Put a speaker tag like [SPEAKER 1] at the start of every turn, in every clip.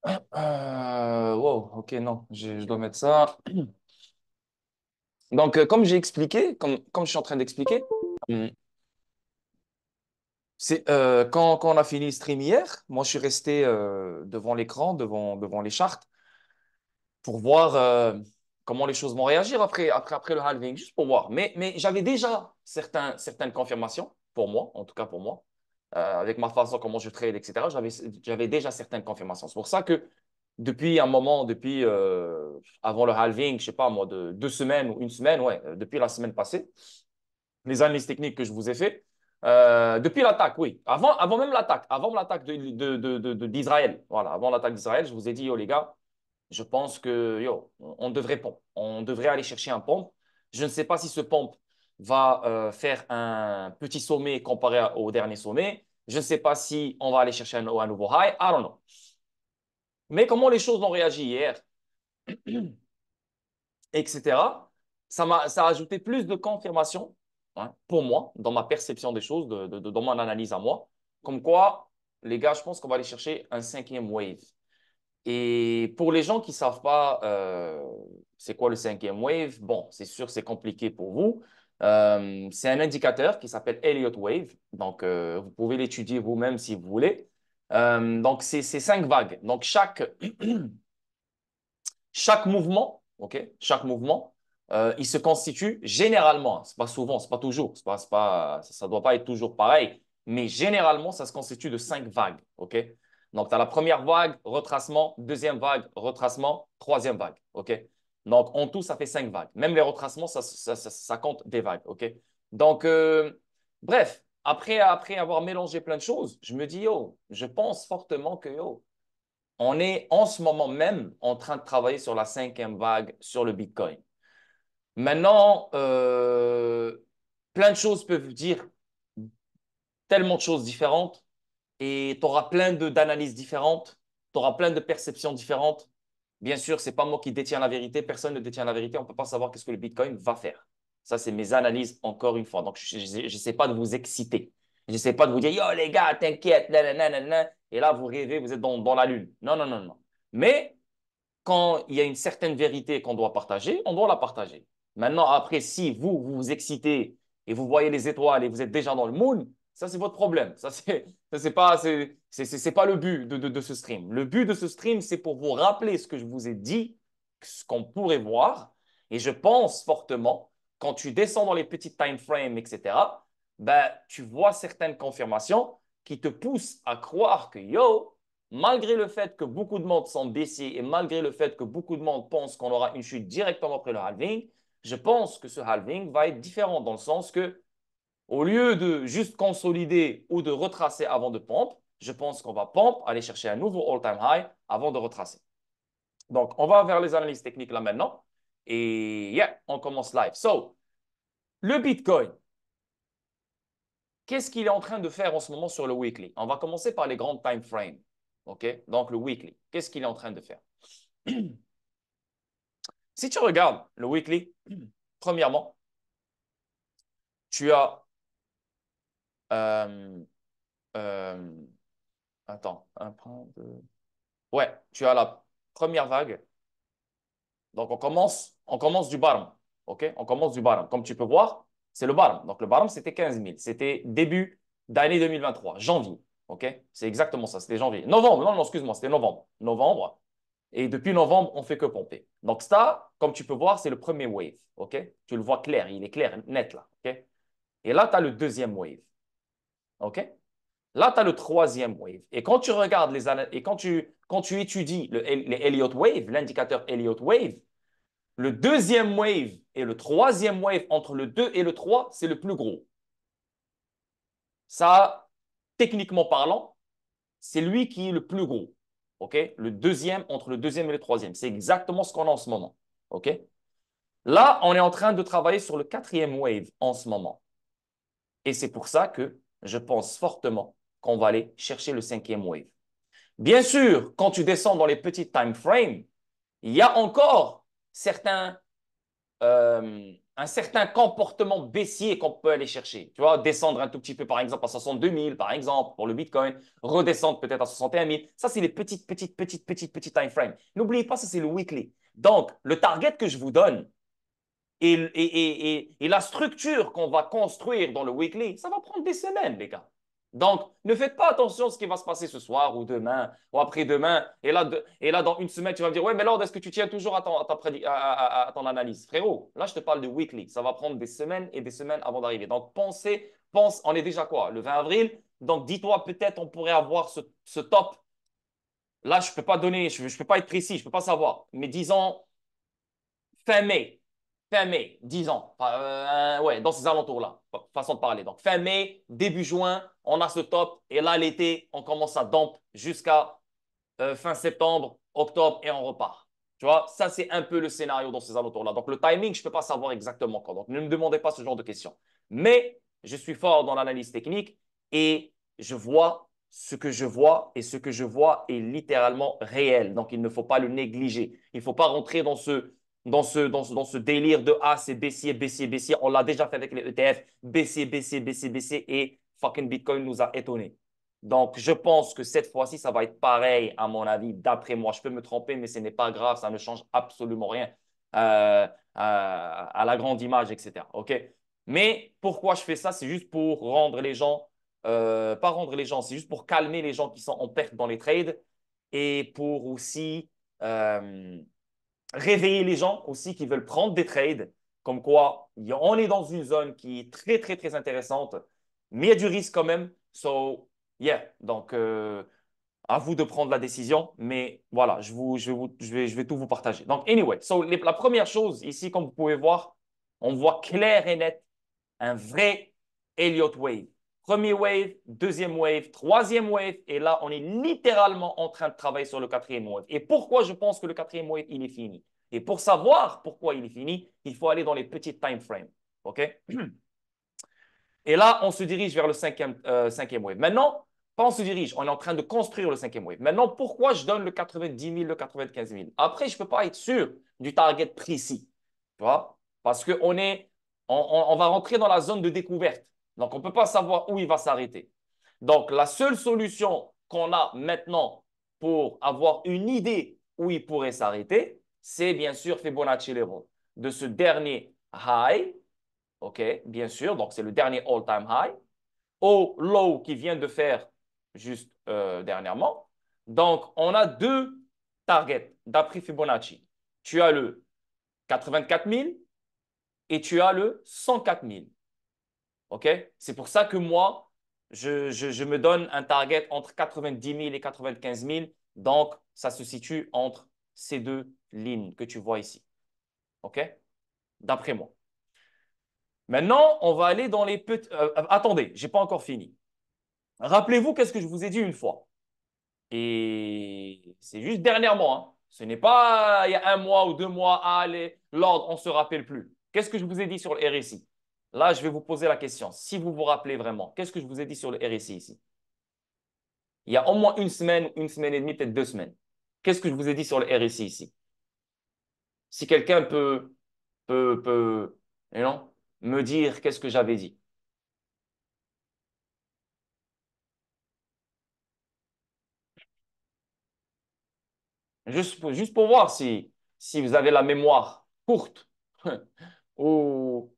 [SPEAKER 1] Wow, ok, non, je dois mettre ça. Donc, comme j'ai expliqué, comme je suis en train d'expliquer, hum, quand on a fini le stream hier, moi, je suis resté devant l'écran, devant les charts, pour voir comment les choses vont réagir après le halving, juste pour voir. Mais j'avais déjà certaines confirmations, pour moi, en tout cas pour moi, avec ma façon, comment je trade, etc. J'avais déjà certaines confirmations. C'est pour ça que depuis un moment, depuis avant le halving, je sais pas moi, de 2 semaines ou une semaine, ouais, depuis la semaine passée, les analyses techniques que je vous ai fait, depuis l'attaque, oui, avant même l'attaque, avant l'attaque d'Israël, voilà, avant l'attaque d'Israël, je vous ai dit, yo les gars, je pense que yo, on devrait pompe. On devrait aller chercher un pompe. Je ne sais pas si ce pompe va faire un petit sommet comparé au dernier sommet. Je ne sais pas si on va aller chercher un nouveau high. I don't know. Mais comment les choses ont réagi hier, etc., ça a ajouté plus de confirmation, hein, pour moi, dans ma perception des choses, dans mon analyse à moi. Comme quoi, les gars, je pense qu'on va aller chercher un cinquième wave. Et pour les gens qui ne savent pas c'est quoi le cinquième wave, bon, c'est sûr, c'est compliqué pour vous. C'est un indicateur qui s'appelle Elliott Wave. Donc, vous pouvez l'étudier vous-même si vous voulez. Donc, c'est 5 vagues. Donc, chaque mouvement, ok, chaque mouvement, il se constitue généralement, c'est pas souvent, c'est pas toujours, ça doit pas être toujours pareil, mais généralement, ça se constitue de 5 vagues, ok. Donc, tu as la première vague, retracement, deuxième vague, retracement, troisième vague, ok. Donc, en tout, ça fait 5 vagues. Même les retracements, ça compte des vagues, ok. Donc, bref, après avoir mélangé plein de choses, je me dis, yo, je pense fortement que, yo, on est en ce moment même en train de travailler sur la cinquième vague sur le Bitcoin. Maintenant, plein de choses peuvent dire tellement de choses différentes et tu auras plein d'analyses différentes, tu auras plein de perceptions différentes. Bien sûr, ce n'est pas moi qui détiens la vérité, personne ne détient la vérité, on ne peut pas savoir qu'est-ce que le Bitcoin va faire. Ça, c'est mes analyses encore une fois. Donc, je n'essaie pas de vous exciter. Je n'essaie pas de vous dire, yo les gars, t'inquiète, nanana, et là, vous rêvez, vous êtes dans la lune. Non, non, non, non. Mais quand il y a une certaine vérité qu'on doit partager, on doit la partager. Maintenant, après, si vous vous excitez et vous voyez les étoiles et vous êtes déjà dans le moon, ça, c'est votre problème. C'est pas le but de ce stream. Le but de ce stream, c'est pour vous rappeler ce que je vous ai dit, ce qu'on pourrait voir. Et je pense fortement, quand tu descends dans les petits time frames, etc., ben, tu vois certaines confirmations qui te poussent à croire que, yo, malgré le fait que beaucoup de monde sont baissiers et malgré le fait que beaucoup de monde pense qu'on aura une chute directement après le halving, je pense que ce halving va être différent dans le sens que, au lieu de juste consolider ou de retracer avant de pump, je pense qu'on va pump, aller chercher un nouveau all-time high avant de retracer. Donc, on va vers les analyses techniques là maintenant. Et yeah, on commence live. So, le Bitcoin, qu'est-ce qu'il est en train de faire en ce moment sur le weekly? On va commencer par les grandes time frames. OK? Donc, le weekly, qu'est-ce qu'il est en train de faire? Si tu regardes le weekly, premièrement, tu as euh, euh, attends, un point, deux. Ouais, tu as la première vague. Donc on commence du bottom. OK? On commence du bottom. Comme tu peux voir, c'est le bottom. Donc le bottom, c'était 15 000. C'était début d'année 2023, janvier. OK? C'est exactement ça. C'était janvier. Novembre, non, non, excuse-moi, c'était novembre. Novembre. Et depuis novembre, on fait que pomper. Donc ça, comme tu peux voir, c'est le premier wave. OK? Tu le vois clair, il est clair, net là. OK? Et là, tu as le deuxième wave. OK? Là, tu as le troisième wave. Et quand tu regardes et quand tu étudies les Elliott Wave, l'indicateur Elliott Wave, le deuxième wave et le troisième wave, entre le 2 et le 3, c'est le plus gros. Ça, techniquement parlant, c'est lui qui est le plus gros. OK? Le deuxième, entre le deuxième et le troisième. C'est exactement ce qu'on a en ce moment. OK? Là, on est en train de travailler sur le quatrième wave en ce moment. Et c'est pour ça que je pense fortement qu'on va aller chercher le cinquième wave. Bien sûr, quand tu descends dans les petits time frames, il y a encore certains, euh, un certain comportement baissier qu'on peut aller chercher. Tu vois, descendre un tout petit peu, par exemple, à 62 000, par exemple, pour le Bitcoin, redescendre peut-être à 61 000. Ça, c'est les petits time frames. N'oubliez pas, ça, c'est le weekly. Donc, le target que je vous donne et la structure qu'on va construire dans le weekly, ça va prendre des semaines, les gars. Donc, ne faites pas attention à ce qui va se passer ce soir ou demain ou après-demain. Et là, dans une semaine, tu vas me dire, ouais, mais Lord, est-ce que tu tiens toujours à ton analyse? Frérot, là, je te parle de weekly. Ça va prendre des semaines et des semaines avant d'arriver. Donc, on est déjà quoi? Le 20 avril. Donc, dis-toi, peut-être on pourrait avoir ce top. Là, je ne peux pas donner, je peux pas être précis, je ne peux pas savoir. Mais disons, fin mai. Fin mai, 10 ans. Ouais, dans ces alentours-là, façon de parler. Donc, fin mai, début juin, on a ce top. Et là, l'été, on commence à dump jusqu'à fin septembre, octobre et on repart. Tu vois, ça, c'est un peu le scénario dans ces alentours-là. Donc, le timing, je ne peux pas savoir exactement quand. Donc, ne me demandez pas ce genre de questions. Mais je suis fort dans l'analyse technique et je vois ce que je vois et ce que je vois est littéralement réel. Donc, il ne faut pas le négliger. Il ne faut pas rentrer dans ce délire de ah, c'est baissier, baissier, baissier. On l'a déjà fait avec les ETF, baissier, baissier, baissier, baissier et fucking Bitcoin nous a étonnés. Donc, je pense que cette fois-ci, ça va être pareil, à mon avis, d'après moi. Je peux me tromper, mais ce n'est pas grave, ça ne change absolument rien à la grande image, etc. OK? Mais pourquoi je fais ça? C'est juste pour rendre les gens, pas rendre les gens, c'est juste pour calmer les gens qui sont en perte dans les trades et pour aussi euh, réveiller les gens aussi qui veulent prendre des trades. Comme quoi, on est dans une zone qui est très, très, très intéressante, mais il y a du risque quand même. So, yeah. Donc, à vous de prendre la décision. Mais voilà, je vais tout vous partager. Donc, anyway, so, la première chose ici, comme vous pouvez voir, on voit clair et net un vrai Elliott Wave. Premier wave, deuxième wave, troisième wave, et là, on est littéralement en train de travailler sur le quatrième wave. Et pourquoi je pense que le quatrième wave, il est fini? Et pour savoir pourquoi il est fini, il faut aller dans les petits time frames. OK? Et là, on se dirige vers le cinquième wave. Maintenant, pas on se dirige, on est en train de construire le cinquième wave. Maintenant, pourquoi je donne le 90 000, le 95 000? Après, je ne peux pas être sûr du target précis. Tu vois? Parce on va rentrer dans la zone de découverte. Donc, on ne peut pas savoir où il va s'arrêter. Donc, la seule solution qu'on a maintenant pour avoir une idée où il pourrait s'arrêter, c'est bien sûr Fibonacci Level. De ce dernier high, OK, bien sûr, donc c'est le dernier all-time high, au low qui vient de faire juste dernièrement. Donc, on a deux targets d'après Fibonacci. Tu as le 84 000 et tu as le 104 000. OK? C'est pour ça que moi, je me donne un target entre 90 000 et 95 000. Donc, ça se situe entre ces deux lignes que tu vois ici. OK? D'après moi. Maintenant, on va aller dans les petits. Attendez, je n'ai pas encore fini. Rappelez-vous qu'est-ce que je vous ai dit une fois. Et c'est juste dernièrement. Hein. Ce n'est pas il y a un mois ou 2 mois. Allez, l'ordre, on ne se rappelle plus. Qu'est-ce que je vous ai dit sur le RSI? Là, je vais vous poser la question. Si vous vous rappelez vraiment, qu'est-ce que je vous ai dit sur le RSI ici? Il y a au moins une semaine et demie, peut-être 2 semaines. Qu'est-ce que je vous ai dit sur le RSI ici? Si quelqu'un peut, non, me dire qu'est-ce que j'avais dit. Juste pour voir si vous avez la mémoire courte ou,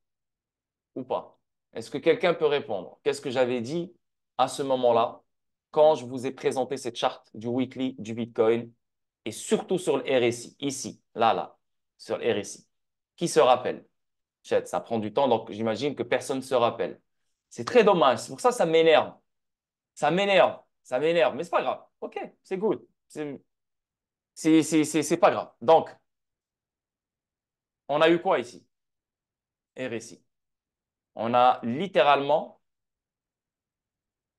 [SPEAKER 1] ou pas. Est-ce que quelqu'un peut répondre? Qu'est-ce que j'avais dit à ce moment-là quand je vous ai présenté cette charte du weekly du Bitcoin et surtout sur le RSI, ici, là, sur le RSI. Qui se rappelle? Chat, ça prend du temps, donc j'imagine que personne ne se rappelle. C'est très dommage. C'est pour ça que ça m'énerve. Ça m'énerve. Ça m'énerve. Mais c'est pas grave. OK, c'est good. C'est pas grave. Donc, on a eu quoi ici? RSI. On a littéralement,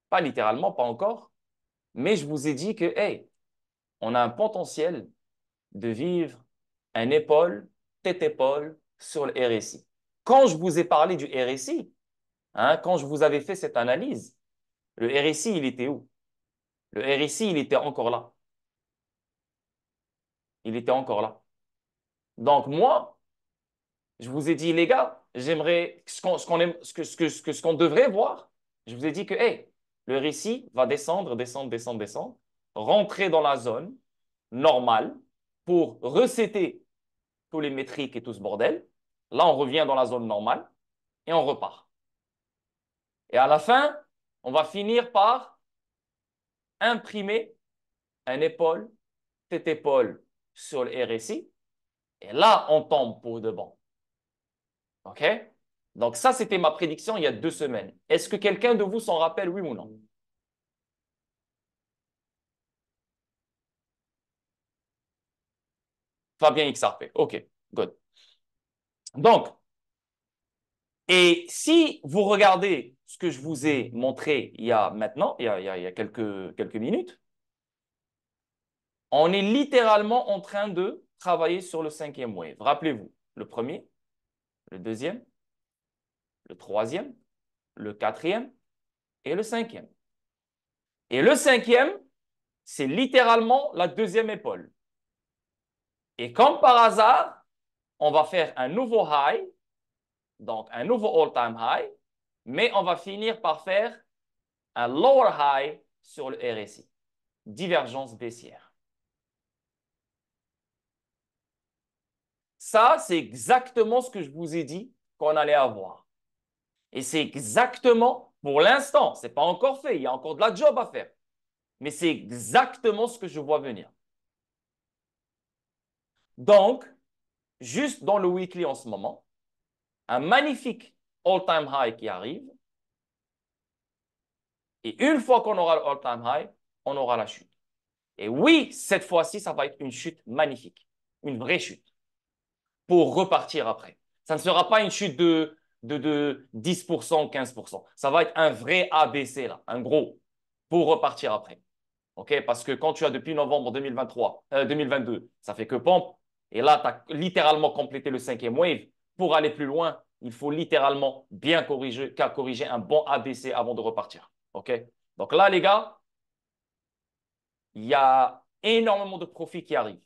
[SPEAKER 1] pas littéralement, pas encore, mais je vous ai dit que, hey, on a un potentiel de vivre un épaule, tête-épaule sur le RSI. Quand je vous ai parlé du RSI, hein, quand je vous avais fait cette analyse, le RSI, il était où? Le RSI, il était encore là. Il était encore là. Donc, moi, je vous ai dit, les gars, j'aimerais, ce qu'on devrait voir, je vous ai dit que, hey, le récit va descendre, descendre, descendre, descendre, rentrer dans la zone normale pour resetter tous les métriques et tout ce bordel. Là, on revient dans la zone normale et on repart. Et à la fin, on va finir par imprimer un épaule, cette épaule sur le RSI. Et là, on tombe pour de bon. OK? Donc ça, c'était ma prédiction il y a 2 semaines. Est-ce que quelqu'un de vous s'en rappelle, oui ou non? Fabien XRP. OK, good. Donc, et si vous regardez ce que je vous ai montré il y a maintenant, il y a quelques minutes, on est littéralement en train de travailler sur le 5e wave. Rappelez-vous, le premier, le deuxième, le troisième, le quatrième et le 5e. Et le 5e, c'est littéralement la deuxième épaule. Et comme par hasard, on va faire un nouveau high, donc un nouveau all-time high, mais on va finir par faire un lower high sur le RSI. Divergence baissière. Ça, c'est exactement ce que je vous ai dit qu'on allait avoir. Et c'est exactement, pour l'instant, ce n'est pas encore fait, il y a encore de la job à faire. Mais c'est exactement ce que je vois venir. Donc, juste dans le weekly en ce moment, un magnifique all-time high qui arrive. Et une fois qu'on aura le all-time high, on aura la chute. Et oui, cette fois-ci, ça va être une chute magnifique, une vraie chute, pour repartir après. Ça ne sera pas une chute de 10%, 15%. Ça va être un vrai ABC, là, un gros, pour repartir après. OK? Parce que quand tu as depuis novembre 2022, ça fait que pompe. Et là, tu as littéralement complété le 5e wave. Pour aller plus loin, il faut littéralement bien corriger un bon ABC avant de repartir. OK? Donc là, les gars, il y a énormément de profits qui arrivent.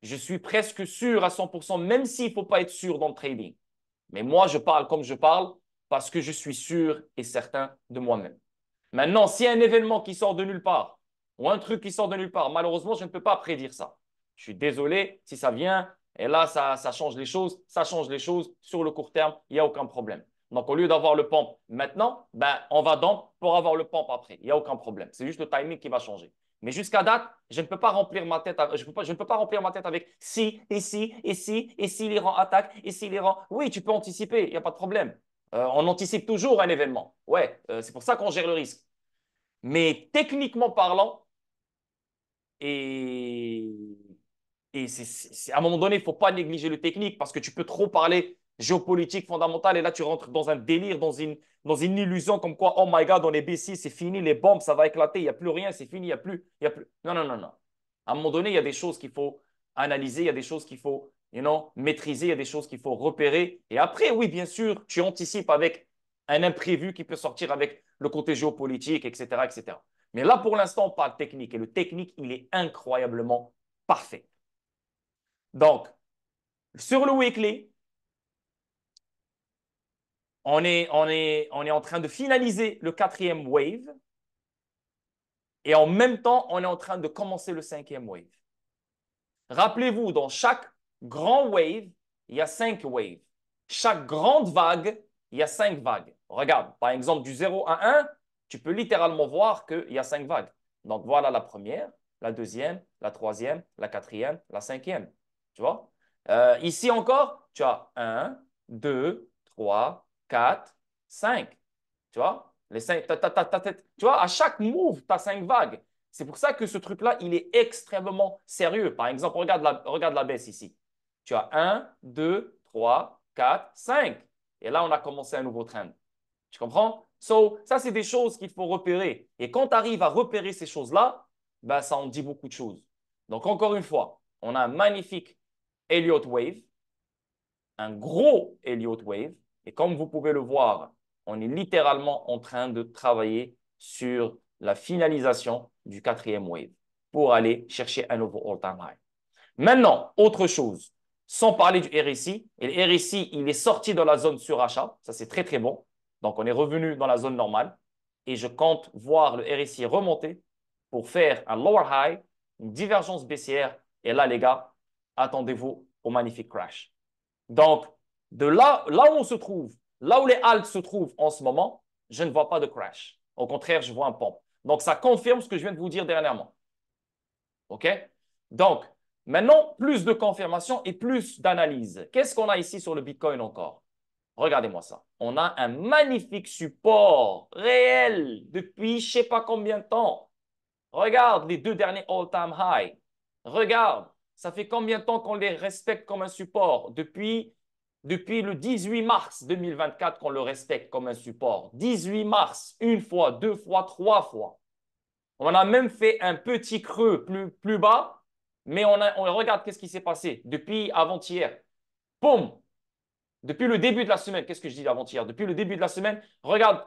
[SPEAKER 1] Je suis presque sûr à 100%, même s'il ne faut pas être sûr dans le trading. Mais moi, je parle comme je parle parce que je suis sûr et certain de moi-même. Maintenant, s'il y a un événement qui sort de nulle part ou un truc qui sort de nulle part, malheureusement, je ne peux pas prédire ça. Je suis désolé si ça vient et là, ça change les choses. Ça change les choses sur le court terme, il n'y a aucun problème. Donc, au lieu d'avoir le pump maintenant, ben, on va dump pour avoir le pump après. Il n'y a aucun problème. C'est juste le timing qui va changer. Mais jusqu'à date, je ne peux pas remplir ma tête, je ne peux pas remplir ma tête avec si, et si, et si, et si l'Iran attaque, et si l'Iran. Oui, tu peux anticiper, il n'y a pas de problème. On anticipe toujours un événement. Ouais, c'est pour ça qu'on gère le risque. Mais techniquement parlant, et, à un moment donné, il ne faut pas négliger le technique parce que tu peux trop parler géopolitique fondamentale et là, tu rentres dans un délire, dans une illusion comme quoi, oh my God, on est baissier, c'est fini, les bombes, ça va éclater, il n'y a plus rien, c'est fini, il n'y a plus, il y a plus. Non, non, non, non. À un moment donné, il y a des choses qu'il faut analyser, il y a des choses qu'il faut maîtriser, il y a des choses qu'il faut repérer. Et après, oui, bien sûr, tu anticipes avec un imprévu qui peut sortir avec le côté géopolitique, etc., etc. Mais là, pour l'instant, on parle technique. Et le technique, il est incroyablement parfait. Donc, sur le weekly, on est en train de finaliser le 4e wave. Et en même temps, on est en train de commencer le 5e wave. Rappelez-vous, dans chaque grand wave, il y a 5 waves. Chaque grande vague, il y a 5 vagues. Regarde, par exemple, du 0 à 1, tu peux littéralement voir qu'il y a 5 vagues. Donc, voilà la première, la deuxième, la troisième, la quatrième, la cinquième. Tu vois? Ici encore, tu as 1, 2, 3, 4, 5. Tu vois? Les 5, tu vois, à chaque move, tu as 5 vagues. C'est pour ça que ce truc-là, il est extrêmement sérieux. Par exemple, regarde la baisse ici. Tu as 1, 2, 3, 4, 5. Et là, on a commencé un nouveau trend. Tu comprends? So, ça, c'est des choses qu'il faut repérer. Et quand tu arrives à repérer ces choses-là, ben, ça en dit beaucoup de choses. Donc, encore une fois, on a un magnifique Elliott Wave, un gros Elliott Wave. Et comme vous pouvez le voir, on est littéralement en train de travailler sur la finalisation du 4e wave pour aller chercher un nouveau all-time high. Maintenant, autre chose. sans parler du RSI. Et le RSI, il est sorti de la zone surachat. Ça, c'est très, très bon. Donc, on est revenu dans la zone normale. Et je compte voir le RSI remonter pour faire un lower high, une divergence baissière. Et là, les gars, attendez-vous au magnifique crash. Donc, de là où on se trouve, là où les haltes se trouvent en ce moment, je ne vois pas de crash. Au contraire, je vois un pump. Donc, ça confirme ce que je viens de vous dire dernièrement. OK? Donc, maintenant, plus de confirmation et plus d'analyse. Qu'est-ce qu'on a ici sur le Bitcoin encore? Regardez-moi ça. On a un magnifique support réel depuis je ne sais pas combien de temps. Regarde les deux derniers all-time high. Regarde, ça fait combien de temps qu'on les respecte comme un support? Depuis le 18 mars 2024 qu'on le respecte comme un support. 18 mars, une fois, deux fois, trois fois. On a même fait un petit creux plus bas, mais on regarde qu'est-ce qui s'est passé depuis avant-hier. Boum! Depuis le début de la semaine, qu'est-ce que je dis avant-hier? Depuis le début de la semaine, regarde,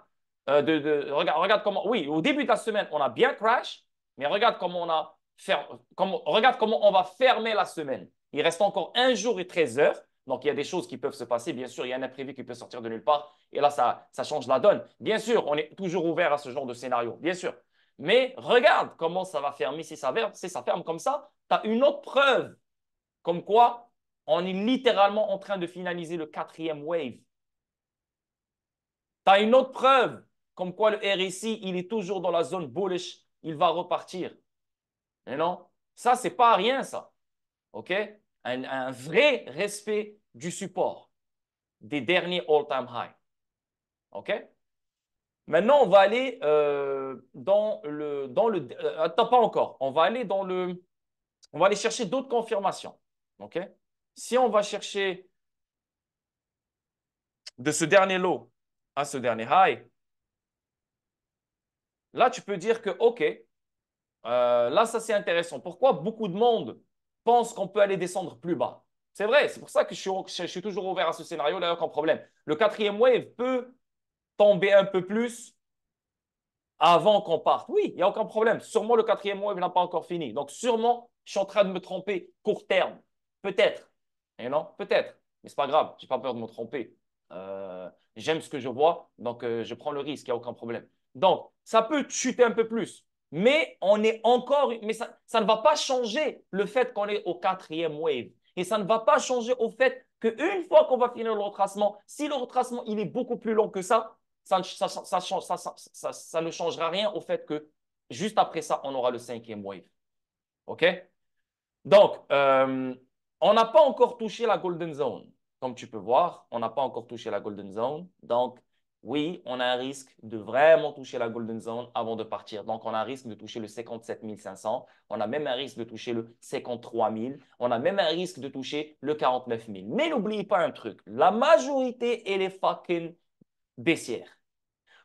[SPEAKER 1] regarde comment. Oui, au début de la semaine, on a bien crash, mais regarde regarde comment on va fermer la semaine. Il reste encore un jour et 13 heures. Donc, il y a des choses qui peuvent se passer. Bien sûr, il y a un imprévu qui peut sortir de nulle part. Et là, ça change la donne. Bien sûr, on est toujours ouvert à ce genre de scénario. Bien sûr. Mais regarde comment ça va fermer. Si ça ferme comme ça, tu as une autre preuve comme quoi on est littéralement en train de finaliser le quatrième wave. Tu as une autre preuve comme quoi le RSI, il est toujours dans la zone bullish, il va repartir. Mais non, ça, c'est pas rien, ça. OK? Un vrai respect du support des derniers all-time high. OK? Maintenant, on va aller attends, pas encore. On va aller chercher d'autres confirmations. OK? Si on va chercher de ce dernier low à ce dernier high, là, tu peux dire que, OK, là, ça c'est intéressant. Pourquoi beaucoup de monde pense qu'on peut aller descendre plus bas? C'est vrai, c'est pour ça que je suis toujours ouvert à ce scénario, là, aucun problème. Le quatrième wave peut tomber un peu plus avant qu'on parte. Oui, il n'y a aucun problème. Sûrement, le quatrième wave n'a pas encore fini. Donc, sûrement, je suis en train de me tromper court terme. Peut-être. Et non, peut-être. Mais ce n'est pas grave. Je n'ai pas peur de me tromper. J'aime ce que je vois, donc je prends le risque, il n'y a aucun problème. Donc, ça peut chuter un peu plus. Mais on est encore, mais ça ne va pas changer le fait qu'on est au quatrième wave. Et ça ne va pas changer au fait qu'une fois qu'on va finir le retracement, si le retracement il est beaucoup plus long que ça ne changera rien au fait que juste après ça, on aura le cinquième wave. OK? Donc, on n'a pas encore touché la Golden Zone. Comme tu peux voir, on n'a pas encore touché la Golden Zone. Donc, oui, on a un risque de vraiment toucher la Golden Zone avant de partir. Donc, on a un risque de toucher le 57 500. On a même un risque de toucher le 53 000. On a même un risque de toucher le 49 000. Mais n'oubliez pas un truc. La majorité, elle est fucking baissière.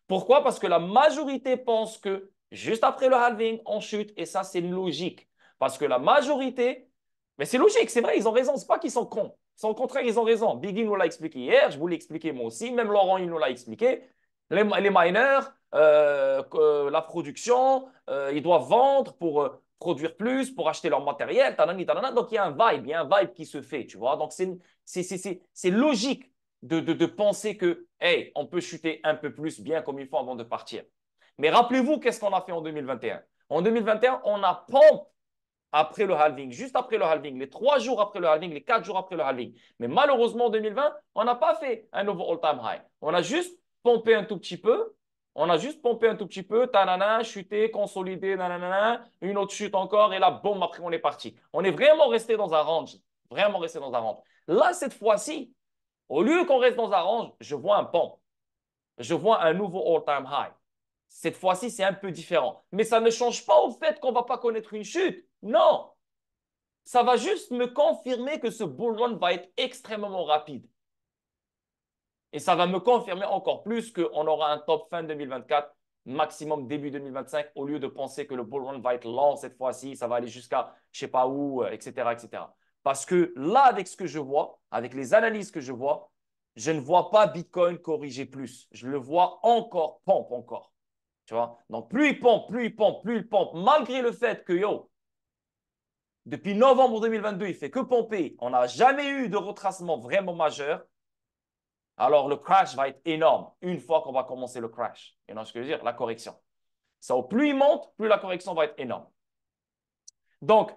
[SPEAKER 1] Pourquoi? Parce que la majorité pense que juste après le halving, on chute et ça, c'est logique. Parce que la majorité, mais c'est logique, c'est vrai, ils ont raison. C'est pas qu'ils sont cons. C'est au contraire, ils ont raison. Biggie nous l'a expliqué hier, je vous l'ai expliqué moi aussi. Même Laurent, il nous l'a expliqué. Les miners, la production, ils doivent vendre pour produire plus, pour acheter leur matériel. Tanani, tanana. Donc, il y a un vibe qui se fait, tu vois. Donc, c'est logique de penser que, hey, on peut chuter un peu plus bien comme il faut avant de partir. Mais rappelez-vous, qu'est-ce qu'on a fait en 2021? En 2021, on a pump après le halving, juste après le halving, les 3 jours après le halving, les 4 jours après le halving. Mais malheureusement, en 2020, on n'a pas fait un nouveau all-time high. On a juste pompé un tout petit peu. On a juste pompé un tout petit peu, tanana, chuté, consolidé, nanana, une autre chute encore, et là, boum, après on est parti. On est vraiment resté dans un range. Vraiment resté dans un range. Là, cette fois-ci, au lieu qu'on reste dans un range, je vois un pump. Je vois un nouveau all-time high. Cette fois-ci, c'est un peu différent. Mais ça ne change pas au fait qu'on ne va pas connaître une chute. Non. Ça va juste me confirmer que ce bull run va être extrêmement rapide. Et ça va me confirmer encore plus qu'on aura un top fin 2024, maximum début 2025, au lieu de penser que le bull run va être lent cette fois-ci, ça va aller jusqu'à je ne sais pas où, etc., etc. Parce que là, avec ce que je vois, avec les analyses que je vois, je ne vois pas Bitcoin corriger plus. Je le vois encore, pompe encore. Tu vois? Donc, plus il pompe, plus il pompe, plus il pompe, malgré le fait que, yo, Depuis novembre 2022, il ne fait que pomper. On n'a jamais eu de retracement vraiment majeur. Alors, le crash va être énorme une fois qu'on va commencer le crash. Et non, ce que je veux dire, la correction. Ça, plus il monte, plus la correction va être énorme. Donc,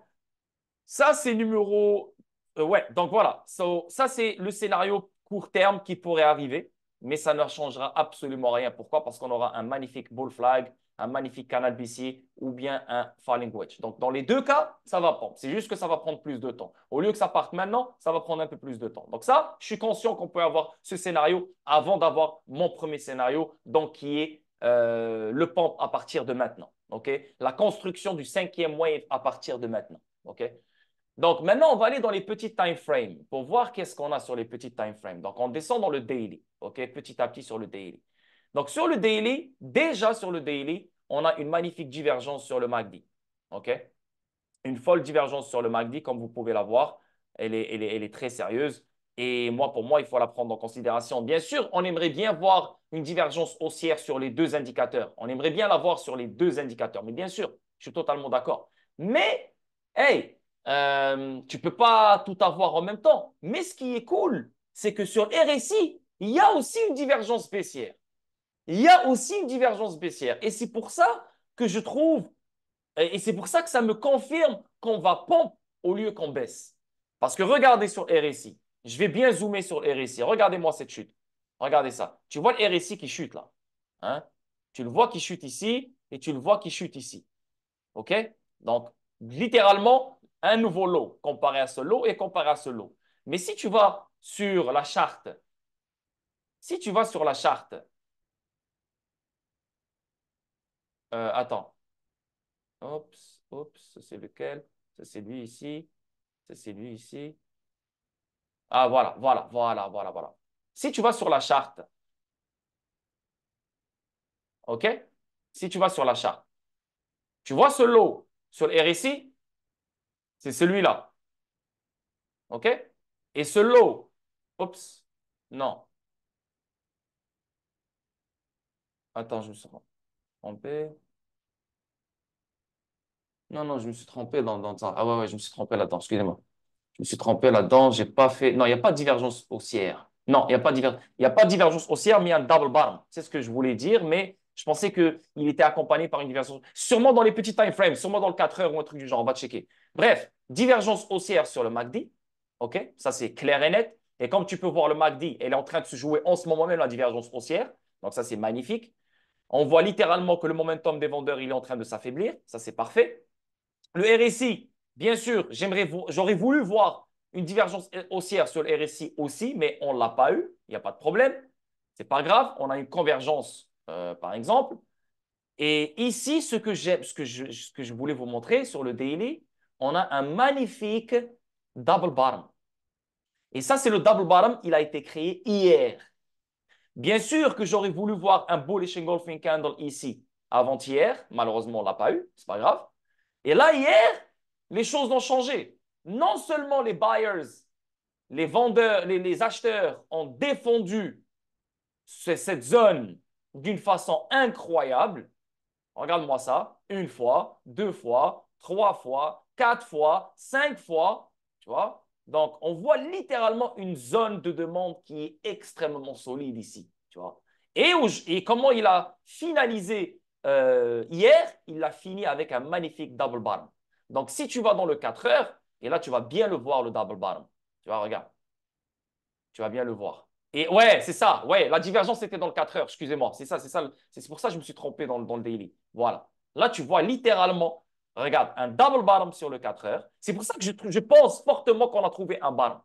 [SPEAKER 1] ça, c'est numéro... ouais, donc voilà. Ça, c'est le scénario court terme qui pourrait arriver, mais ça ne changera absolument rien. Pourquoi? Parce qu'on aura un magnifique bull flag, un magnifique canal baissier ou bien un falling wedge. Donc, dans les deux cas, ça va prendre. C'est juste que ça va prendre plus de temps. Au lieu que ça parte maintenant, ça va prendre un peu plus de temps. Donc ça, je suis conscient qu'on peut avoir ce scénario avant d'avoir mon premier scénario, donc qui est le pump à partir de maintenant. Okay? La construction du cinquième wave à partir de maintenant. Okay? Donc, maintenant, on va aller dans les petits time frames pour voir qu'est-ce qu'on a sur les petits time frames. Donc, on descend dans le daily, OK, petit à petit sur le daily. Donc, sur le daily, déjà sur le daily, on a une magnifique divergence sur le MACD, OK? Une folle divergence sur le MACD, comme vous pouvez la voir. Elle est très sérieuse. Et moi, pour moi, il faut la prendre en considération. Bien sûr, on aimerait bien voir une divergence haussière sur les deux indicateurs. On aimerait bien la voir sur les deux indicateurs. Mais bien sûr, je suis totalement d'accord. Mais, hey, tu ne peux pas tout avoir en même temps. Mais ce qui est cool, c'est que sur RSI, il y a aussi une divergence baissière. Il y a aussi une divergence baissière. Et c'est pour ça que je trouve, et c'est pour ça que ça me confirme qu'on va pompe au lieu qu'on baisse. Parce que regardez sur RSI. Je vais bien zoomer sur RSI. Regardez-moi cette chute. Regardez ça. Tu vois le RSI qui chute là. Hein? Tu le vois qui chute ici et tu le vois qui chute ici. OK? Donc, littéralement, un nouveau lot comparé à ce lot et comparé à ce lot. Mais si tu vas sur la charte, si tu vas sur la charte, attends, oups, oups, ça c'est lequel? Ça c'est lui ici, ça c'est lui ici. Ah, voilà, voilà, voilà, voilà, voilà. Si tu vas sur la charte, OK? Si tu vas sur la charte, tu vois ce lot sur le RSI, c'est celui-là, OK? Et ce lot, oups, non, attends, je me suis trompé. Non, non, je me suis trompé dans ça. Ah ouais, ouais, je me suis trompé là-dedans, excusez-moi. Je me suis trompé là-dedans, j'ai pas fait. Non, il n'y a pas de divergence haussière. Non, il y a pas de divergence haussière, mais il y a un double bottom. C'est ce que je voulais dire, mais je pensais qu'il était accompagné par une divergence. Sûrement dans les petits time frames, sûrement dans le 4 heures ou un truc du genre, on va checker. Bref, divergence haussière sur le MACD. OK? Ça, c'est clair et net. Et comme tu peux voir, le MACD, elle est en train de se jouer en ce moment même la divergence haussière. Donc, ça, c'est magnifique. On voit littéralement que le momentum des vendeurs, il est en train de s'affaiblir. Ça, c'est parfait. Le RSI, bien sûr, j'aurais voulu voir une divergence haussière sur le RSI aussi, mais on ne l'a pas eu. Il n'y a pas de problème. Ce n'est pas grave. On a une convergence, par exemple. Et ici, ce que je voulais vous montrer sur le daily, on a un magnifique double bottom. Et ça, c'est le double bottom. Il a été créé hier. Bien sûr que j'aurais voulu voir un bullish engulfing candle ici avant-hier. Malheureusement, on ne l'a pas eu. Ce n'est pas grave. Et là, hier, les choses ont changé. Non seulement les buyers, les vendeurs, les acheteurs ont défendu cette zone d'une façon incroyable. Regarde-moi ça. Une fois, deux fois, trois fois, quatre fois, cinq fois. Tu vois? Donc, on voit littéralement une zone de demande qui est extrêmement solide ici. Tu vois? Et comment il a finalisé hier, il a fini avec un magnifique double bottom. Donc, si tu vas dans le 4 heures, et là, tu vas bien le voir, le double bottom. Tu vois, regarde. Tu vas bien le voir. Et ouais, c'est ça. Ouais, la divergence était dans le 4 heures. Excusez-moi. C'est ça, c'est ça. C'est pour ça que je me suis trompé dans le daily. Voilà. Là, tu vois littéralement, regarde, un double bottom sur le 4 heures. C'est pour ça que je pense fortement qu'on a trouvé un bottom.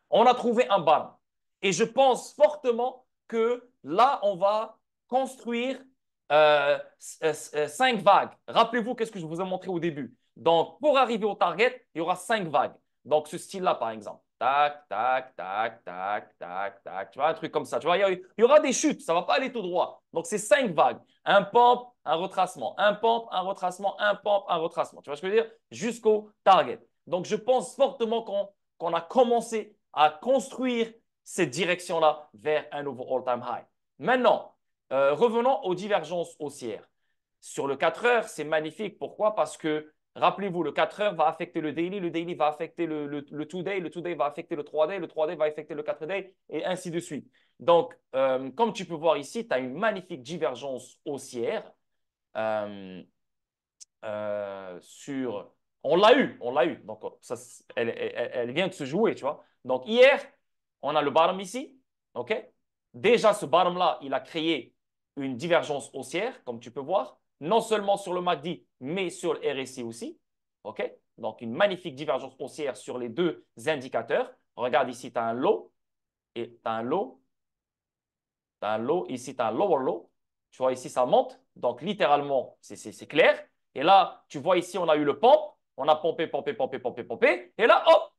[SPEAKER 1] On a trouvé un bottom. Et je pense fortement que là, on va construire 5 vagues. Rappelez-vous qu'est-ce que je vous ai montré au début. Donc, pour arriver au target, il y aura 5 vagues. Donc, ce style-là, par exemple. Tac, tac, tac, tac, tac, tac. Tu vois, un truc comme ça. Tu vois, il y aura des chutes. Ça ne va pas aller tout droit. Donc, c'est 5 vagues. Un pump, un retracement. Un pump, un retracement. Un pump, un retracement. Tu vois ce que je veux dire? Jusqu'au target. Donc, je pense fortement qu'on a commencé à construire cette direction-là vers un nouveau all-time high. Maintenant, revenons aux divergences haussières. Sur le 4 heures, c'est magnifique. Pourquoi? Parce que Rappelez-vous, le 4 heures va affecter le daily va affecter le 2 day, le 2 day va affecter le 3 day, le 3 day va affecter le 4 day, et ainsi de suite. Donc, comme tu peux voir ici, tu as une magnifique divergence haussière euh, sur... On l'a eu. Donc, ça, elle vient de se jouer, tu vois. Donc, hier, on a le bottom ici, OK? Déjà, ce bottom-là, il a créé une divergence haussière, comme tu peux voir, non seulement sur le MACD, mais sur le RSI aussi, OK? Donc, une magnifique divergence haussière sur les deux indicateurs. Regarde ici, tu as un low et tu as un low, tu as un low, ici, tu as un lower low. Tu vois, ici, ça monte. Donc, littéralement, c'est clair. Et là, tu vois ici, on a eu le pump. On a pompé, pompé, pompé, pompé, pompé. Et là, hop,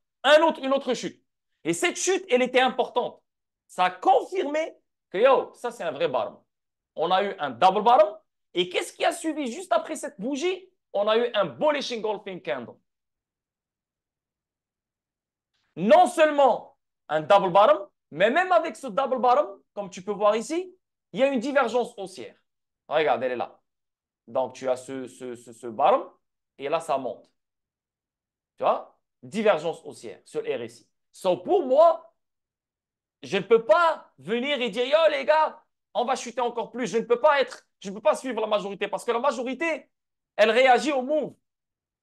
[SPEAKER 1] une autre chute. Et cette chute, elle était importante. Ça a confirmé que, yo, ça, c'est un vrai bottom. On a eu un double bottom. Et qu'est-ce qui a suivi juste après cette bougie? On a eu un bullish engulfing candle. Non seulement un double bottom, mais même avec ce double bottom, comme tu peux voir ici, il y a une divergence haussière. Regarde, elle est là. Donc, tu as ce bottom et là, ça monte. Tu vois? Divergence haussière sur le RSI. So, pour moi, je ne peux pas venir et dire, yo les gars, on va chuter encore plus. Je ne peux pas suivre la majorité parce que la majorité, elle réagit au move.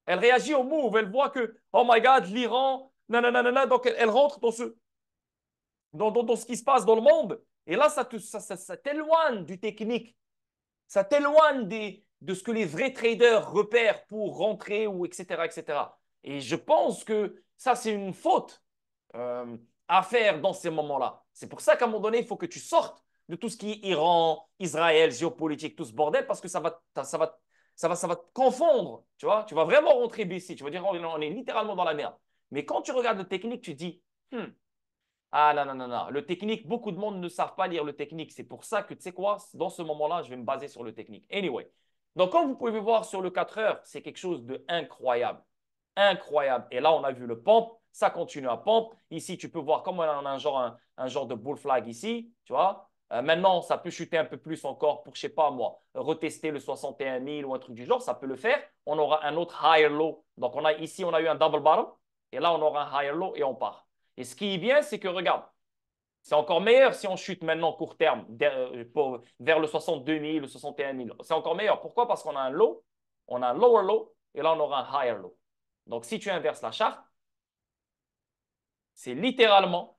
[SPEAKER 1] Elle réagit au move. Elle voit que, oh my God, l'Iran, nanana, donc elle rentre dans ce qui se passe dans le monde. Et là, ça t'éloigne du technique. Ça t'éloigne de ce que les vrais traders repèrent pour rentrer ou etc., etc. Et je pense que ça, c'est une faute à faire dans ces moments-là. C'est pour ça qu'à un moment donné, il faut que tu sortes de tout ce qui est Iran, Israël, géopolitique, tout ce bordel, parce que ça va te confondre. Tu vois, tu vas vraiment rentrer BC. Tu vas dire, on est littéralement dans la merde. Mais quand tu regardes le technique, tu dis, ah non, non, non, non. Le technique, beaucoup de monde ne savent pas lire le technique. C'est pour ça que, tu sais quoi, dans ce moment-là, je vais me baser sur le technique. Anyway. Donc, comme vous pouvez voir sur le 4 heures, c'est quelque chose d'incroyable. Incroyable. Et là, on a vu le pump. Ça continue à pump. Ici, tu peux voir comme on a un genre de bull flag ici. Tu vois. Maintenant, ça peut chuter un peu plus encore pour, je sais pas moi, retester le 61 000 ou un truc du genre. Ça peut le faire. On aura un autre higher low. Donc, ici, on a eu un double bottom. Et là, on aura un higher low et on part. Et ce qui est bien, c'est que regarde, c'est encore meilleur si on chute maintenant court terme vers le 62 000, le 61 000. C'est encore meilleur. Pourquoi? Parce qu'on a un low, on a un lower low et là, on aura un higher low. Donc, si tu inverses la charte, c'est littéralement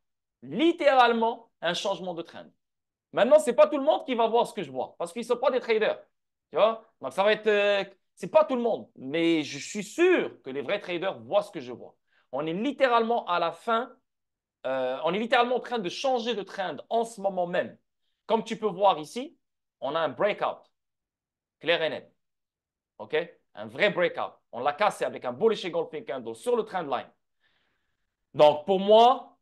[SPEAKER 1] un changement de trend. Maintenant, ce n'est pas tout le monde qui va voir ce que je vois parce qu'ils ne sont pas des traders. Tu vois? Donc, ça va être. C'est pas tout le monde, mais je suis sûr que les vrais traders voient ce que je vois. On est littéralement à la fin on est littéralement en train de changer de trend en ce moment même. Comme tu peux voir ici, on a un breakout, clair et net. OK? Un vrai breakout. On l'a cassé avec un bullish engulfing candle sur le trend line. Donc, pour moi,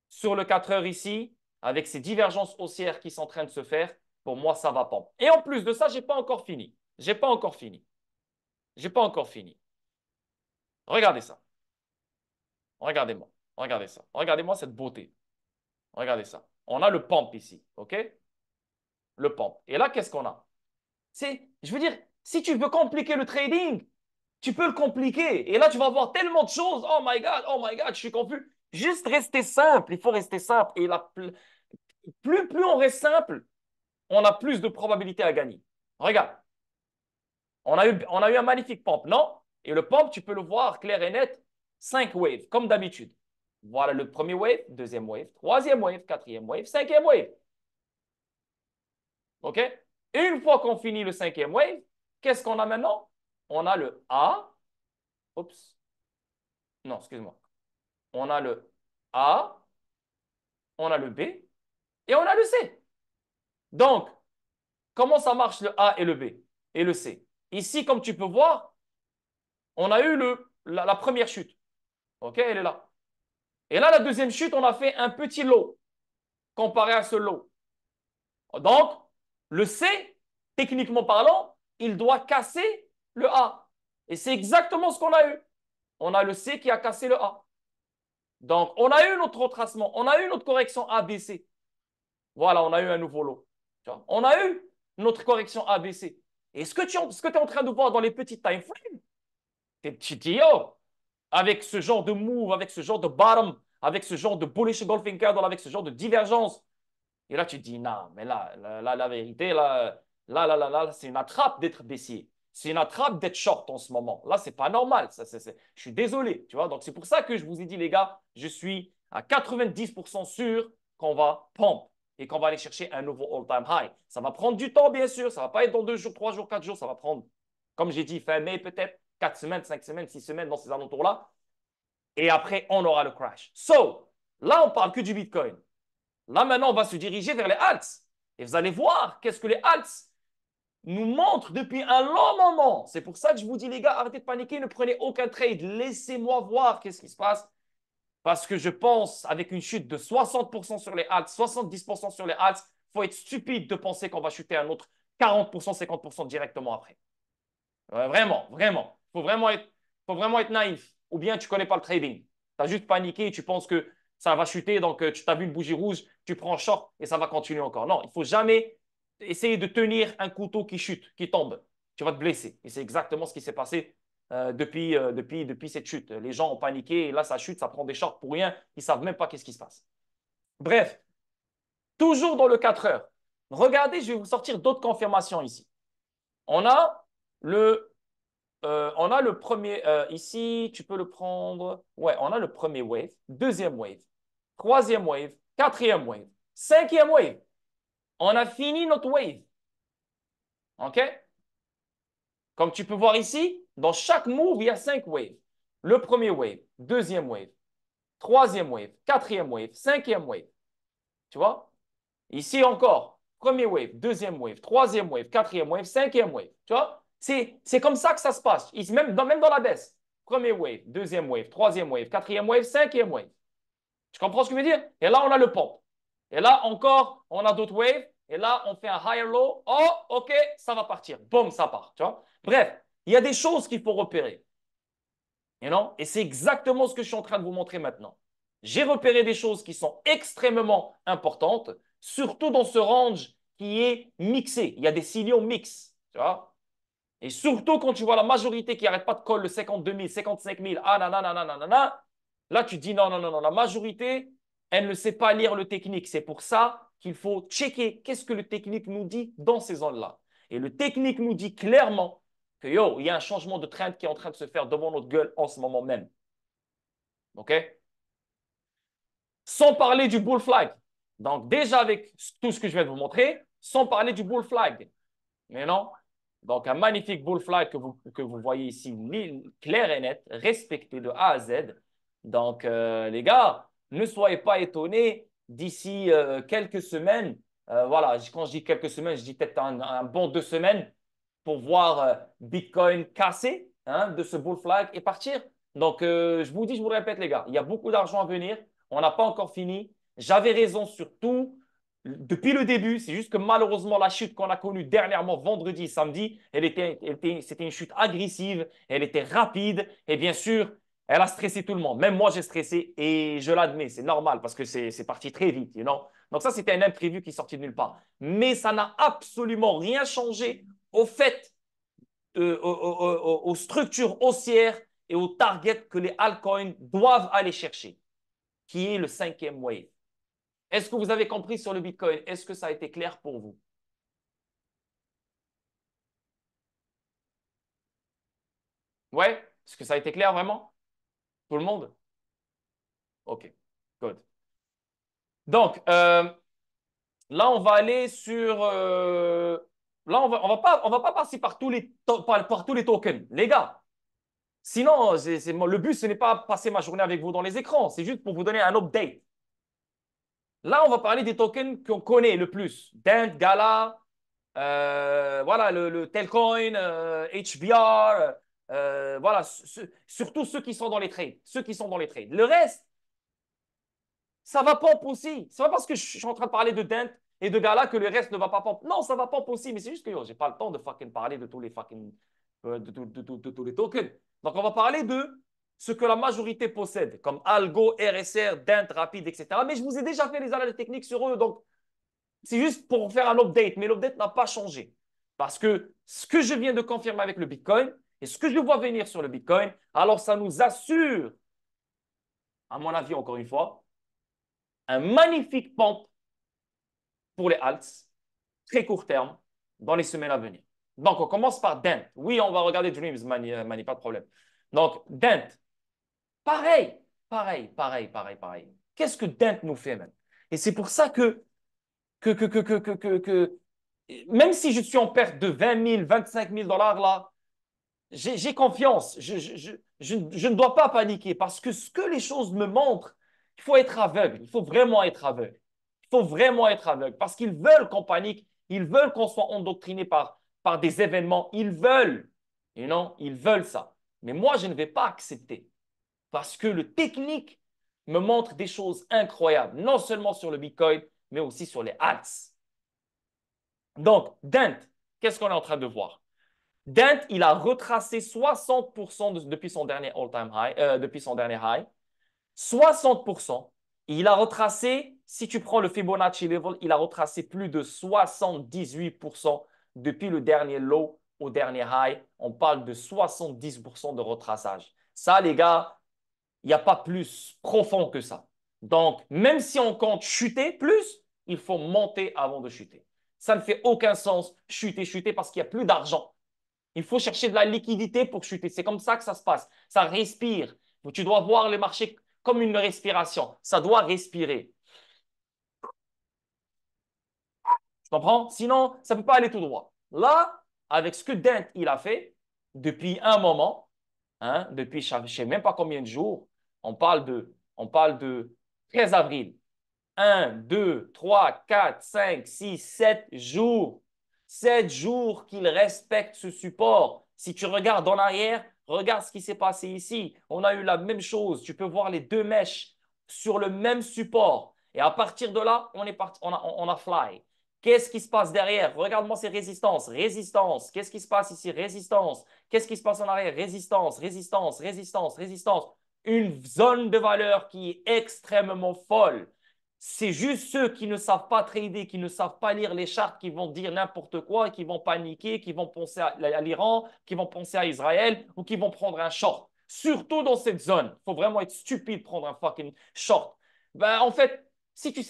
[SPEAKER 1] sur le 4 heures ici, avec ces divergences haussières qui sont en train de se faire, pour moi, ça va pas. Et en plus de ça, je n'ai pas encore fini. J'ai pas encore fini. J'ai pas encore fini. Regardez ça. Regardez-moi. Regardez ça. Regardez-moi cette beauté. Regardez ça. On a le pump ici. OK? Le pump. Et là, qu'est-ce qu'on a? Je veux dire, si tu veux compliquer le trading, tu peux le compliquer. Et là, tu vas voir tellement de choses. Oh my God, je suis confus. Juste rester simple. Il faut rester simple. Et là, plus on reste simple, on a plus de probabilité à gagner. Regarde, on a eu un magnifique pump, non? Et le pump, tu peux le voir clair et net, 5 waves, comme d'habitude. Voilà le premier wave, deuxième wave, troisième wave, quatrième wave, cinquième wave. OK? Une fois qu'on finit le cinquième wave, qu'est-ce qu'on a maintenant? On a le A. Oups. Non, excuse-moi. On a le A, on a le B et on a le C. Donc, comment ça marche le A et le B et le C? Ici, comme tu peux voir, on a eu la première chute. OK, elle est là. Et là, la deuxième chute, on a fait un petit lot comparé à ce lot. Donc, le C, techniquement parlant, il doit casser le A. Et c'est exactement ce qu'on a eu. On a le C qui a cassé le A. Donc, on a eu notre retracement, on a eu notre correction ABC. Voilà, on a eu un nouveau lot. On a eu notre correction ABC. Et ce que tu es en train de voir dans les petites time frames, Tu dis, yo, avec ce genre de move, avec ce genre de bottom, avec ce genre de bullish engulfing candle, avec ce genre de divergence. Et là, tu te dis, non, mais la vérité, là, c'est une attrape d'être baissier. C'est une attrape d'être short en ce moment. Là, c'est pas normal. Je suis désolé, tu vois. Donc, c'est pour ça que je vous ai dit, les gars, je suis à 90% sûr qu'on va pump et qu'on va aller chercher un nouveau all-time high. Ça va prendre du temps, bien sûr. Ça va pas être dans 2 jours, 3 jours, 4 jours. Ça va prendre, comme j'ai dit, fin mai peut-être, 4 semaines, 5 semaines, 6 semaines dans ces alentours-là. Et après, on aura le crash. So, là, on parle que du Bitcoin. Là, maintenant, on va se diriger vers les alts. Et vous allez voir qu'est-ce que les alts nous montrent depuis un long moment. C'est pour ça que je vous dis, les gars, arrêtez de paniquer, ne prenez aucun trade. Laissez-moi voir qu'est-ce qui se passe. Parce que je pense, avec une chute de 60% sur les alts, 70% sur les alts, il faut être stupide de penser qu'on va chuter un autre 40%, 50% directement après. Vraiment, vraiment. Faut vraiment être naïf. Ou bien tu ne connais pas le trading. Tu as juste paniqué et tu penses que ça va chuter, donc tu t'as vu une bougie rouge, tu prends short et ça va continuer encore. Non, il ne faut jamais essayer de tenir un couteau qui chute, qui tombe. Tu vas te blesser. Et c'est exactement ce qui s'est passé depuis cette chute. Les gens ont paniqué et là, ça chute, ça prend des shorts pour rien. Ils ne savent même pas qu'est-ce qui se passe. Bref, toujours dans le 4 heures. Regardez, je vais vous sortir d'autres confirmations ici. On a le on a le premier, ici, tu peux le prendre. Ouais, on a le premier wave, deuxième wave, troisième wave, quatrième wave, cinquième wave. On a fini notre wave. OK? Comme tu peux voir ici, dans chaque move, il y a 5 waves. Le premier wave, deuxième wave, troisième wave, quatrième wave, cinquième wave. Tu vois? Ici encore, premier wave, deuxième wave, troisième wave, quatrième wave, cinquième wave. Tu vois? C'est comme ça que ça se passe. Ici, même dans la baisse. Premier wave, deuxième wave, troisième wave, quatrième wave, cinquième wave. Tu comprends ce que je veux dire? Et là, on a le pump. Et là, encore, on a d'autres waves. Et là, on fait un higher low. Oh, OK, ça va partir. Boum, ça part. Tu vois? Bref, il y a des choses qu'il faut repérer. Et c'est exactement ce que je suis en train de vous montrer maintenant. J'ai repéré des choses qui sont extrêmement importantes, surtout dans ce range qui est mixé. Il y a des signaux mix, tu vois. Et surtout quand tu vois la majorité qui n'arrête pas de coller le 52 000, 55 000, ah nanana, nanana, là tu dis non, non, non, non, la majorité, elle ne sait pas lire le technique. C'est pour ça qu'il faut checker qu'est-ce que le technique nous dit dans ces zones-là. Et le technique nous dit clairement que yo, il y a un changement de trend qui est en train de se faire devant notre gueule en ce moment même. OK? Sans parler du bull flag. Donc, déjà avec tout ce que je viens de vous montrer, sans parler du bull flag. Mais non. Donc, un magnifique bull flag que vous voyez ici, clair et net, respecté de A à Z. Donc, les gars, ne soyez pas étonnés d'ici quelques semaines. Voilà, quand je dis quelques semaines, je dis peut-être un bon 2 semaines pour voir Bitcoin casser de ce bull flag et partir. Donc, je vous dis, je vous le répète, les gars, il y a beaucoup d'argent à venir. On n'a pas encore fini. J'avais raison sur tout depuis le début. C'est juste que malheureusement, la chute qu'on a connue dernièrement, vendredi et samedi, c'était une chute agressive, elle était rapide et bien sûr, elle a stressé tout le monde. Même moi, j'ai stressé et je l'admets, c'est normal parce que c'est parti très vite. Donc ça, c'était un imprévu qui est sorti de nulle part. Mais ça n'a absolument rien changé au fait, aux structures haussières et aux targets que les altcoins doivent aller chercher, qui est le cinquième wave. Est-ce que vous avez compris sur le Bitcoin? Est-ce que ça a été clair pour vous? Ouais? Est-ce que ça a été clair vraiment? Tout le monde? OK. Good. Donc, là, on va aller sur. Là, on va pas passer par par tous les tokens. Les gars, sinon, le but, ce n'est pas passer ma journée avec vous dans les écrans. C'est juste pour vous donner un update. Là, on va parler des tokens qu'on connaît le plus. Dent, Gala, voilà, le Telcoin, HBR, voilà, surtout ceux qui sont dans les trades. Ceux qui sont dans les trades. Le reste, ça va pomp aussi. C'est pas parce que je suis en train de parler de Dent et de Gala que le reste ne va pas pomp. Non, ça va pomp aussi, mais c'est juste que yo, j'ai pas le temps de fucking parler de tous les fucking de tous les tokens. Donc, on va parler de ce que la majorité possède, comme Algo, RSR, Dent, Rapide, etc. Mais je vous ai déjà fait les analyses techniques sur eux, donc c'est juste pour faire un update, mais l'update n'a pas changé. Parce que ce que je viens de confirmer avec le Bitcoin Et ce que je vois venir sur le Bitcoin, alors ça nous assure, à mon avis, encore une fois, un magnifique pump pour les alts, très court terme, dans les semaines à venir. Donc, on commence par Dent. Oui, on va regarder Dreams, Mani, pas de problème. Donc, Dent, pareil, pareil. Qu'est-ce que Dent nous fait, même? Et c'est pour ça que, même si je suis en perte de 20 000, 25 000 dollars là, j'ai confiance. Je ne dois pas paniquer parce que ce que les choses me montrent, il faut être aveugle. Il faut vraiment être aveugle. Il faut vraiment être aveugle parce qu'ils veulent qu'on panique. Ils veulent qu'on soit endoctriné par des événements. Ils veulent. Ils veulent ça. Mais moi, je ne vais pas accepter parce que le technique me montre des choses incroyables, non seulement sur le Bitcoin, mais aussi sur les alts. Donc, Dent, qu'est-ce qu'on est en train de voir? Dent, il a retracé 60% depuis son dernier all-time high, depuis son dernier high. 60%. Il a retracé, si tu prends le Fibonacci level, il a retracé plus de 78% depuis le dernier low au dernier high. On parle de 70% de retraçage. Ça, les gars, il n'y a pas plus profond que ça. Donc, même si on compte chuter plus, il faut monter avant de chuter. Ça ne fait aucun sens chuter parce qu'il n'y a plus d'argent. Il faut chercher de la liquidité pour chuter. C'est comme ça que ça se passe. Ça respire. Tu dois voir le marché comme une respiration. Ça doit respirer. Tu comprends? Sinon, ça ne peut pas aller tout droit. Là, avec ce que Dent il a fait depuis un moment, hein, depuis je ne sais même pas combien de jours, on parle de 13 avril. 1, 2, 3, 4, 5, 6, 7 jours. 7 jours qu'il respecte ce support. Si tu regardes en arrière, regarde ce qui s'est passé ici. On a eu la même chose. Tu peux voir les deux mèches sur le même support. Et à partir de là, on est parti, on a fly. Qu'est-ce qui se passe derrière? Regarde-moi ces résistances. Résistance. Qu'est-ce qui se passe ici? Résistance. Qu'est-ce qui se passe en arrière? Résistance. Une zone de valeur qui est extrêmement folle. C'est juste ceux qui ne savent pas trader, qui ne savent pas lire les chartes, qui vont dire n'importe quoi, qui vont paniquer, qui vont penser à l'Iran, qui vont penser à Israël ou qui vont prendre un short. Surtout dans cette zone. Il faut vraiment être stupide de prendre un fucking short. Ben, en fait, si tu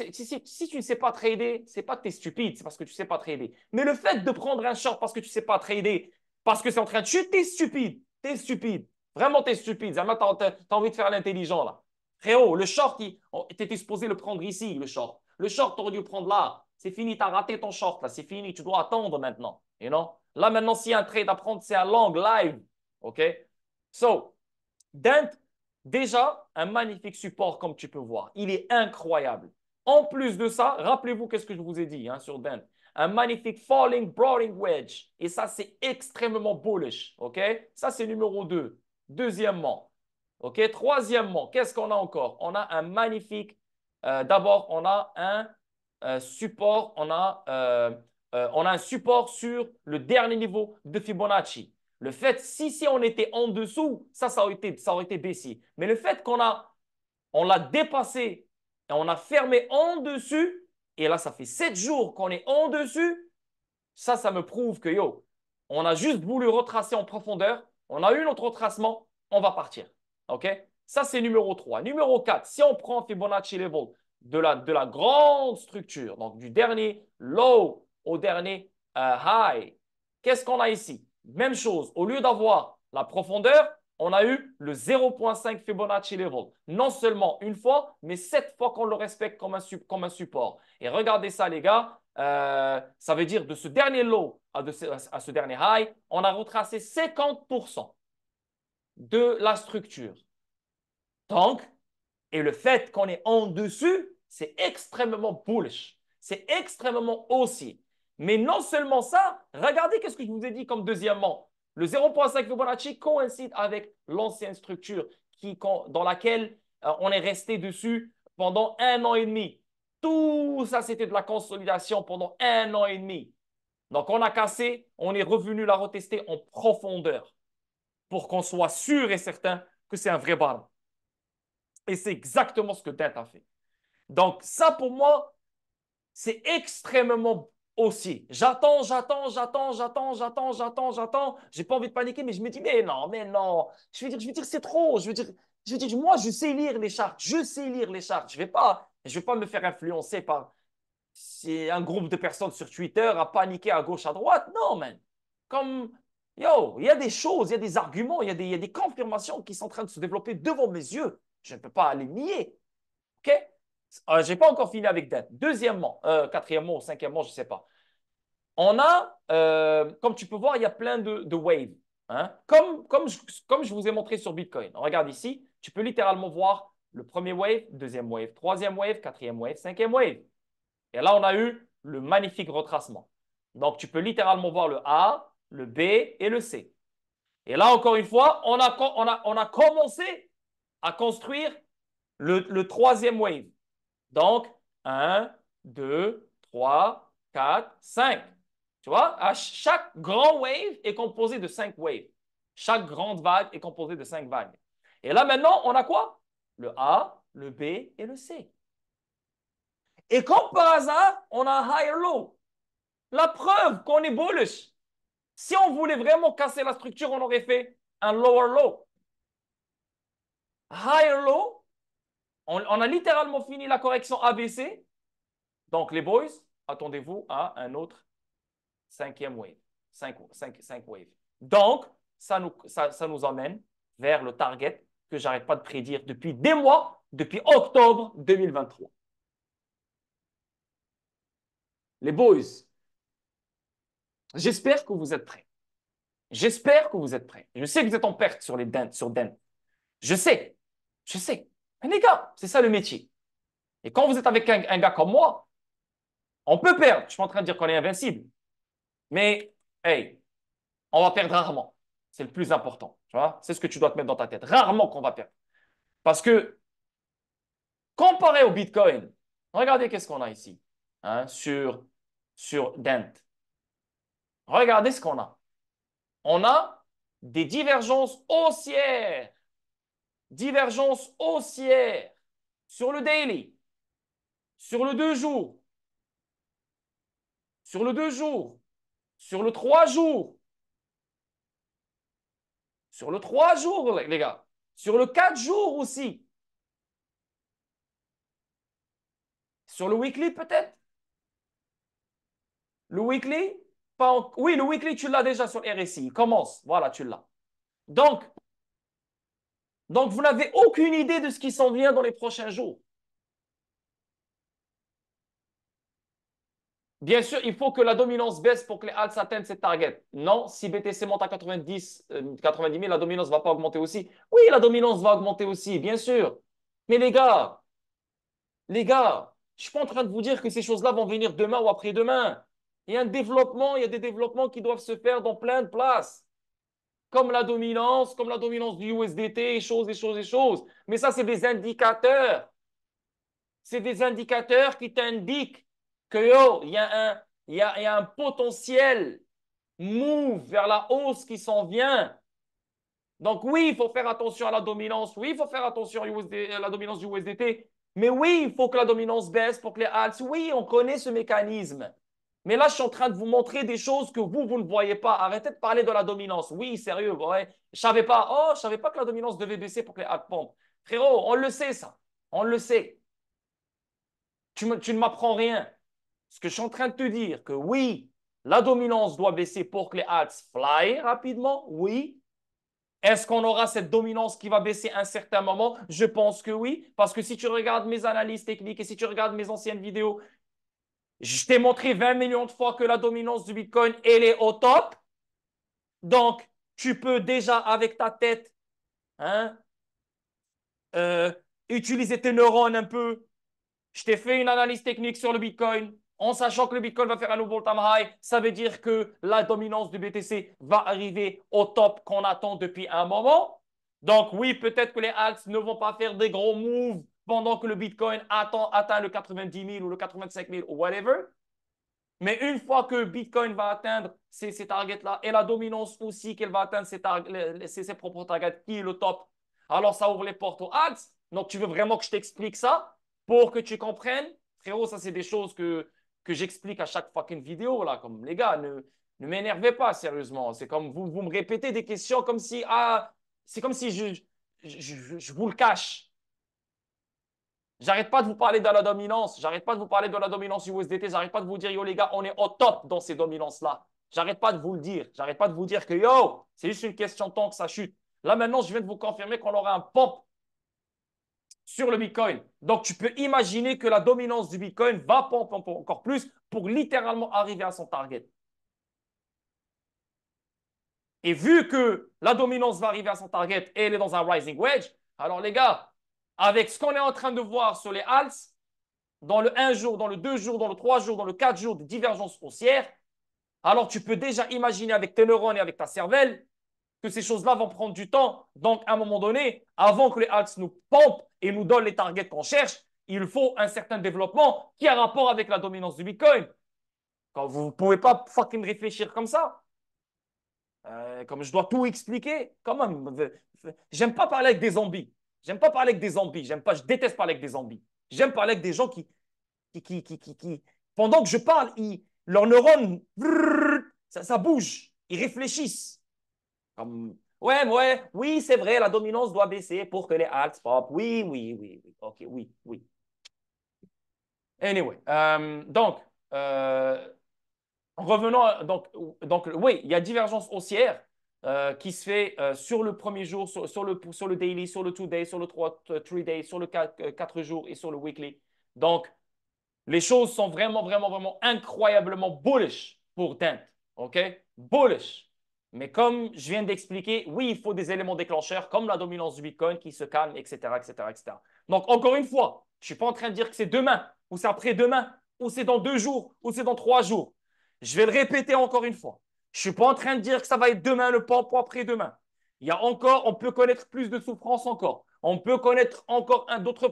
[SPEAKER 1] ne sais pas trader, c'est pas que tu es stupide, c'est parce que tu ne sais pas trader. Mais le fait de prendre un short parce que tu ne sais pas trader, parce que c'est en train de chuter, tu es stupide. Tu es stupide. Vraiment, tu es stupide. Tu as envie de faire l'intelligent là. Frérot, le short, tu étais supposé le prendre ici, le short. Le short, tu aurais dû le prendre là. C'est fini, tu as raté ton short, là. C'est fini, tu dois attendre maintenant. Là, maintenant, s'il y a un trade à prendre, c'est un long live. OK? So, Dent, déjà, un magnifique support, comme tu peux voir. Il est incroyable. En plus de ça, rappelez-vous qu'est-ce que je vous ai dit hein, sur Dent. Un magnifique falling broadening wedge. Et ça, c'est extrêmement bullish. OK? Ça, c'est numéro 2. Deuxièmement, OK? Troisièmement, qu'est-ce qu'on a encore? On a un magnifique. D'abord, on a un support. On a un support sur le dernier niveau de Fibonacci. Le fait, si on était en dessous, ça aurait été baissier. Mais le fait on l'a dépassé et on a fermé en dessus, et là, ça fait 7 jours qu'on est en dessus, ça me prouve que, on a juste voulu retracer en profondeur, on a eu notre retracement, on va partir. OK? Ça, c'est numéro 3. Numéro 4, si on prend Fibonacci Level de la grande structure, donc du dernier low au dernier high, qu'est-ce qu'on a ici? Même chose, au lieu d'avoir la profondeur, on a eu le 0,5 Fibonacci Level. Non seulement une fois, mais 7 fois qu'on le respecte comme un support. Et regardez ça, les gars. Ça veut dire de ce dernier low à ce dernier high, on a retracé 50% de la structure. Donc, et le fait qu'on est en dessus, c'est extrêmement bullish. C'est extrêmement haussier. Mais non seulement ça, regardez qu'est-ce que je vous ai dit comme deuxièmement. Le 0,5 Fibonacci coïncide avec l'ancienne structure dans laquelle on est resté dessus pendant 1 an et demi. Tout ça, c'était de la consolidation pendant 1 an et demi. Donc, on a cassé, on est revenu la retester en profondeur pour qu'on soit sûr et certain que c'est un vrai barbe. Et c'est exactement ce que Dent a fait. Donc, ça, pour moi, c'est extrêmement aussi. J'attends. J'ai pas envie de paniquer, mais je me dis, mais non. Je veux dire, c'est trop. Je veux dire, moi, je sais lire les charts. Je sais lire les charts. Je vais pas me faire influencer par c'est un groupe de personnes sur Twitter à paniquer à gauche, à droite. Non, man. Comme, yo, il y a des choses, il y a des arguments, il y a des confirmations qui sont en train de se développer devant mes yeux. Je ne peux pas les nier. OK? Je n'ai pas encore fini avec Dent. Deuxièmement, quatrièmement ou cinquièmement, je ne sais pas. On a, comme tu peux voir, il y a plein de waves. Hein? Comme je vous ai montré sur Bitcoin. Regarde ici, tu peux littéralement voir le premier wave, deuxième wave, troisième wave, quatrième wave, cinquième wave. Et là, on a eu le magnifique retracement. Donc, tu peux littéralement voir le A, le B et le C. Et là, encore une fois, on a commencé à construire le troisième wave. Donc, un, 2, 3, 4, 5. Tu vois, chaque grand wave est composé de 5 waves. Chaque grande vague est composée de 5 vagues. Et là, maintenant, on a quoi? Le A, le B et le C. Et comme par hasard, on a un higher low. La preuve qu'on est bullish. Si on voulait vraiment casser la structure, on aurait fait un lower low. Higher low, on a littéralement fini la correction ABC. Donc, les boys, attendez-vous à un autre cinquième wave. 5 waves. Donc, ça nous emmène vers le target que j'arrête pas de prédire depuis des mois, depuis octobre 2023. Les boys, j'espère que vous êtes prêts. J'espère que vous êtes prêts. Je sais que vous êtes en perte sur sur DEN. Je sais. Je sais. Mais les gars, c'est ça le métier. Et quand vous êtes avec un gars comme moi, on peut perdre. Je suis pas en train de dire qu'on est invincible. Mais, hey, on va perdre rarement. C'est le plus important. Tu vois? C'est ce que tu dois te mettre dans ta tête. Rarement qu'on va perdre. Parce que, comparé au Bitcoin, regardez qu'est-ce qu'on a ici. Hein, sur Dent. Regardez ce qu'on a. On a des divergences haussières. Divergence haussière sur le daily, sur le 2 jours, sur le 2 jours, sur le 3 jours, sur le 3 jours, les gars, sur le 4 jours aussi, sur le weekly peut-être. Le weekly, oui, le weekly, tu l'as déjà sur RSI. Il commence, voilà, tu l'as. Donc, vous n'avez aucune idée de ce qui s'en vient dans les prochains jours. Bien sûr, il faut que la dominance baisse pour que les alts atteignent cette target. Non, si BTC monte à 90 000, la dominance ne va pas augmenter aussi. Oui, la dominance va augmenter aussi, bien sûr. Mais les gars, je ne suis pas en train de vous dire que ces choses-là vont venir demain ou après-demain. Il y a un développement, il y a des développements qui doivent se faire dans plein de places. Comme la dominance du USDT, et choses. Mais ça, c'est des indicateurs. C'est des indicateurs qui t'indiquent que il y a il y a un potentiel move vers la hausse qui s'en vient. Donc oui, il faut faire attention à la dominance. Oui, il faut faire attention à la dominance du USDT. Mais oui, il faut que la dominance baisse pour que les alts. Oui, on connaît ce mécanisme. Mais là, je suis en train de vous montrer des choses que vous ne voyez pas. Arrêtez de parler de la dominance. Oui, sérieux, ouais. Je savais pas que la dominance devait baisser pour que les alts pompent. Frérot, on le sait, ça. On le sait. Tu ne m'apprends rien. Ce que je suis en train de te dire, que oui, la dominance doit baisser pour que les alts fly rapidement, oui. Est-ce qu'on aura cette dominance qui va baisser à un certain moment? Je pense que oui, parce que si tu regardes mes analyses techniques et si tu regardes mes anciennes vidéos, je t'ai montré 20 millions de fois que la dominance du Bitcoin, elle est au top. Donc, tu peux déjà, avec ta tête, hein, euh, utiliser tes neurones un peu. Je t'ai fait une analyse technique sur le Bitcoin. En sachant que le Bitcoin va faire un nouveau all-time high, ça veut dire que la dominance du BTC va arriver au top qu'on attend depuis un moment. Donc oui, peut-être que les alts ne vont pas faire des gros moves pendant que le Bitcoin atteint le 90 000 ou le 85 000 ou whatever. Mais une fois que Bitcoin va atteindre ces targets-là et la dominance aussi qu'elle va atteindre ses propres targets, qui est le top, alors ça ouvre les portes aux alts. Donc tu veux vraiment que je t'explique ça pour que tu comprennes? Frérot, ça c'est des choses que que j'explique à chaque fucking vidéo, là. Comme, les gars, ne m'énervez pas, sérieusement. C'est comme vous me répétez des questions comme si, c'est comme si je vous le cache. J'arrête pas de vous parler de la dominance. J'arrête pas de vous parler de la dominance USDT. J'arrête pas de vous dire, yo les gars, on est au top dans ces dominances-là. J'arrête pas de vous le dire. J'arrête pas de vous dire que, yo, c'est juste une question de temps que ça chute. Là, maintenant, je viens de vous confirmer qu'on aura un pump sur le Bitcoin. Donc, tu peux imaginer que la dominance du Bitcoin va pump encore plus pour littéralement arriver à son target. Et vu que la dominance va arriver à son target et elle est dans un rising wedge, alors les gars, avec ce qu'on est en train de voir sur les alts, dans le 1 jour, dans le 2 jours, dans le 3 jours, dans le 4 jours de divergence haussière, alors tu peux déjà imaginer avec tes neurones et avec ta cervelle que ces choses-là vont prendre du temps. Donc, à un moment donné, avant que les alts nous pompent et nous donnent les targets qu'on cherche, il faut un certain développement qui a rapport avec la dominance du Bitcoin. Quand vous ne pouvez pas fucking réfléchir comme ça. Comme je dois tout expliquer, quand même. J'aime pas parler avec des zombies. J'aime pas parler avec des zombies. J'aime pas, je déteste parler avec des zombies. J'aime parler avec des gens pendant que je parle, leurs neurones, ça bouge. Ils réfléchissent. Comme, ouais, ouais, oui, c'est vrai, la dominance doit baisser pour que les alts pop. Oui, oui, oui, oui. OK, oui, oui. Anyway, revenons, donc oui, il y a divergence haussière qui se fait sur le premier jour, sur le daily, sur le 2 day, sur le 3 day, sur le 4 jours et sur le weekly. Donc, les choses sont vraiment, vraiment, vraiment incroyablement bullish pour Dent. OK? Bullish. Mais comme je viens d'expliquer, oui, il faut des éléments déclencheurs comme la dominance du Bitcoin qui se calme, etc., etc., etc. Donc, encore une fois, je ne suis pas en train de dire que c'est demain, ou c'est après-demain, ou c'est dans 2 jours, ou c'est dans 3 jours. Je vais le répéter encore une fois. Je ne suis pas en train de dire que ça va être demain le pampo après-demain. Il y a encore, on peut connaître plus de souffrance encore. On peut connaître encore d'autres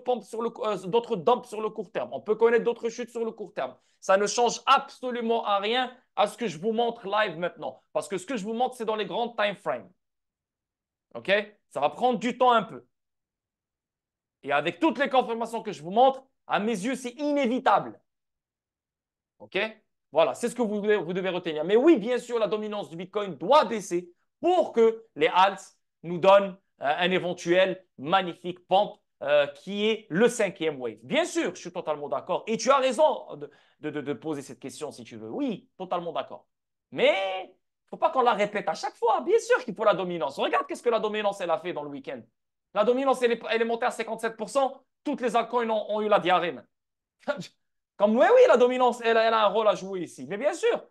[SPEAKER 1] d'autres dumps sur le court terme. On peut connaître d'autres chutes sur le court terme. Ça ne change absolument à rien à ce que je vous montre live maintenant. Parce que ce que je vous montre, c'est dans les grands time frames. OK? Ça va prendre du temps un peu. Et avec toutes les confirmations que je vous montre, à mes yeux, c'est inévitable. OK? Voilà, c'est ce que vous devez retenir. Mais oui, bien sûr, la dominance du Bitcoin doit baisser pour que les alts nous donnent un éventuel magnifique pump qui est le cinquième wave. Bien sûr, je suis totalement d'accord. Et tu as raison de poser cette question si tu veux. Oui, totalement d'accord. Mais il ne faut pas qu'on la répète à chaque fois. Bien sûr qu'il faut la dominance. Regarde qu'est-ce que la dominance elle a fait dans le week-end. La dominance, elle est montée à 57%. Toutes les altcoins ont eu la diarrhée. Comme oui, oui, la dominance, elle a un rôle à jouer ici. Mais bien sûr.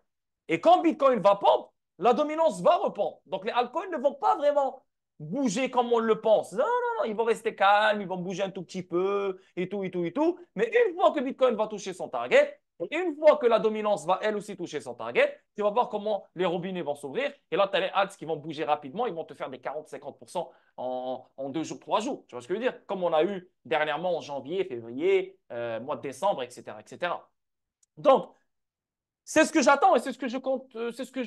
[SPEAKER 1] Et quand Bitcoin va pump, la dominance va repomp. Donc les altcoins ne vont pas vraiment bouger comme on le pense. Non, non, non, ils vont rester calmes, ils vont bouger un tout petit peu et tout, et tout, et tout. Mais une fois que Bitcoin va toucher son target, et une fois que la dominance va elle aussi toucher son target, tu vas voir comment les robinets vont s'ouvrir. Et là, tu as les alts qui vont bouger rapidement. Ils vont te faire des 40-50% en 2 jours, 3 jours. Tu vois ce que je veux dire? Comme on a eu dernièrement en janvier, février, mois de décembre, etc., etc. Donc, c'est ce que j'attends et c'est ce que je compte, c'est ce que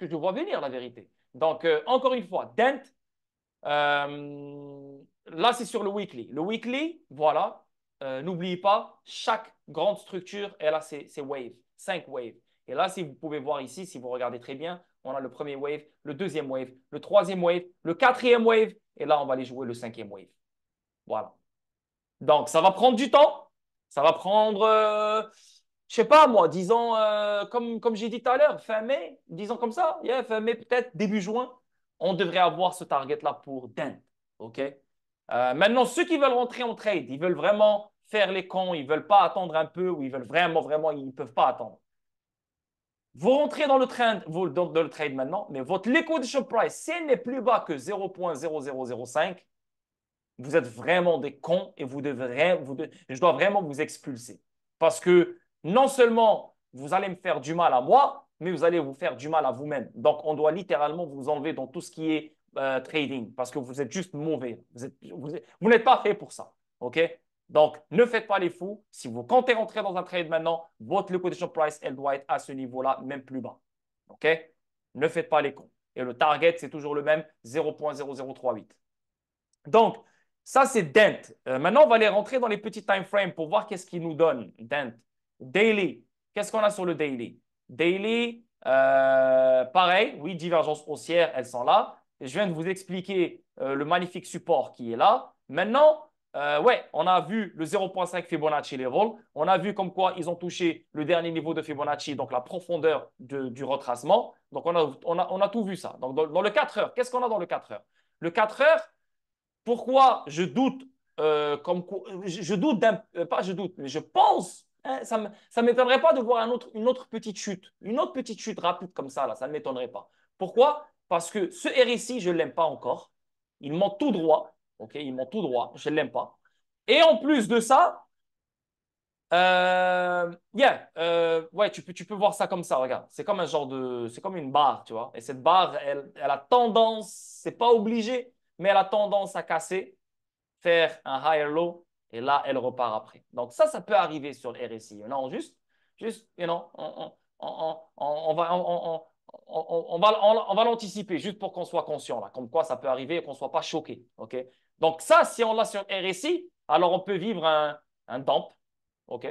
[SPEAKER 1] je vois venir, la vérité. Donc, encore une fois, Dent, là, c'est sur le weekly. Le weekly, voilà, n'oubliez pas, chaque grande structure, elle a ses waves, 5 waves. Et là, si vous pouvez voir ici, si vous regardez très bien, on a le premier wave, le deuxième wave, le troisième wave, le quatrième wave, et là, on va aller jouer le cinquième wave. Voilà. Donc, ça va prendre du temps. Ça va prendre, je sais pas moi, disons, comme j'ai dit tout à l'heure, fin mai, disons comme ça, yeah, fin mai peut-être, début juin, on devrait avoir ce target-là pour Dent. OK? Maintenant, ceux qui veulent rentrer en trade, ils veulent vraiment faire les cons, ils veulent pas attendre un peu ou ils veulent vraiment, vraiment, ils ne peuvent pas attendre. Vous rentrez dans le trend, dans le trade maintenant, mais votre liquidation price, si elle n'est plus bas que 0.0005, vous êtes vraiment des cons et je dois vraiment vous expulser. Parce que non seulement vous allez me faire du mal à moi, mais vous allez vous faire du mal à vous-même. Donc, on doit littéralement vous enlever dans tout ce qui est trading parce que vous êtes juste mauvais. Vous n'êtes pas fait pour ça. OK? Donc, ne faites pas les fous. Si vous comptez rentrer dans un trade maintenant, votre liquidation price, elle doit être à ce niveau-là, même plus bas. OK? Ne faites pas les cons. Et le target, c'est toujours le même, 0.0038. Donc, ça, c'est Dent. Maintenant, on va aller rentrer dans les petits time frames pour voir qu'est-ce qu'il nous donne, Dent. Daily. Qu'est-ce qu'on a sur le daily? Daily, pareil, oui, divergence haussière, elles sont là. Et je viens de vous expliquer le magnifique support qui est là. Maintenant, ouais, on a vu le 0,5 Fibonacci level. On a vu comme quoi ils ont touché le dernier niveau de Fibonacci, donc la profondeur du retracement. Donc, on a tout vu ça. Donc, dans le 4 heures, qu'est-ce qu'on a dans le 4 heures? Le 4 heures, pourquoi je doute je doute pas je doute, mais je pense, hein, ça m'étonnerait pas de voir une autre petite chute, rapide comme ça, là, ça ne m'étonnerait pas. Pourquoi? Parce que ce RSI, je ne l'aime pas encore. Il monte tout droit, ok? Il monte tout droit, je ne l'aime pas. Et en plus de ça, ouais, tu peux voir ça comme ça, regarde. C'est comme un genre c'est comme une barre, tu vois. Et cette barre, elle a tendance, c'est pas obligé, mais elle a tendance à casser, faire un higher low, et là, elle repart après. Donc ça peut arriver sur le RSI. Non, juste, on va l'anticiper juste pour qu'on soit conscient, là, comme quoi ça peut arriver et qu'on ne soit pas choqué. OK? Donc ça, si on l'a sur RSI, alors on peut vivre un dump. OK?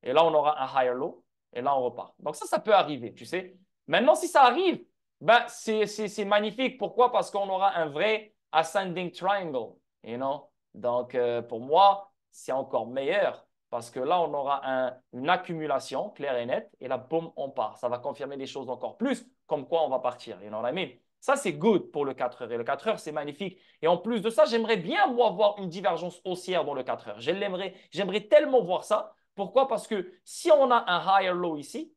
[SPEAKER 1] Et là, on aura un higher low, et là, on repart. Donc ça peut arriver, tu sais. Maintenant, si ça arrive, ben, c'est magnifique. Pourquoi? Parce qu'on aura un vrai ascending triangle, you know? Donc, pour moi, c'est encore meilleur parce que là, on aura une accumulation claire et nette et là, boum, on part. Ça va confirmer les choses encore plus, comme quoi on va partir. You know what I mean? Ça, c'est good pour le 4 heures. Et le 4 heures, c'est magnifique. Et en plus de ça, j'aimerais bien, moi, voir une divergence haussière dans le 4 heures. J'aimerais tellement voir ça. Pourquoi? Parce que si on a un higher low ici,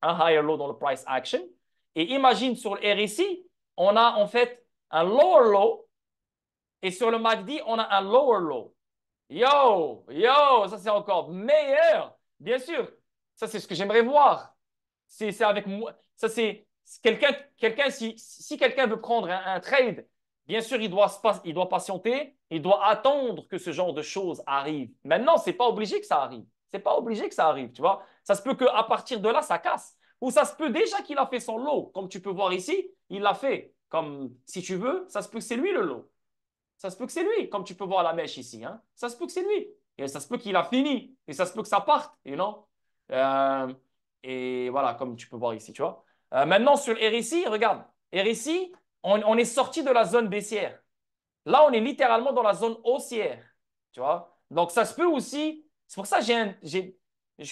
[SPEAKER 1] un higher low dans le price action, et imagine sur le RSI, on a en fait un lower low et sur le MACD, on a un lower low. Yo, ça c'est encore meilleur. Bien sûr, ça c'est ce que j'aimerais voir. C'est avec moi. Ça c'est quelqu'un si quelqu'un veut prendre un trade, bien sûr, il doit patienter, il doit attendre que ce genre de choses arrive. Maintenant, c'est pas obligé que ça arrive. C'est pas obligé que ça arrive, tu vois. Ça se peut qu'à partir de là, ça casse. Ou ça se peut déjà qu'il a fait son low. Comme tu peux voir ici, il l'a fait. Comme si tu veux, ça se peut que c'est lui le low. Ça se peut que c'est lui, comme tu peux voir la mèche ici. Hein. Ça se peut que c'est lui. Et ça se peut qu'il a fini. Et ça se peut que ça parte. You know? Euh, et voilà, comme tu peux voir ici, tu vois. Maintenant, sur RSI, regarde. RSI, on est sorti de la zone baissière. Là, on est littéralement dans la zone haussière. Tu vois? Donc, ça se peut aussi. C'est pour ça que je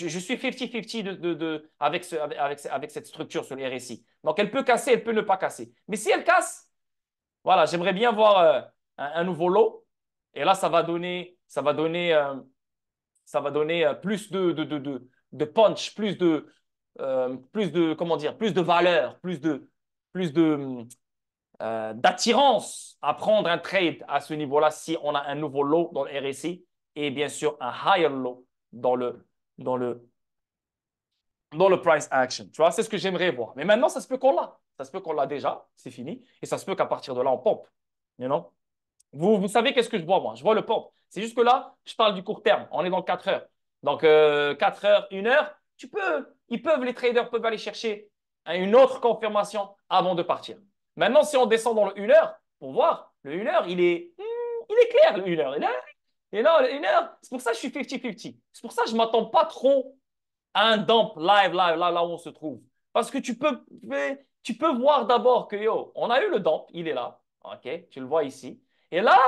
[SPEAKER 1] suis 50-50 avec cette structure sur les RSI. Donc, elle peut casser, elle peut ne pas casser. Mais si elle casse, voilà, j'aimerais bien voir un nouveau lot. Et là, ça va donner plus de punch, comment dire, plus de valeur, plus d'attirance à prendre un trade à ce niveau-là si on a un nouveau lot dans le RSI et bien sûr un higher low dans dans le, dans le price action. Tu vois, c'est ce que j'aimerais voir. Mais maintenant, ça se peut qu'on l'a. Ça se peut qu'on l'a déjà, c'est fini. Et ça se peut qu'à partir de là, on pompe. You know? Vous savez qu'est-ce que je vois, moi? Je vois le pump. C'est juste que là, je parle du court terme. On est dans 4 heures. Donc, 4 heures, 1 heure, les traders peuvent aller chercher une autre confirmation avant de partir. Maintenant, si on descend dans le 1 heure, pour voir, le 1 heure, il est clair, le 1 heure. Et non, le 1 heure, c'est pour ça que je suis 50-50. C'est pour ça que je ne m'attends pas trop à un dump live, là où on se trouve. Parce que tu peux voir d'abord que, yo, on a eu le dump, il est là. OK, tu le vois ici. Et là,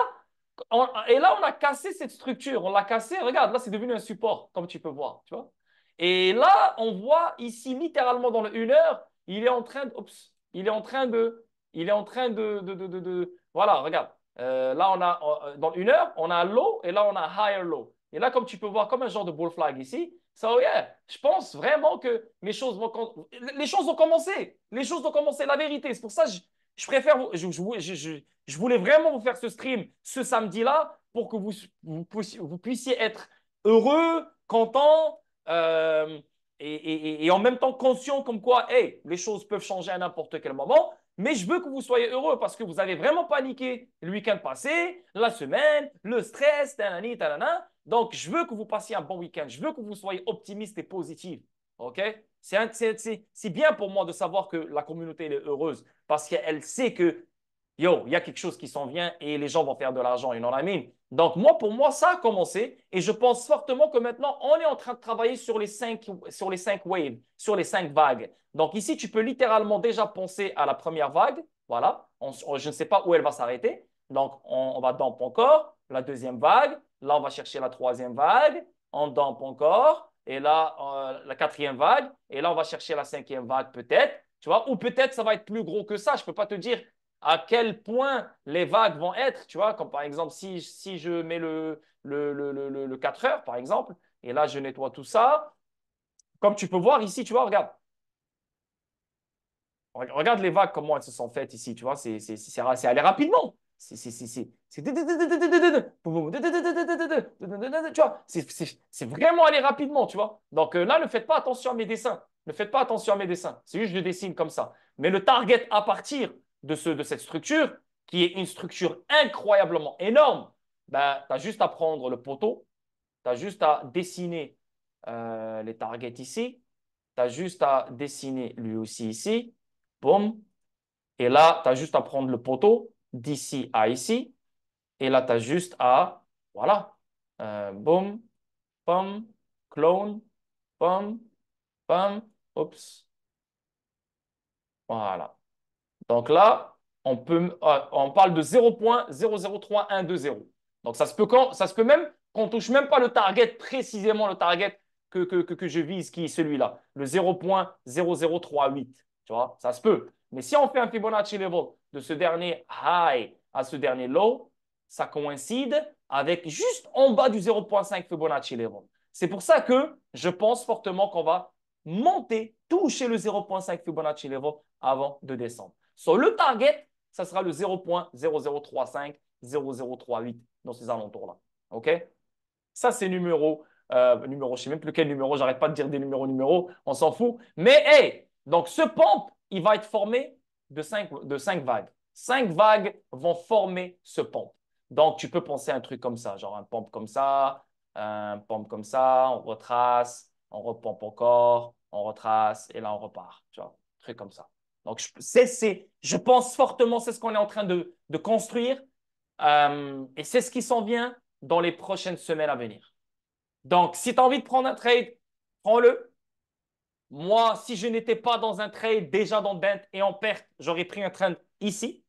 [SPEAKER 1] on a cassé cette structure. On l'a cassé. Regarde, là, c'est devenu un support, comme tu peux voir. Tu vois? Et là, on voit ici, littéralement dans le 1 heure, il est en train voilà, regarde. Là, dans le 1 heure, on a un low et là, on a un higher low. Et là, comme tu peux voir, comme un genre de bull flag ici, so yeah, je pense vraiment que les choses vont commencer. Les choses vont commencer, la vérité. C'est pour ça que je préfère, je voulais vraiment vous faire ce stream ce samedi-là pour que vous puissiez être heureux, content et en même temps conscient comme quoi, hey, les choses peuvent changer à n'importe quel moment. Mais je veux que vous soyez heureux parce que vous avez vraiment paniqué le week-end passé, la semaine, le stress, tanani, tanana. Donc, je veux que vous passiez un bon week-end. Je veux que vous soyez optimiste et positif. OK? C'est bien pour moi de savoir que la communauté elle est heureuse parce qu'elle sait que yo, il y a quelque chose qui s'en vient et les gens vont faire de l'argent, you know what I mean? Donc, moi, pour moi, ça a commencé et je pense fortement que maintenant, on est en train de travailler sur les cinq waves, sur les cinq vagues. Donc, ici, tu peux littéralement déjà penser à la première vague. Voilà. Je ne sais pas où elle va s'arrêter. Donc, on va dump encore la deuxième vague. Là, on va chercher la troisième vague. On dump encore. Et là, la quatrième vague. Et là, on va chercher la cinquième vague peut-être. Tu vois? Ou peut-être ça va être plus gros que ça. Je ne peux pas te dire à quel point les vagues vont être, tu vois, comme par exemple, si je mets le 4 heures, par exemple, et là, je nettoie tout ça, comme tu peux voir ici, tu vois, regarde les vagues, comment elles se sont faites ici, tu vois, c'est aller rapidement. Tu vois, c'est vraiment aller rapidement, tu vois. Donc là, ne faites pas attention à mes dessins. Ne faites pas attention à mes dessins. C'est juste que je dessine comme ça. Mais le target à partir de cette structure, qui est une structure incroyablement énorme, ben, tu as juste à prendre le poteau, tu as juste à dessiner les targets ici, tu as juste à dessiner lui aussi ici. Boum. Et là, tu as juste à prendre le poteau d'ici à ici. Et là, tu as juste à, voilà, boum, pom, clone, pom, pom, oups, voilà. Donc là, on parle de 0,003120. Donc ça se peut même qu'on ne touche même pas le target, précisément le target que je vise, qui est celui-là, le 0,0038. Tu vois, ça se peut. Mais si on fait un Fibonacci level de ce dernier high à ce dernier low, ça coïncide avec juste en bas du 0,5 Fibonacci level. C'est pour ça que je pense fortement qu'on va monter, toucher le 0,5 Fibonacci level avant de descendre. So, le target, ça sera le 0,0035, 0038 dans ces alentours-là. OK? Ça, c'est numéro, je ne sais même plus quel numéro, j'arrête pas de dire des numéros, on s'en fout. Mais, hey, donc ce pump, il va être formé de 5 vagues. 5 vagues vont former ce pump. Donc, tu peux penser à un truc comme ça, genre un pump comme ça, un pump comme ça, on retrace, on repompe encore, on retrace, et là, on repart. Tu vois, un truc comme ça. Donc, je pense fortement, c'est ce qu'on est en train de construire. Et c'est ce qui s'en vient dans les prochaines semaines à venir. Donc, si tu as envie de prendre un trade, prends-le. Moi, si je n'étais pas dans un trade déjà dans Dent et en perte, j'aurais pris un trade ici.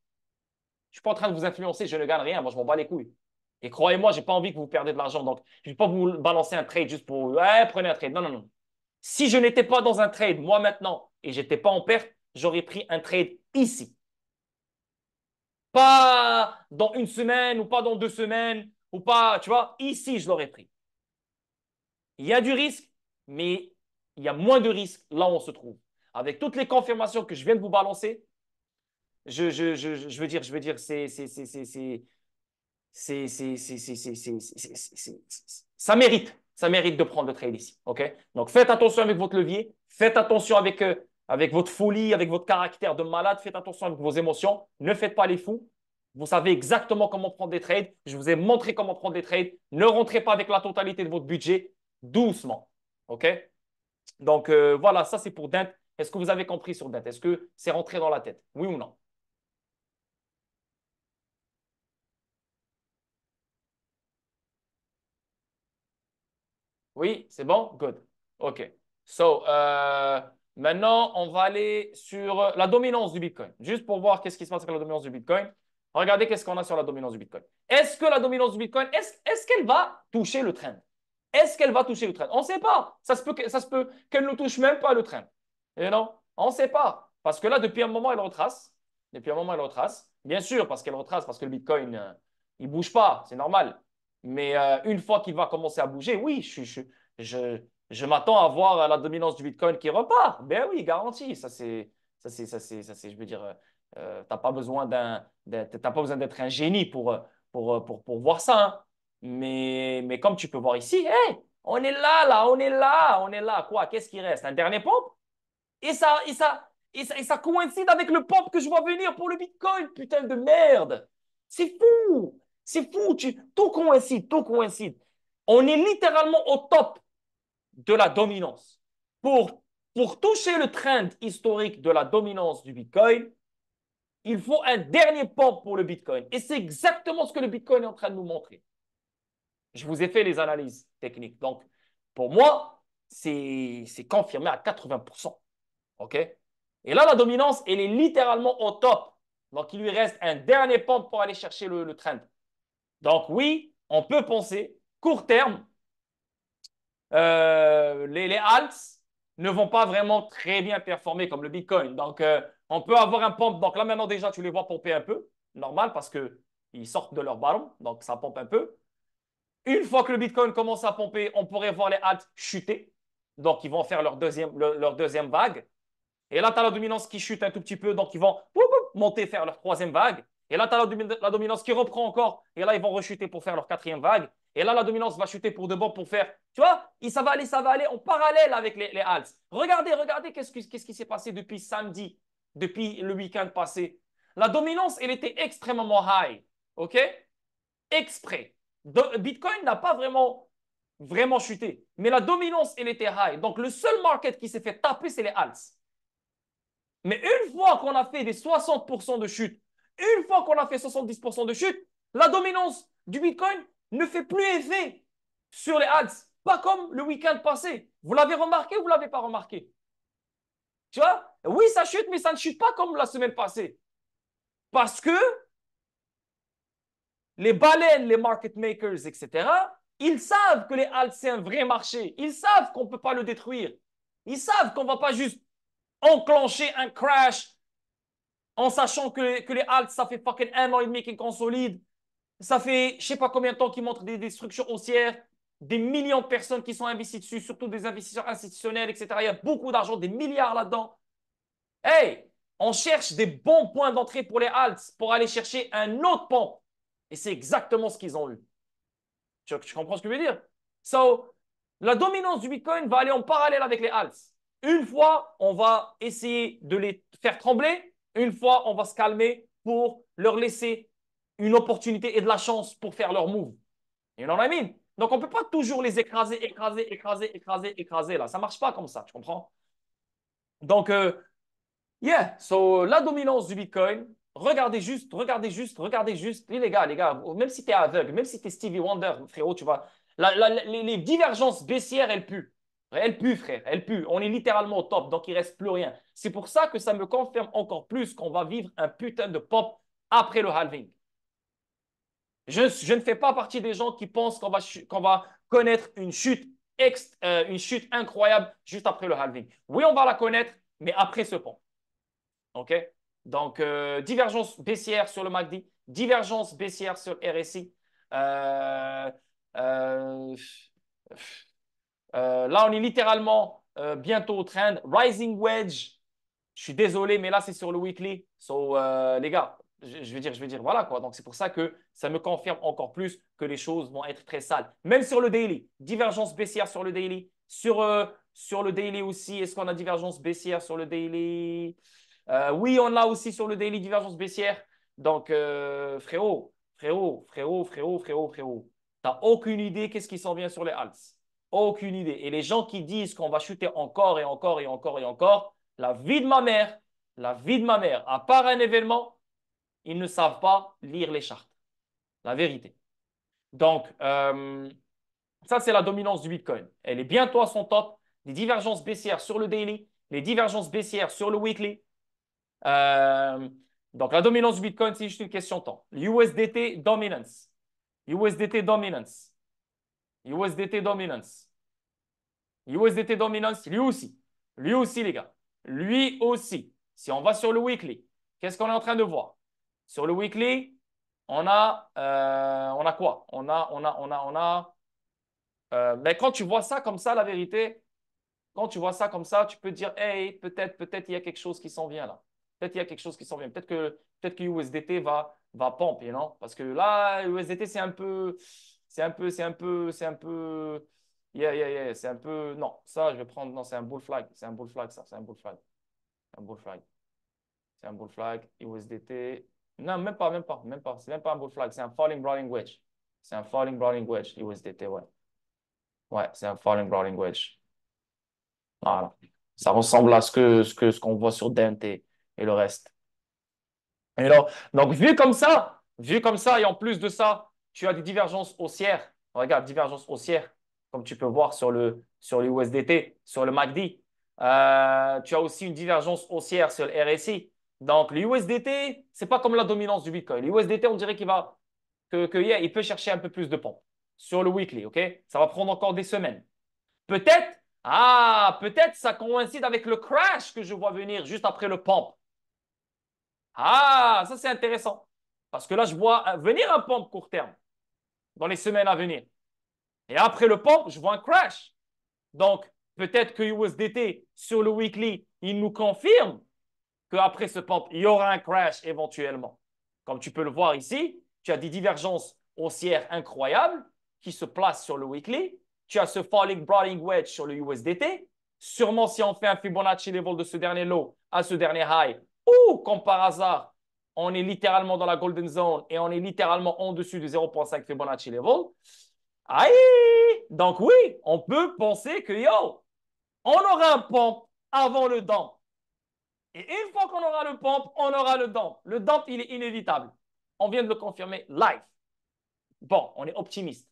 [SPEAKER 1] Je ne suis pas en train de vous influencer, je ne gagne rien. Moi, je m'en bats les couilles. Et croyez-moi, je n'ai pas envie que vous perdiez de l'argent. Donc, je ne vais pas vous balancer un trade juste pour, ouais, prenez un trade. Non, non, non. Si je n'étais pas dans un trade, moi maintenant, et je n'étais pas en perte, j'aurais pris un trade ici. Pas dans une semaine ou pas dans 2 semaines ou pas, tu vois, ici, je l'aurais pris. Il y a du risque, mais il y a moins de risque là où on se trouve. Avec toutes les confirmations que je viens de vous balancer, je veux dire, ça mérite de prendre le trade ici. OK? Donc, faites attention avec votre levier, faites attention avec votre folie, avec votre caractère de malade, faites attention avec vos émotions, ne faites pas les fous. Vous savez exactement comment prendre des trades. Je vous ai montré comment prendre des trades. Ne rentrez pas avec la totalité de votre budget, doucement. OK? Donc, voilà, ça c'est pour Dent. Est-ce que vous avez compris sur Dent? Est-ce que c'est rentré dans la tête? Oui ou non? Oui, c'est bon? Good. OK. So, maintenant, on va aller sur la dominance du Bitcoin. Juste pour voir qu'est-ce qui se passe avec la dominance du Bitcoin. Regardez qu'est-ce qu'on a sur la dominance du Bitcoin. Est-ce que la dominance du Bitcoin, est-ce qu'elle va toucher le trend? Est-ce qu'elle va toucher le trend? On ne sait pas. Ça se peut qu'elle ne touche même pas le trend. Et non, on ne sait pas. Parce que là, depuis un moment, elle retrace. Depuis un moment, elle retrace. Bien sûr, parce qu'elle retrace, parce que le Bitcoin, il ne bouge pas. C'est normal. Mais une fois qu'il va commencer à bouger, oui, je, je m'attends à voir la dominance du Bitcoin qui repart. Ben oui, garanti. Je veux dire, t'as pas besoin t'as pas besoin d'être un génie pour voir ça, hein. Mais comme tu peux voir ici, hey, on est là, on est là. Quoi? Qu'est-ce qui reste? Un dernier pompe? Et ça coïncide avec le pop que je vois venir pour le Bitcoin. Putain de merde. C'est fou. C'est fou. Tout coïncide, tout coïncide. On est littéralement au top de la dominance. Pour toucher le trend historique de la dominance du Bitcoin, il faut un dernier pump pour le Bitcoin. Et c'est exactement ce que le Bitcoin est en train de nous montrer. Je vous ai fait les analyses techniques. Donc, pour moi, c'est confirmé à 80%. OK? Et là, la dominance, elle est littéralement au top. Donc, il lui reste un dernier pump pour aller chercher le trend. Donc, oui, on peut penser, court terme, les alts ne vont pas vraiment très bien performer comme le Bitcoin. Donc, on peut avoir un pump. Donc, là, maintenant, déjà, tu les vois pomper un peu. Normal, parce qu'ils sortent de leur ballon. Donc, ça pompe un peu. Une fois que le Bitcoin commence à pomper, on pourrait voir les alts chuter. Donc, ils vont faire leur deuxième vague. Et là, tu as la dominance qui chute un tout petit peu. Donc, ils vont monter, faire leur troisième vague. Et là, tu as la dominance qui reprend encore. Et là, ils vont rechuter pour faire leur quatrième vague. Et là, la dominance va chuter pour de bon pour faire. Tu vois, ça va aller en parallèle avec les alts. Regardez qu'est-ce qui s'est passé depuis samedi, depuis le week-end passé. La dominance, elle était extrêmement high. OK? Exprès. Bitcoin n'a pas vraiment chuté. Mais la dominance, elle était high. Donc, le seul market qui s'est fait taper, c'est les alts. Mais une fois qu'on a fait des 60% de chute, une fois qu'on a fait 70% de chute, la dominance du Bitcoin ne fait plus effet sur les ads. Pas comme le week-end passé. Vous l'avez remarqué ou vous ne l'avez pas remarqué? Tu vois? Oui, ça chute, mais ça ne chute pas comme la semaine passée. Parce que les baleines, les market makers, etc., ils savent que les alts, c'est un vrai marché. Ils savent qu'on ne peut pas le détruire. Ils savent qu'on ne va pas juste enclencher un crash en sachant que les alts, ça fait fucking 1 an et demi qu'ils consolident. Ça fait je sais pas combien de temps qu'ils montrent des structures haussières, des millions de personnes qui sont investies dessus, surtout des investisseurs institutionnels, etc. Il y a beaucoup d'argent, des milliards là-dedans. Hey, on cherche des bons points d'entrée pour les alts pour aller chercher un autre pont. Et c'est exactement ce qu'ils ont eu. Tu comprends ce que je veux dire? So, la dominance du Bitcoin va aller en parallèle avec les alts. Une fois, on va essayer de les faire trembler. Une fois, on va se calmer pour leur laisser une opportunité et de la chance pour faire leur move. You know what I mean? Donc, on ne peut pas toujours les écraser là. Ça ne marche pas comme ça, tu comprends? Donc, yeah, so la dominance du Bitcoin, regardez juste. Les gars, même si tu es aveugle, même si tu es Stevie Wonder, frérot, tu vois, les divergences baissières, elles puent. Elles puent, frère, elles puent. On est littéralement au top, donc il ne reste plus rien. C'est pour ça que ça me confirme encore plus qu'on va vivre un putain de pop après le halving. Je ne fais pas partie des gens qui pensent qu'on va connaître une chute incroyable juste après le halving. Oui, on va la connaître, mais après ce pont. OK? Donc, divergence baissière sur le MACD, divergence baissière sur le RSI. Euh, euh, là, on est littéralement bientôt au trend. Rising wedge. Je suis désolé, mais là, c'est sur le weekly. So, les gars, je vais dire, voilà quoi. Donc, c'est pour ça que ça me confirme encore plus que les choses vont être très sales. Même sur le daily, divergence baissière sur le daily. Sur le daily aussi, est-ce qu'on a divergence baissière sur le daily? Oui, on a aussi sur le daily divergence baissière. Donc, frérot, t'as aucune idée qu'est-ce qui s'en vient sur les alts. Aucune idée. Et les gens qui disent qu'on va chuter encore et encore et encore et encore, la vie de ma mère, la vie de ma mère, à part un événement, ils ne savent pas lire les chartes. La vérité. Donc, ça, c'est la dominance du Bitcoin. Elle est bientôt à son top. Les divergences baissières sur le daily, les divergences baissières sur le weekly. Euh, donc, la dominance du Bitcoin, c'est juste une question de temps. USDT dominance. USDT dominance. USDT dominance. USDT dominance, lui aussi. Lui aussi, les gars. Lui aussi. Si on va sur le weekly, qu'est-ce qu'on est en train de voir? Sur le weekly, on a quoi? Mais quand tu vois ça comme ça, la vérité, quand tu vois ça comme ça, tu peux te dire, hey, peut-être il y a quelque chose qui s'en vient là. Peut-être il y a quelque chose qui s'en vient. Peut-être que USDT va pomper, non? Parce que là, USDT, c'est un peu, c'est un peu, non, ça, je vais prendre, non, c'est un bull flag. C'est un bull flag, ça, c'est un bull flag. Un bull flag. C'est un bull flag. USDT, non, même pas. C'est même pas un bull flag, c'est un falling rolling wedge. C'est un falling rolling wedge, USDT, ouais. Ouais, c'est un falling rolling wedge. Voilà. Ça ressemble à ce qu'on voit sur Dante et le reste. Donc, vu comme ça, et en plus de ça, tu as des divergences haussières. Regarde, divergence haussière, comme tu peux voir sur le USDT, sur le MACD. Tu as aussi une divergence haussière sur le RSI. Donc, le USDT, c'est pas comme la dominance du Bitcoin. Le USDT, on dirait yeah, il peut chercher un peu plus de pompe sur le weekly, OK? Ça va prendre encore des semaines. Peut-être ça coïncide avec le crash que je vois venir juste après le pump. Ah, ça c'est intéressant. Parce que là, je vois venir un pump court terme dans les semaines à venir. Et après le pump, je vois un crash. Donc, peut-être que USDT sur le weekly, il nous confirme qu'après ce pump, il y aura un crash éventuellement. Comme tu peux le voir ici, tu as des divergences haussières incroyables qui se placent sur le weekly. Tu as ce falling broadening wedge sur le USDT. Sûrement, si on fait un Fibonacci level de ce dernier low à ce dernier high, ou comme par hasard, on est littéralement dans la golden zone et on est littéralement en dessus du 0,5 Fibonacci level. Aïe! Donc oui, on peut penser que yo, on aura un pump avant le dump. Et une fois qu'on aura le pump, on aura le dump. Le dump, il est inévitable. On vient de le confirmer live. Bon, on est optimiste.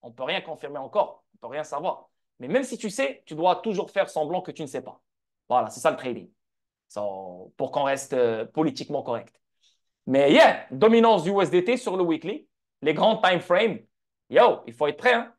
[SPEAKER 1] On ne peut rien confirmer encore. On ne peut rien savoir. Mais même si tu sais, tu dois toujours faire semblant que tu ne sais pas. Voilà, c'est ça le trading. Pour qu'on reste politiquement correct. Mais yeah, dominance du USDT sur le weekly, les grands time frames, yo, il faut être prêt. Hein?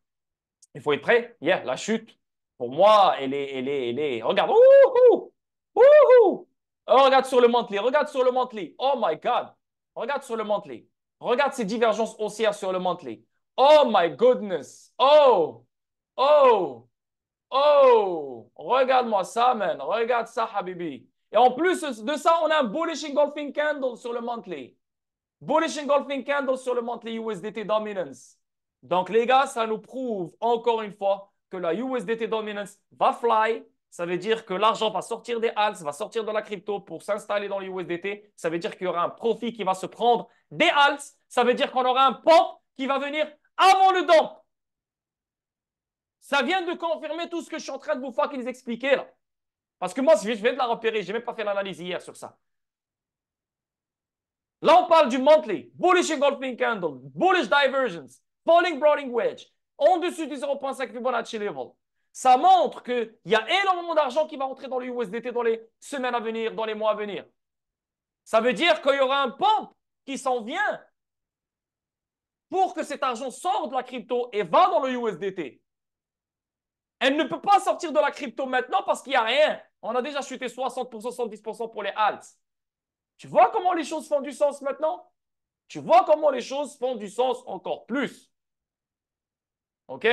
[SPEAKER 1] Il faut être prêt. Yeah, la chute, pour moi, regarde. Ouhou! Ouhou! Oh, regarde sur le monthly. Regarde sur le monthly. Oh my God. Regarde sur le monthly. Regarde ces divergences haussières sur le monthly. Oh my goodness. Oh! Oh! Oh! Regarde-moi ça, man. Regarde ça, Habibi. Et en plus de ça, on a un bullish engulfing candle sur le monthly. Bullish engulfing candle sur le monthly USDT dominance. Donc, les gars, ça nous prouve encore une fois que la USDT dominance va fly. Ça veut dire que l'argent va sortir des alts, va sortir de la crypto pour s'installer dans le USDT. Ça veut dire qu'il y aura un profit qui va se prendre des alts. Ça veut dire qu'on aura un pump qui va venir avant le dump. Ça vient de confirmer tout ce que je suis en train de vous fucking expliquer là. Parce que moi, je viens de la repérer. Je n'ai même pas fait l'analyse hier sur ça. Là, on parle du monthly, bullish engulfing candle, bullish divergence, falling broadening wedge, en dessus du 0,5 Fibonacci level. Ça montre qu'il y a énormément d'argent qui va rentrer dans le USDT dans les semaines à venir, dans les mois à venir. Ça veut dire qu'il y aura un pump qui s'en vient pour que cet argent sorte de la crypto et va dans le USDT. Elle ne peut pas sortir de la crypto maintenant parce qu'il n'y a rien. On a déjà chuté 60%, 70% pour les alts. Tu vois comment les choses font du sens maintenant? Tu vois comment les choses font du sens encore plus. OK?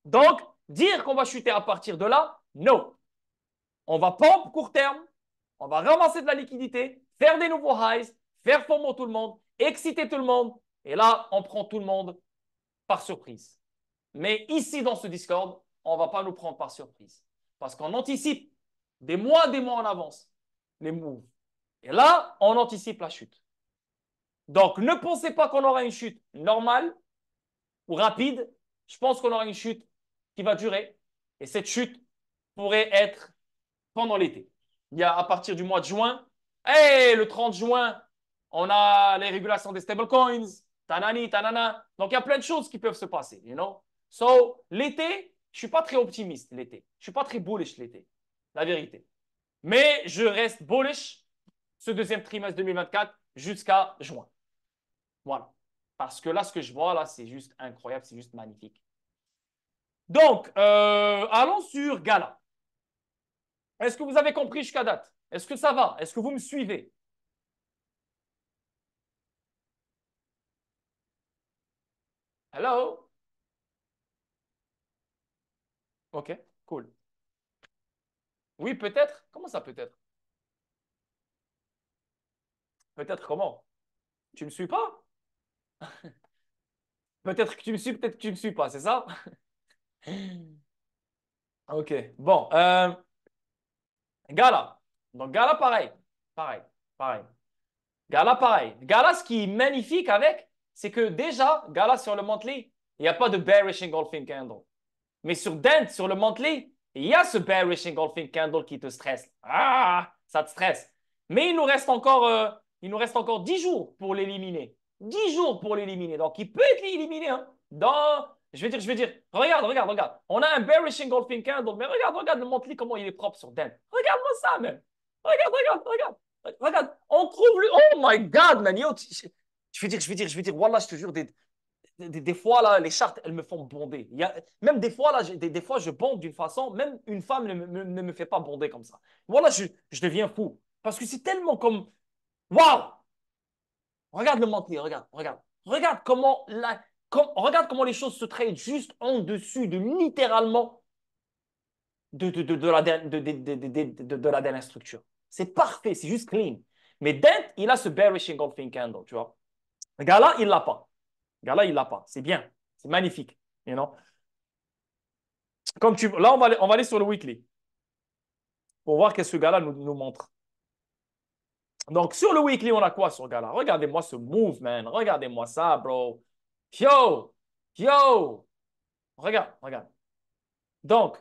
[SPEAKER 1] Donc, dire qu'on va chuter à partir de là, non. On va pomper court terme, on va ramasser de la liquidité, faire des nouveaux highs, faire FOMO tout le monde, exciter tout le monde, et là, on prend tout le monde par surprise. Mais ici, dans ce Discord, on ne va pas nous prendre par surprise. Parce qu'on anticipe des mois en avance les moves. Et là, on anticipe la chute. Donc, ne pensez pas qu'on aura une chute normale ou rapide. Je pense qu'on aura une chute qui va durer. Et cette chute pourrait être pendant l'été. Il y a à partir du mois de juin. Hey, le 30 juin, on a les régulations des stablecoins. Tanani, tanana. Donc, il y a plein de choses qui peuvent se passer. You know? So, l'été, je ne suis pas très optimiste l'été. Je ne suis pas très bullish l'été. La vérité. Mais je reste bullish ce deuxième trimestre 2024 jusqu'à juin. Voilà. Parce que là, ce que je vois, là, c'est juste incroyable, c'est juste magnifique. Donc, allons sur Gala. Est-ce que vous avez compris jusqu'à date? Est-ce que ça va? Est-ce que vous me suivez? Hello? OK, cool. Oui, peut-être. Comment ça peut-être? Peut-être comment? Tu me suis pas? Peut-être que tu me suis, peut-être que tu me suis pas, c'est ça? OK. Bon, Gala. Donc, Gala, pareil. Pareil. Pareil. Gala, pareil. Gala, ce qui est magnifique avec, c'est que déjà, Gala sur le monthly, il n'y a pas de bearish engulfing candle. Mais sur Dent, sur le monthly, il y a ce bearish engulfing candle qui te stresse. Ah, ça te stresse. Mais il nous reste encore Il nous reste encore 10 jours pour l'éliminer. 10 jours pour l'éliminer. Donc, il peut être éliminé. Hein, je vais dire, regarde. On a un bearish engulfing candle, mais regarde le monthly, comment il est propre sur Dent. Regarde-moi ça, man. Regarde. Regarde, on trouve le. Oh my God, man. Yo, je vais dire, Wallah, je te jure, des fois, là, les chartes, elles me font bonder. Même des fois, là, des fois, je bonde d'une façon, même une femme ne me fait pas bonder comme ça. Voilà, je deviens fou. Parce que c'est tellement comme. Waouh! Regarde le monthly, regarde. Regarde comment les choses se traitent juste en dessus de littéralement de la dernière structure. C'est parfait, c'est juste clean. Mais Dent, il a ce bearish engulfing candle, tu vois. Gala, il l'a pas. Gala, il l'a pas. C'est bien. C'est magnifique. You know? Là, on va aller sur le weekly pour voir qu'est-ce que ce gars-là nous montre. Donc, sur le weekly, on a quoi sur Gala? Regardez-moi ce move, man. Regardez-moi ça, bro. Yo. Regarde. Donc,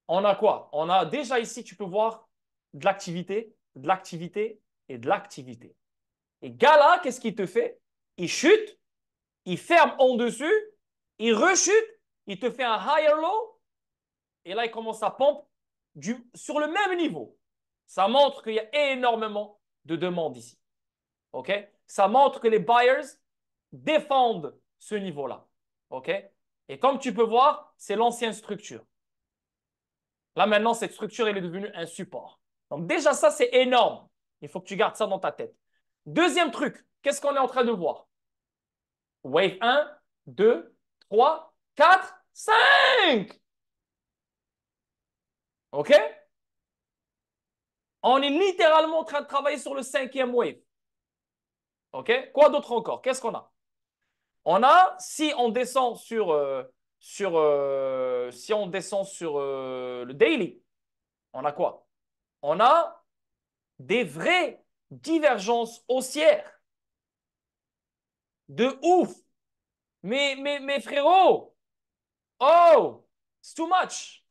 [SPEAKER 1] on a quoi? On a déjà ici, tu peux voir de l'activité et de l'activité. Et Gala, qu'est-ce qu'il te fait? Il chute, il ferme en dessus, il rechute, il te fait un higher low, et là, il commence à pompe sur le même niveau. Ça montre qu'il y a énormément de demandes ici. OK? Ça montre que les buyers défendent ce niveau-là. OK? Et comme tu peux voir, c'est l'ancienne structure. Là, maintenant, cette structure, elle est devenue un support. Donc, déjà, ça, c'est énorme. Il faut que tu gardes ça dans ta tête. Deuxième truc, qu'est-ce qu'on est en train de voir? Wave 1, 2, 3, 4, 5. OK? On est littéralement en train de travailler sur le cinquième wave. OK? Quoi d'autre encore? Qu'est-ce qu'on a? On a, si on descend si on descend sur le daily, on a quoi? On a des vraies divergences haussières. De ouf. Mais frérot, oh, it's too much.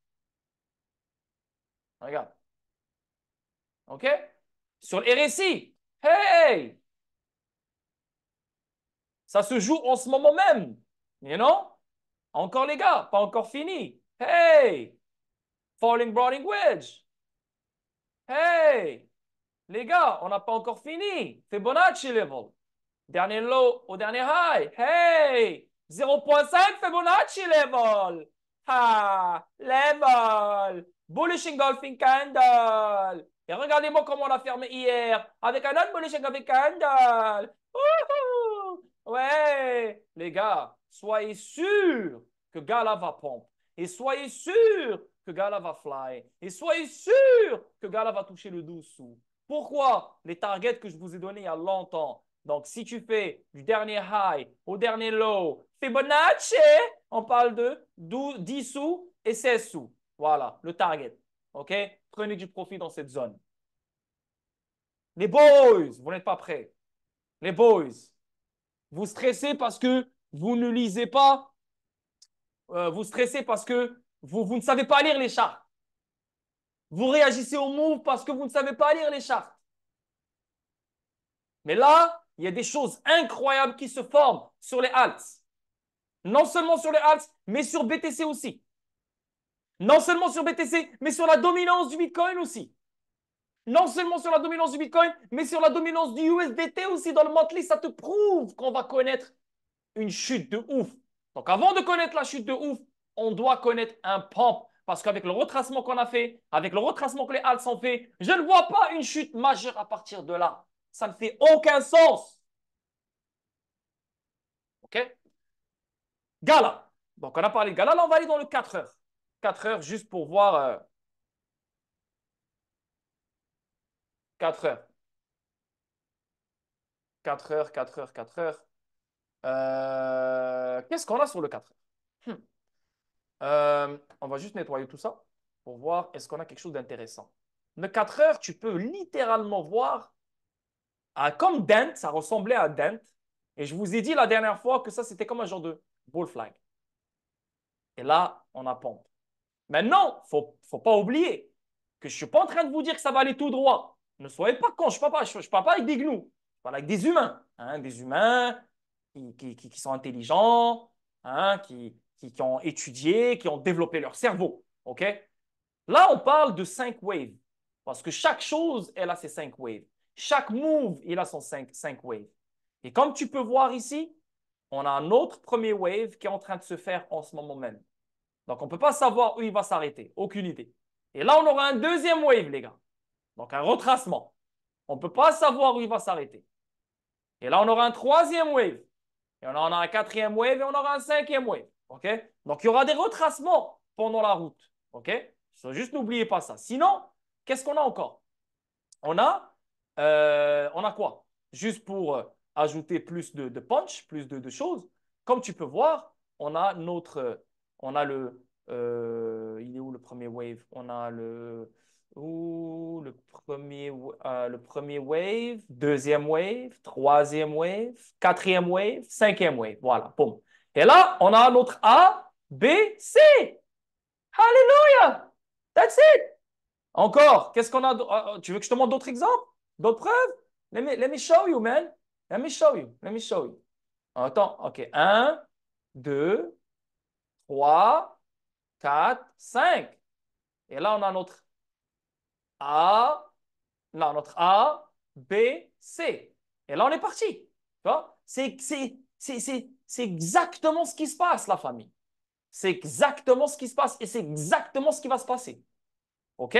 [SPEAKER 1] Regarde. OK? Sur le RSI, hey, ça se joue en ce moment même. You know? Encore les gars, pas encore fini. Hey, falling Browning Wedge. Hey, les gars, on n'a pas encore fini. Fibonacci level. Dernier low au dernier high. Hey, 0,5 Fibonacci level. Ah, level. Bullish engulfing candle. Et regardez-moi comment on a fermé hier avec un autre bullish engulfing candle. Wouhou! Ouais, les gars, soyez sûrs que Gala va pompe. Et soyez sûrs que Gala va fly. Et soyez sûrs que Gala va toucher le 12 sous. Pourquoi? Les targets que je vous ai donnés il y a longtemps. Donc, si tu fais du dernier high au dernier low, Fibonacci, on parle de 10 sous et 16 sous. Voilà, le target. OK? Prenez du profit dans cette zone. Les boys, vous n'êtes pas prêts. Les boys, vous stressez parce que vous ne lisez pas. Vous stressez parce que vous ne savez pas lire les charts. Vous réagissez au move parce que vous ne savez pas lire les charts. Mais là, il y a des choses incroyables qui se forment sur les alts. Non seulement sur les alts, mais sur BTC aussi. Non seulement sur BTC, mais sur la dominance du Bitcoin aussi. Non seulement sur la dominance du Bitcoin, mais sur la dominance du USDT aussi dans le monthly. Ça te prouve qu'on va connaître une chute de ouf. Donc avant de connaître la chute de ouf, on doit connaître un pump. Parce qu'avec le retracement qu'on a fait, avec le retracement que les alts ont fait, je ne vois pas une chute majeure à partir de là. Ça ne fait aucun sens. OK? Gala. Donc, on a parlé de Gala. Là, on va aller dans le 4 heures. 4 heures juste pour voir 4 heures. 4 heures, 4 heures, 4 heures. Qu'est-ce qu'on a sur le 4 heures? On va juste nettoyer tout ça pour voir est-ce qu'on a quelque chose d'intéressant. Le 4 heures, tu peux littéralement voir comme Dent, ça ressemblait à Dent. Et je vous ai dit la dernière fois que ça, c'était comme un genre de bull flag. Et là, on a pompe. Maintenant, il ne faut pas oublier que je ne suis pas en train de vous dire que ça va aller tout droit. Ne soyez pas cons, je parle pas avec des gnous, je parle avec des humains, hein, des humains qui sont intelligents, hein, qui ont étudié, qui ont développé leur cerveau. OK? Là, on parle de 5 waves, parce que chaque chose, elle a ses 5 waves. Chaque move, il a son 5 waves. Et comme tu peux voir ici, on a un autre premier wave qui est en train de se faire en ce moment même. Donc, on ne peut pas savoir où il va s'arrêter. Aucune idée. Et là, on aura un deuxième wave, les gars. Donc, un retracement. On ne peut pas savoir où il va s'arrêter. Et là, on aura un troisième wave. Et on aura un quatrième wave et on aura un cinquième wave. OK? Donc, il y aura des retracements pendant la route. OK? Juste n'oubliez pas ça. Sinon, qu'est-ce qu'on a encore? On a quoi? Juste pour ajouter plus de punch, plus de choses. Comme tu peux voir, on a il est où le premier wave? On a le premier wave, deuxième wave, troisième wave, quatrième wave, cinquième wave. Voilà, boum. Et là, on a notre A, B, C. Hallelujah! That's it! Encore, qu'est-ce qu'on a? Tu veux que je te montre d'autres exemples? D'autres preuves? Let me show you, man. Let me show you. Let me show you. Attends, OK. Un, 2, 3, 4, 5. Et là, on a notre A, non, notre A, B, C. Et là, on est parti. Tu vois? C'est exactement ce qui se passe, la famille. C'est exactement ce qui se passe et c'est exactement ce qui va se passer. OK?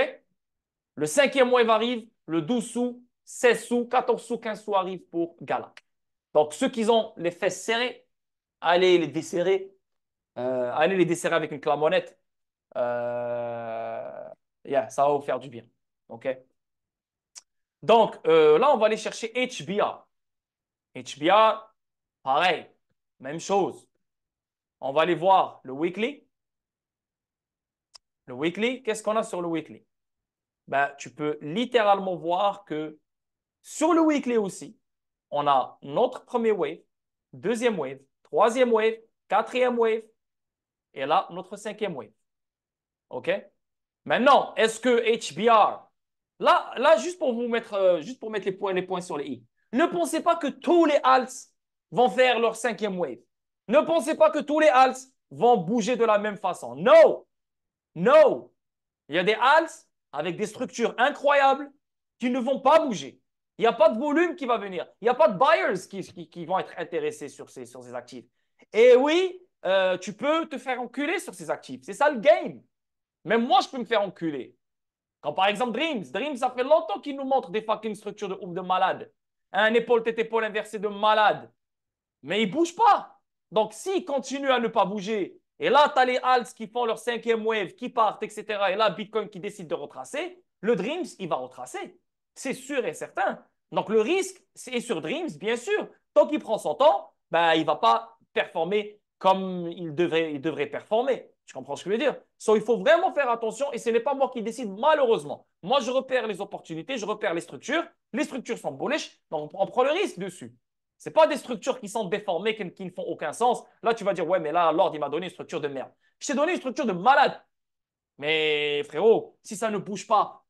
[SPEAKER 1] Le cinquième wave arrive, le 12 sous, 16 sous, 14 sous, 15 sous arrive pour Gala. Donc, ceux qui ont les fesses serrées, allez les desserrer. Allez les desserrer avec une clamonnette. Yeah, ça va vous faire du bien. OK? Donc, là, on va aller chercher HBR. HBR, pareil, même chose. On va aller voir le weekly. Le weekly, qu'est-ce qu'on a sur le weekly? Ben, tu peux littéralement voir que sur le weekly aussi, on a notre premier wave, deuxième wave, troisième wave, quatrième wave, et là, notre cinquième wave. OK? Maintenant, est-ce que HBR, là juste pour mettre les points sur les i, ne pensez pas que tous les alts vont faire leur cinquième wave. Ne pensez pas que tous les alts vont bouger de la même façon. No! No! Il y a des alts avec des structures incroyables qui ne vont pas bouger. Il n'y a pas de volume qui va venir. Il n'y a pas de buyers qui vont être intéressés sur ces actifs. Et oui, tu peux te faire enculer sur ces actifs. C'est ça le game. Même moi, je peux me faire enculer. Quand par exemple Dreams, ça fait longtemps qu'il nous montre des fucking structures de ouf de malade. Un épaule tête épaule inversé de malade. Mais il ne bouge pas. Donc s'il continue à ne pas bouger, et là tu as les alts qui font leur cinquième wave, qui partent, etc. Et là Bitcoin qui décide de retracer, le Dreams, il va retracer. C'est sûr et certain. Donc le risque, c'est sur Dreams, bien sûr. Tant qu'il prend son temps, ben, il ne va pas performer comme il devrait performer. Tu comprends ce que je veux dire? So, il faut vraiment faire attention et ce n'est pas moi qui décide malheureusement. Moi, je repère les opportunités, je repère les structures. Les structures sont bullish, donc on prend le risque dessus. Ce pas des structures qui sont déformées, qui ne font aucun sens. Là, tu vas dire, ouais, mais là, Lord, il m'a donné une structure de merde. Je t'ai donné une structure de malade. Mais frérot, si ça ne bouge pas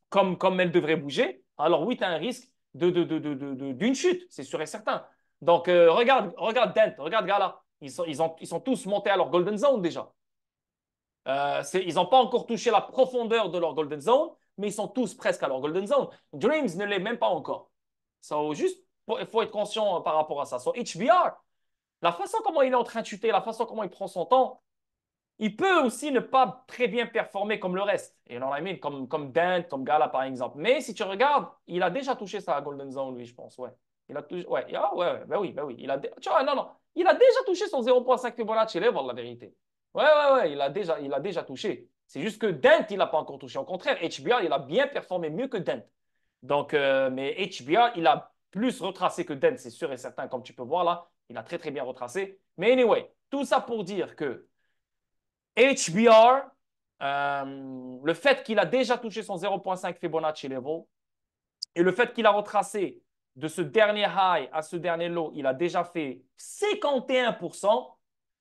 [SPEAKER 1] comme elle devrait bouger, alors oui, tu as un risque d'une chute, c'est sûr et certain. Donc, regarde Dent, regarde Gala. Ils sont tous montés à leur golden zone déjà. Ils n'ont pas encore touché la profondeur de leur golden zone, mais ils sont tous presque à leur golden zone. Dreams ne l'est même pas encore. So, juste, il faut être conscient par rapport à ça. So, HBR, la façon comment il est en train de chuter, la façon comment il prend son temps, il peut aussi ne pas très bien performer comme le reste. Et on I mean, comme Dent, comme Gala par exemple. Mais si tu regardes, il a déjà touché sa golden zone, lui, je pense. Ouais. Il a touché, ouais, ouais, ben oui. Tu vois, non, il a déjà touché son 0,5 Fibonacci level, la vérité. Ouais, il a déjà touché. C'est juste que Dent, il n'a pas encore touché. Au contraire, HBR, il a bien performé mieux que Dent. Donc, mais HBR, il a plus retracé que Dent, c'est sûr et certain, comme tu peux voir là. Il a très, très bien retracé. Mais anyway, tout ça pour dire que HBR, le fait qu'il a déjà touché son 0,5 Fibonacci level et le fait qu'il a retracé de ce dernier high à ce dernier low, il a déjà fait 51%.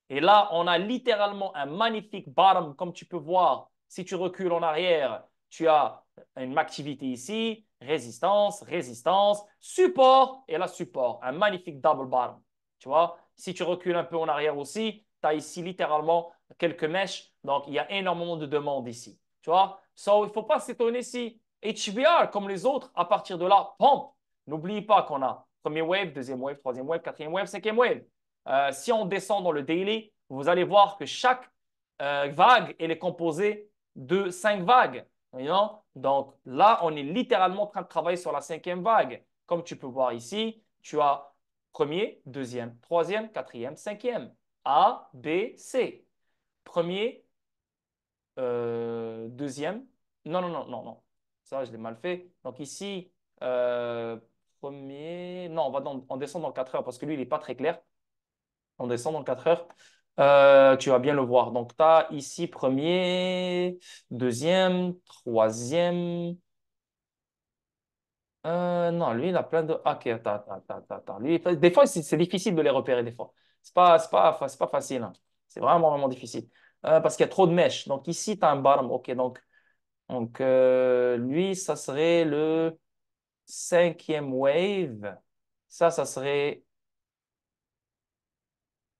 [SPEAKER 1] Et là, on a littéralement un magnifique bottom, comme tu peux voir. Si tu recules en arrière, tu as une activité ici, résistance, résistance, support, et là, support. Un magnifique double bottom. Tu vois, si tu recules un peu en arrière aussi, tu as ici littéralement quelques mèches. Donc, il y a énormément de demandes ici. Tu vois, so, il ne faut pas s'étonner si HBR, comme les autres, à partir de là, pompe. N'oublie pas qu'on a premier wave, deuxième wave, troisième wave, quatrième wave, cinquième wave. Si on descend dans le daily, vous allez voir que chaque vague, elle est composée de 5 vagues. You know? Donc là, on est littéralement en train de travailler sur la cinquième vague. Comme tu peux voir ici, tu as premier, deuxième, troisième, quatrième, cinquième. A, B, C. Premier, deuxième. Non, non, non, non, non. Ça, je l'ai mal fait. Donc ici, euh, premier. Non, on descend dans le 4 heures parce que lui, il n'est pas très clair. On descend dans le 4 heures. Tu vas bien le voir. Donc, tu as ici premier, deuxième, troisième. Non, lui, il a plein de. Ok, attends. Lui, des fois, c'est difficile de les repérer, des fois. C'est pas facile, hein. C'est vraiment, vraiment difficile. Parce qu'il y a trop de mèches. Donc, ici, tu as un bottom. Ok, donc, lui, ça serait le cinquième wave. Ça serait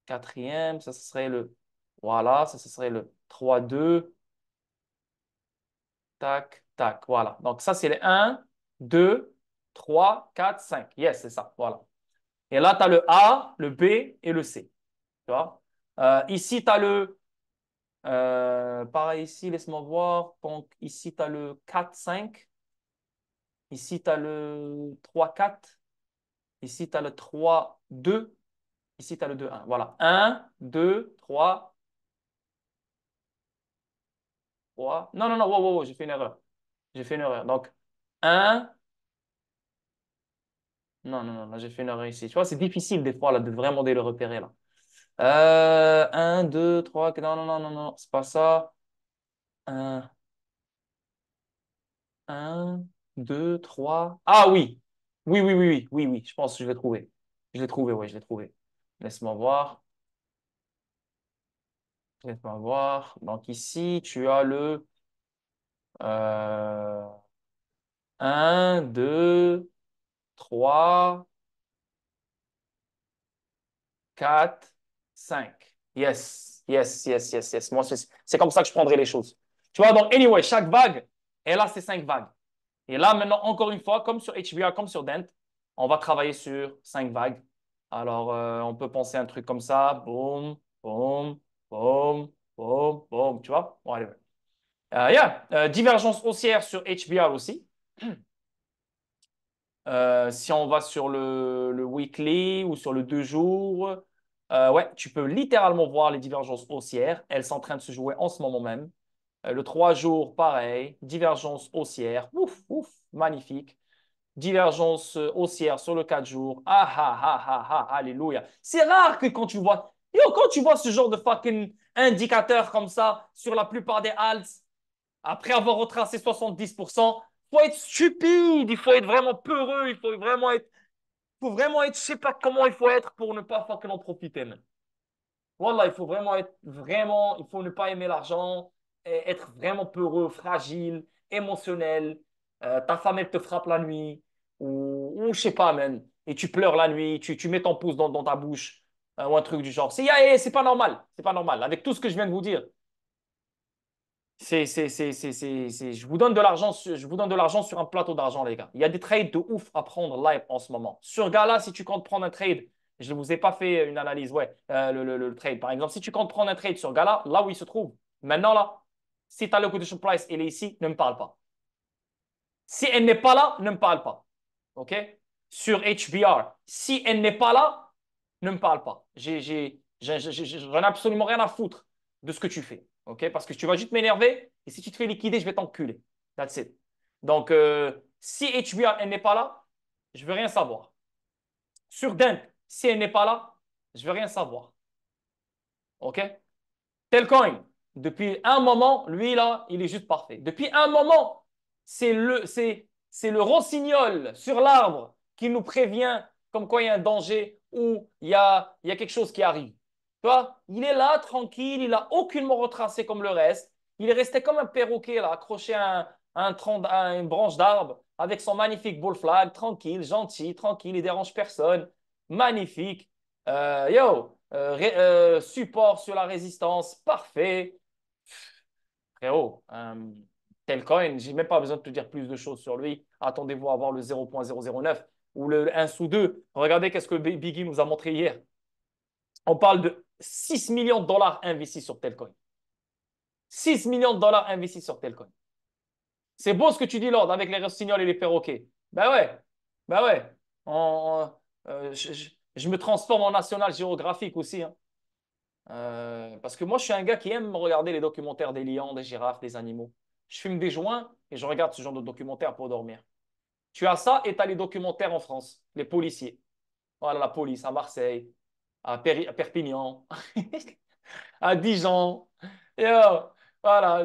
[SPEAKER 1] quatrième. Ça serait le. Voilà, ça serait le 3-2. Tac, tac. Voilà. Donc, ça, c'est le 1, 2, 3, 4, 5. Yes, c'est ça. Voilà. Et là, tu as le A, le B et le C. Tu vois? Ici, tu as le. Pareil ici, laisse-moi voir. Donc, ici, tu as le 4, 5. Ici, tu as le 3, 4. Ici, tu as le 3, 2. Ici, tu as le 2, 1. Voilà. 1, 2, 3, 3. Non, non, non, wow, wow, wow, j'ai fait une erreur. J'ai fait une erreur. Donc, 1. Non, non, non, non, j'ai fait une erreur ici. Tu vois, c'est difficile des fois là, de vraiment de le repérer là. 1, 2, 3, non, non, non, non, non, c'est pas ça. Un, 1, 2, 3. Ah oui. Oui, oui, oui, oui, oui, oui, je pense que je l'ai trouvé. Je l'ai trouvé, oui, je l'ai trouvé. Laisse-moi voir. Laisse-moi voir. Donc ici, tu as le 1, 2, 3, 4, 5. Yes, yes, yes, yes, yes. Moi, c'est comme ça que je prendrai les choses. Tu vois, donc, anyway, chaque vague, elle a ses 5 vagues. Et là, maintenant, encore une fois, comme sur HBR, comme sur Dent, on va travailler sur 5 vagues. Alors, on peut penser à un truc comme ça. Boum, boum, boum, boum, boum. Tu vois? Bon, allez. Yeah. Divergence haussière sur HBR aussi. Si on va sur le weekly ou sur le 2 jours, ouais, tu peux littéralement voir les divergences haussières. Elles sont en train de se jouer en ce moment même. Le 3 jours, pareil. Divergence haussière. Ouf, ouf, magnifique. Divergence haussière sur le 4 jours. Ah, ah, ah, ah, ah, alléluia. C'est rare que quand tu vois ce genre de fucking indicateur comme ça sur la plupart des alts, après avoir retracé 70%, il faut être stupide, il faut être vraiment peureux, je sais pas comment il faut être pour ne pas fucking en profiter, man. Voilà, il faut vraiment être vraiment, il faut ne pas aimer l'argent, et être vraiment peureux, fragile, émotionnel. Ta femme, elle te frappe la nuit, ou je sais pas, man. Et tu pleures la nuit, tu mets ton pouce dans ta bouche, ou un truc du genre. C'est pas normal, c'est pas normal. Avec tout ce que je viens de vous dire, je vous donne de l'argent, je vous donne de l'argent sur un plateau d'argent, les gars. Il y a des trades de ouf à prendre live en ce moment. Sur Gala, si tu comptes prendre un trade, je ne vous ai pas fait une analyse, ouais, le trade. Par exemple, si tu comptes prendre un trade sur Gala, là où il se trouve, maintenant là, si ta liquidation price, elle est ici, ne me parle pas. Si elle n'est pas là, ne me parle pas. OK? Sur HBR, si elle n'est pas là, ne me parle pas. J'en ai absolument rien à foutre de ce que tu fais. OK? Parce que tu vas juste m'énerver et si tu te fais liquider, je vais t'enculer. That's it. Donc, si HBR, elle n'est pas là, je ne veux rien savoir. Sur Dent, si elle n'est pas là, je ne veux rien savoir. OK? Telcoin, depuis un moment, lui là, il est juste parfait. Depuis un moment, c'est le rossignol sur l'arbre qui nous prévient comme quoi il y a un danger ou il y a quelque chose qui arrive. Tu vois, il est là, tranquille, il n'a aucunement retracé comme le reste. Il est resté comme un perroquet là, accroché une branche d'arbre avec son magnifique bull flag, tranquille, gentil, tranquille, il dérange personne. Magnifique. Support sur la résistance, parfait. Frérot, Telcoin, j'ai même pas besoin de te dire plus de choses sur lui. Attendez-vous à voir le 0.009 ou le 1 sous 2. Regardez qu'est-ce que Biggie nous a montré hier. On parle de 6 millions de dollars investis sur Telcoin. 6 millions de dollars investis sur Telcoin. C'est beau ce que tu dis, Lord, avec les rossignols et les perroquets. Ben ouais, ben ouais. Je me transforme en national géographique aussi, hein. Parce que moi, je suis un gars qui aime regarder les documentaires des lions, des girafes, des animaux. Je fume des joints et je regarde ce genre de documentaires pour dormir. Tu as ça et tu as les documentaires en France, les policiers. Voilà, la police à Marseille, à Perpignan, à Dijon. Et voilà,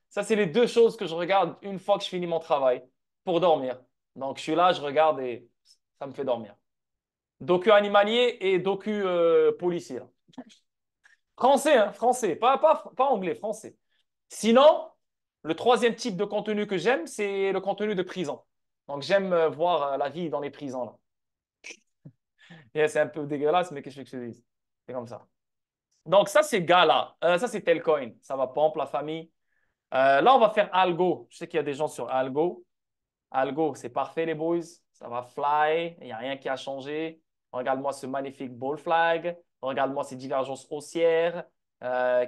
[SPEAKER 1] ça, c'est les deux choses que je regarde une fois que je finis mon travail pour dormir. Donc, je suis là, je regarde et ça me fait dormir. Docu animalier et docu policier. Français, hein, français, pas anglais, français. Sinon, le troisième type de contenu que j'aime, c'est le contenu de prison. Donc, j'aime voir la vie dans les prisons, là. Et c'est un peu dégueulasse, mais qu'est-ce que je te dis? C'est comme ça. Donc, ça, c'est Gala. Ça, c'est Telcoin. Ça va pompe, la famille. Là, on va faire Algo. Je sais qu'il y a des gens sur Algo. Algo, c'est parfait, les boys. Ça va fly. Il n'y a rien qui a changé. Regarde-moi ce magnifique ball flag. Regarde-moi ces divergences haussières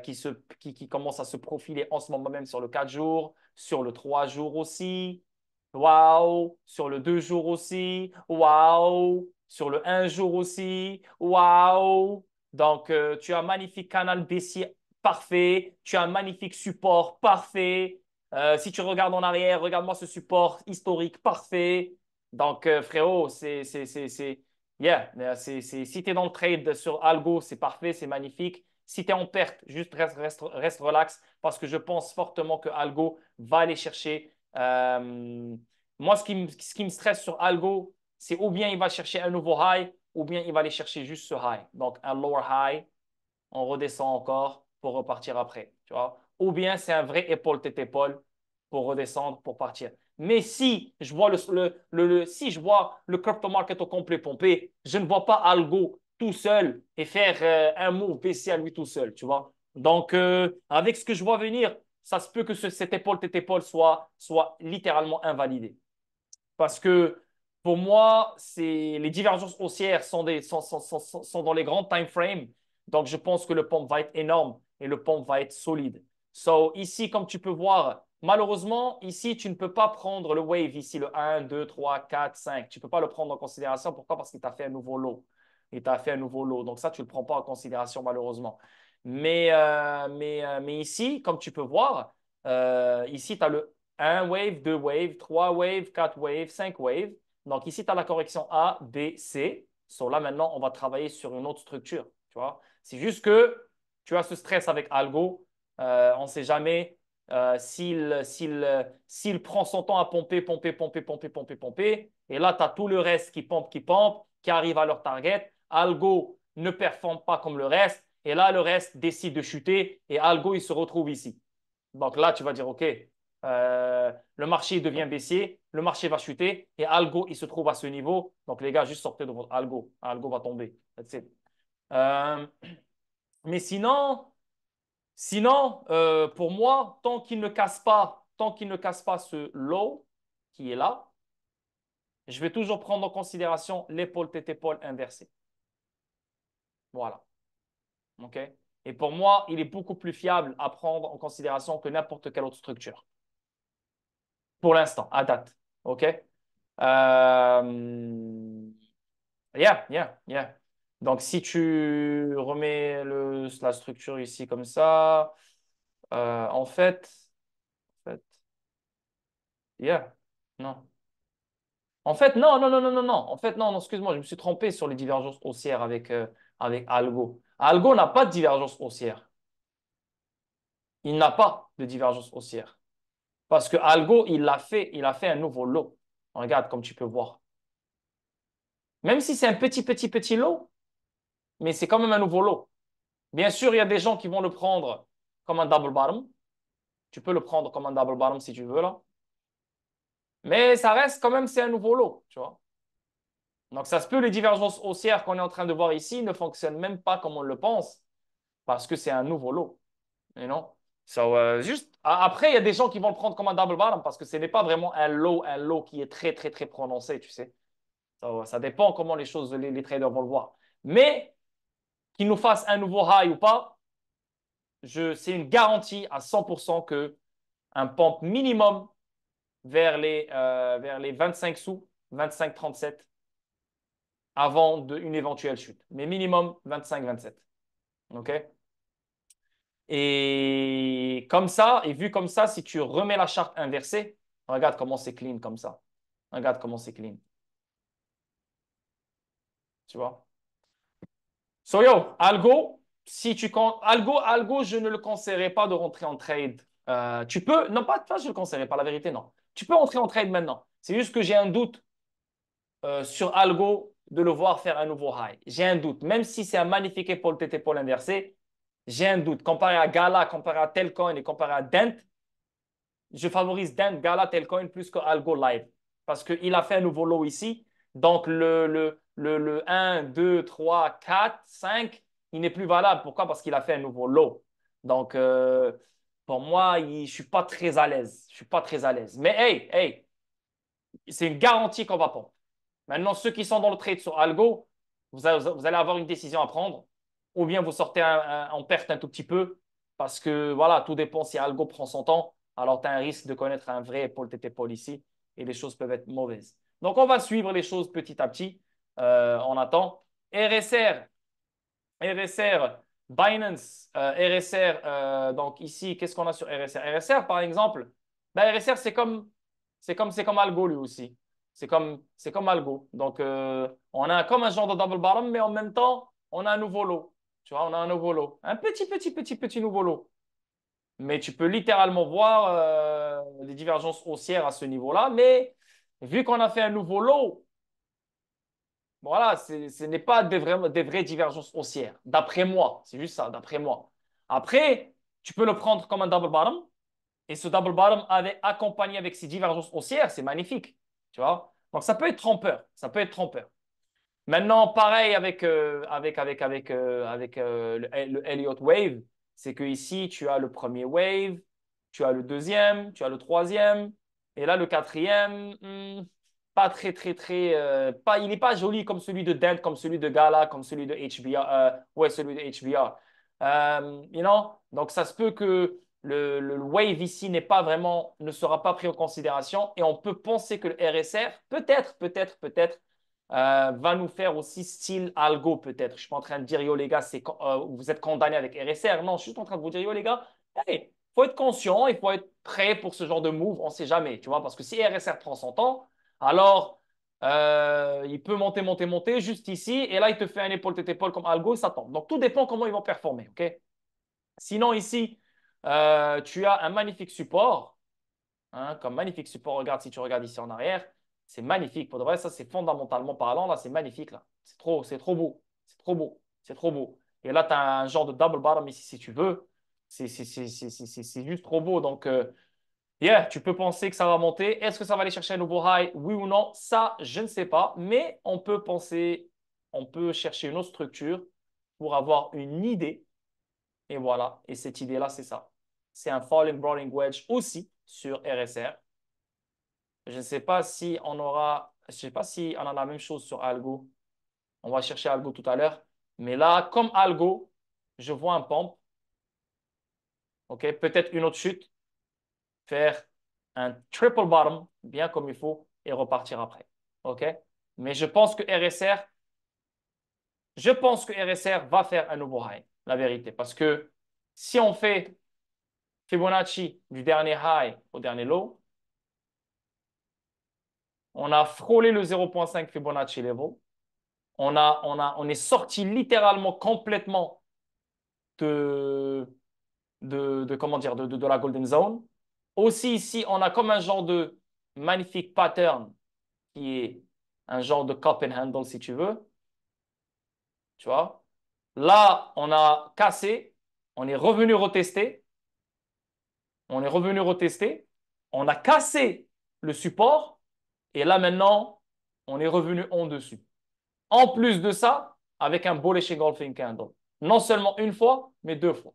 [SPEAKER 1] qui commencent à se profiler en ce moment même sur le 4 jours, sur le 3 jours aussi. Waouh! Sur le 2 jours aussi. Waouh! Sur le 1 jour aussi. Waouh! Donc, tu as un magnifique canal baissier parfait. Tu as un magnifique support parfait. Si tu regardes en arrière, regarde-moi ce support historique parfait. Donc, frérot, yeah, si tu es dans le trade sur Algo, c'est parfait, c'est magnifique. Si tu es en perte, juste reste relax parce que je pense fortement que Algo va aller chercher. Moi, ce qui me stresse sur Algo, c'est ou bien il va chercher un nouveau high ou bien il va aller chercher juste ce high. Donc, un lower high, on redescend encore pour repartir après, tu vois. Ou bien c'est un vrai épaule-tête épaule pour redescendre, pour partir. Mais si je vois si je vois le crypto market au complet pompé, je ne vois pas Algo tout seul et faire un move baissier à lui tout seul, tu vois. Donc, avec ce que je vois venir, ça se peut que cette épaule-tête épaule soit littéralement invalidée. Parce que pour moi, les divergences haussières sont dans les grands time frames. Donc, je pense que le pump va être énorme et le pump va être solide. So, ici, comme tu peux voir, malheureusement, ici, tu ne peux pas prendre le wave ici, le 1, 2, 3, 4, 5. Tu ne peux pas le prendre en considération. Pourquoi? Parce qu'il t'a fait un nouveau lot. Il t'a fait un nouveau lot. Donc, ça, tu ne le prends pas en considération, malheureusement. Mais ici, comme tu peux voir, ici, tu as le un wave, 2 waves, 3 waves, 4 waves, 5 waves. Donc ici, tu as la correction A, B, C. So, là, maintenant, on va travailler sur une autre structure. Tu vois? C'est juste que tu as ce stress avec Algo. On ne sait jamais s'il prend son temps à pomper, pomper, pomper, pomper, pomper, pomper. Et là, tu as tout le reste qui pompe, qui arrive à leur target. Algo ne performe pas comme le reste. Et là, le reste décide de chuter. Et Algo, il se retrouve ici. Donc là, tu vas dire, OK, le marché devient baissier, le marché va chuter et Algo, il se trouve à ce niveau. Donc les gars, juste sortez de votre Algo. Algo va tomber. That's it. Euh, mais sinon, pour moi, tant qu'il ne casse pas ce low qui est là, je vais toujours prendre en considération l'épaule tête épaule inversée. Voilà. OK? Et pour moi, il est beaucoup plus fiable à prendre en considération que n'importe quelle autre structure. Pour l'instant, à date. OK? Yeah, yeah, yeah. Donc, si tu remets la structure ici comme ça, en fait, yeah, non. En fait, non, non, non, non, non, non. En fait, non, non, excuse-moi, je me suis trompé sur les divergences haussières avec Algo. Algo n'a pas de divergence haussière. Il n'a pas de divergence haussière. Parce que Algo, il a fait un nouveau lot. Regarde, comme tu peux voir. Même si c'est un petit, petit, petit lot, mais c'est quand même un nouveau lot. Bien sûr, il y a des gens qui vont le prendre comme un double bottom. Tu peux le prendre comme un double bottom si tu veux là. Mais ça reste quand même, c'est un nouveau lot, tu vois. Donc ça se peut, les divergences haussières qu'on est en train de voir ici ne fonctionnent même pas comme on le pense parce que c'est un nouveau lot. Et non. Après, il y a des gens qui vont le prendre comme un double bottom parce que ce n'est pas vraiment un low qui est très, très, très prononcé, tu sais. Ça dépend comment les choses, les traders vont le voir. Mais qu'il nous fasse un nouveau high ou pas, c'est une garantie à 100% que un pump minimum vers les 25 sous, 25,37 avant une éventuelle chute. Mais minimum 25-27. OK? Et comme ça, et vu comme ça, si tu remets la charte inversée, regarde comment c'est clean comme ça. Regarde comment c'est clean. Tu vois? So yo, Algo, si tu comptes, Algo, je ne le conseillerais pas de rentrer en trade. Tu peux, non pas, je ne le conseillerais pas, la vérité, non. Tu peux rentrer en trade maintenant. C'est juste que j'ai un doute sur Algo de le voir faire un nouveau high. J'ai un doute. Même si c'est un magnifique épaule tête épaule inversé, j'ai un doute. Comparé à Gala, comparé à Telcoin et comparé à Dent, je favorise Dent, Gala, Telcoin plus que Algo Live. Parce qu'il a fait un nouveau low ici. Donc le 1, 2, 3, 4, 5, il n'est plus valable. Pourquoi? Parce qu'il a fait un nouveau low. Donc pour moi, je ne suis pas très à l'aise. Je ne suis pas très à l'aise. Mais hey, c'est une garantie qu'on va prendre. Maintenant, ceux qui sont dans le trade sur Algo, vous allez avoir une décision à prendre. Ou bien vous sortez en perte un tout petit peu. Parce que voilà, tout dépend si Algo prend son temps. Alors, tu as un risque de connaître un vrai épaule tête épaule ici. Et les choses peuvent être mauvaises. Donc, on va suivre les choses petit à petit. On attend. RSR, Binance, RSR. Donc ici, qu'est-ce qu'on a sur RSR? RSR, par exemple, ben, RSR, c'est comme Algo lui aussi. C'est comme Algo. Donc, on a comme un genre de double bottom, mais en même temps, on a un nouveau lot. Tu vois, on a un nouveau lot. Un petit nouveau lot. Mais tu peux littéralement voir les divergences haussières à ce niveau-là. Mais vu qu'on a fait un nouveau lot, voilà, ce n'est pas des vraies divergences haussières, d'après moi. C'est juste ça, d'après moi. Après, tu peux le prendre comme un double bottom. Et ce double bottom accompagné avec ces divergences haussières, c'est magnifique. Tu vois? Donc, ça peut être trompeur. Ça peut être trompeur. Maintenant, pareil avec le Elliott Wave, c'est que ici, tu as le premier wave, tu as le deuxième, tu as le troisième, et là, le quatrième, pas très, très, très, il n'est pas joli comme celui de Dent, comme celui de Gala, comme celui de HBR, ouais, celui de HBR. Donc, ça se peut que le wave ici ne sera pas pris en considération, et on peut penser que le RSR, peut-être, va nous faire aussi style algo peut-être. Je ne suis pas en train de dire, yo les gars, vous êtes condamnés avec RSR. Non, je suis juste en train de vous dire, yo les gars, il faut être conscient, il faut être prêt pour ce genre de move, on ne sait jamais, tu vois, parce que si RSR prend son temps, alors il peut monter juste ici, et là, il te fait un épaule tête épaule comme algo, et ça tombe. Donc, tout dépend comment ils vont performer, ok? Sinon, ici, tu as un magnifique support. Hein, comme magnifique support. Regarde, si tu regardes ici en arrière, c'est magnifique. Pour de vrai, ça, c'est fondamentalement parlant. Là, c'est magnifique. Là. C'est trop beau. C'est trop beau. C'est trop beau. Et là, tu as un genre de double bottom ici, si tu veux. C'est juste trop beau. Donc, yeah, tu peux penser que ça va monter. Est-ce que ça va aller chercher un nouveau high? Oui ou non? Ça, je ne sais pas. Mais on peut penser, on peut chercher une autre structure pour avoir une idée. Et voilà. Et cette idée-là, c'est ça. C'est un falling rolling wedge aussi sur RSR. Je ne sais pas si on aura, je sais pas si on a la même chose sur Algo. On va chercher Algo tout à l'heure. Mais là, comme Algo, je vois un pump. OK, peut-être une autre chute, faire un triple bottom, bien comme il faut, et repartir après. OK? Mais je pense que RSR va faire un nouveau high, la vérité. Parce que si on fait Fibonacci du dernier high au dernier low, on a frôlé le 0,5 Fibonacci level. On est sorti littéralement complètement de, comment dire, de la Golden Zone. Aussi ici, on a comme un genre de magnifique pattern qui est un genre de cup and handle si tu veux. Tu vois. Là, on a cassé, on est revenu retester. On est revenu retester. On a cassé le support. Et là, maintenant, on est revenu en dessus. En plus de ça, avec un bullish engulfing candle. Non seulement une fois, mais deux fois.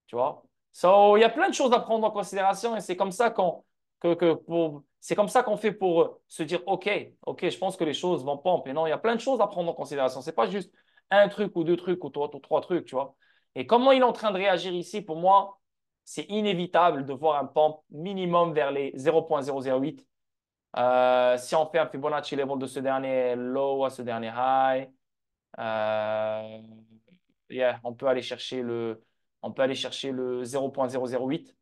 [SPEAKER 1] Tu vois? So, il y a plein de choses à prendre en considération et c'est comme ça c'est comme ça qu'on fait pour se dire, OK, je pense que les choses vont pomper. Et non, il y a plein de choses à prendre en considération. C'est pas juste un truc ou deux trucs ou trois trucs, tu vois. Et comment il est en train de réagir ici, pour moi, c'est inévitable de voir un pump minimum vers les 0,008. Si on fait un Fibonacci level de ce dernier low à ce dernier high, euh, yeah, on peut aller chercher le 0,008.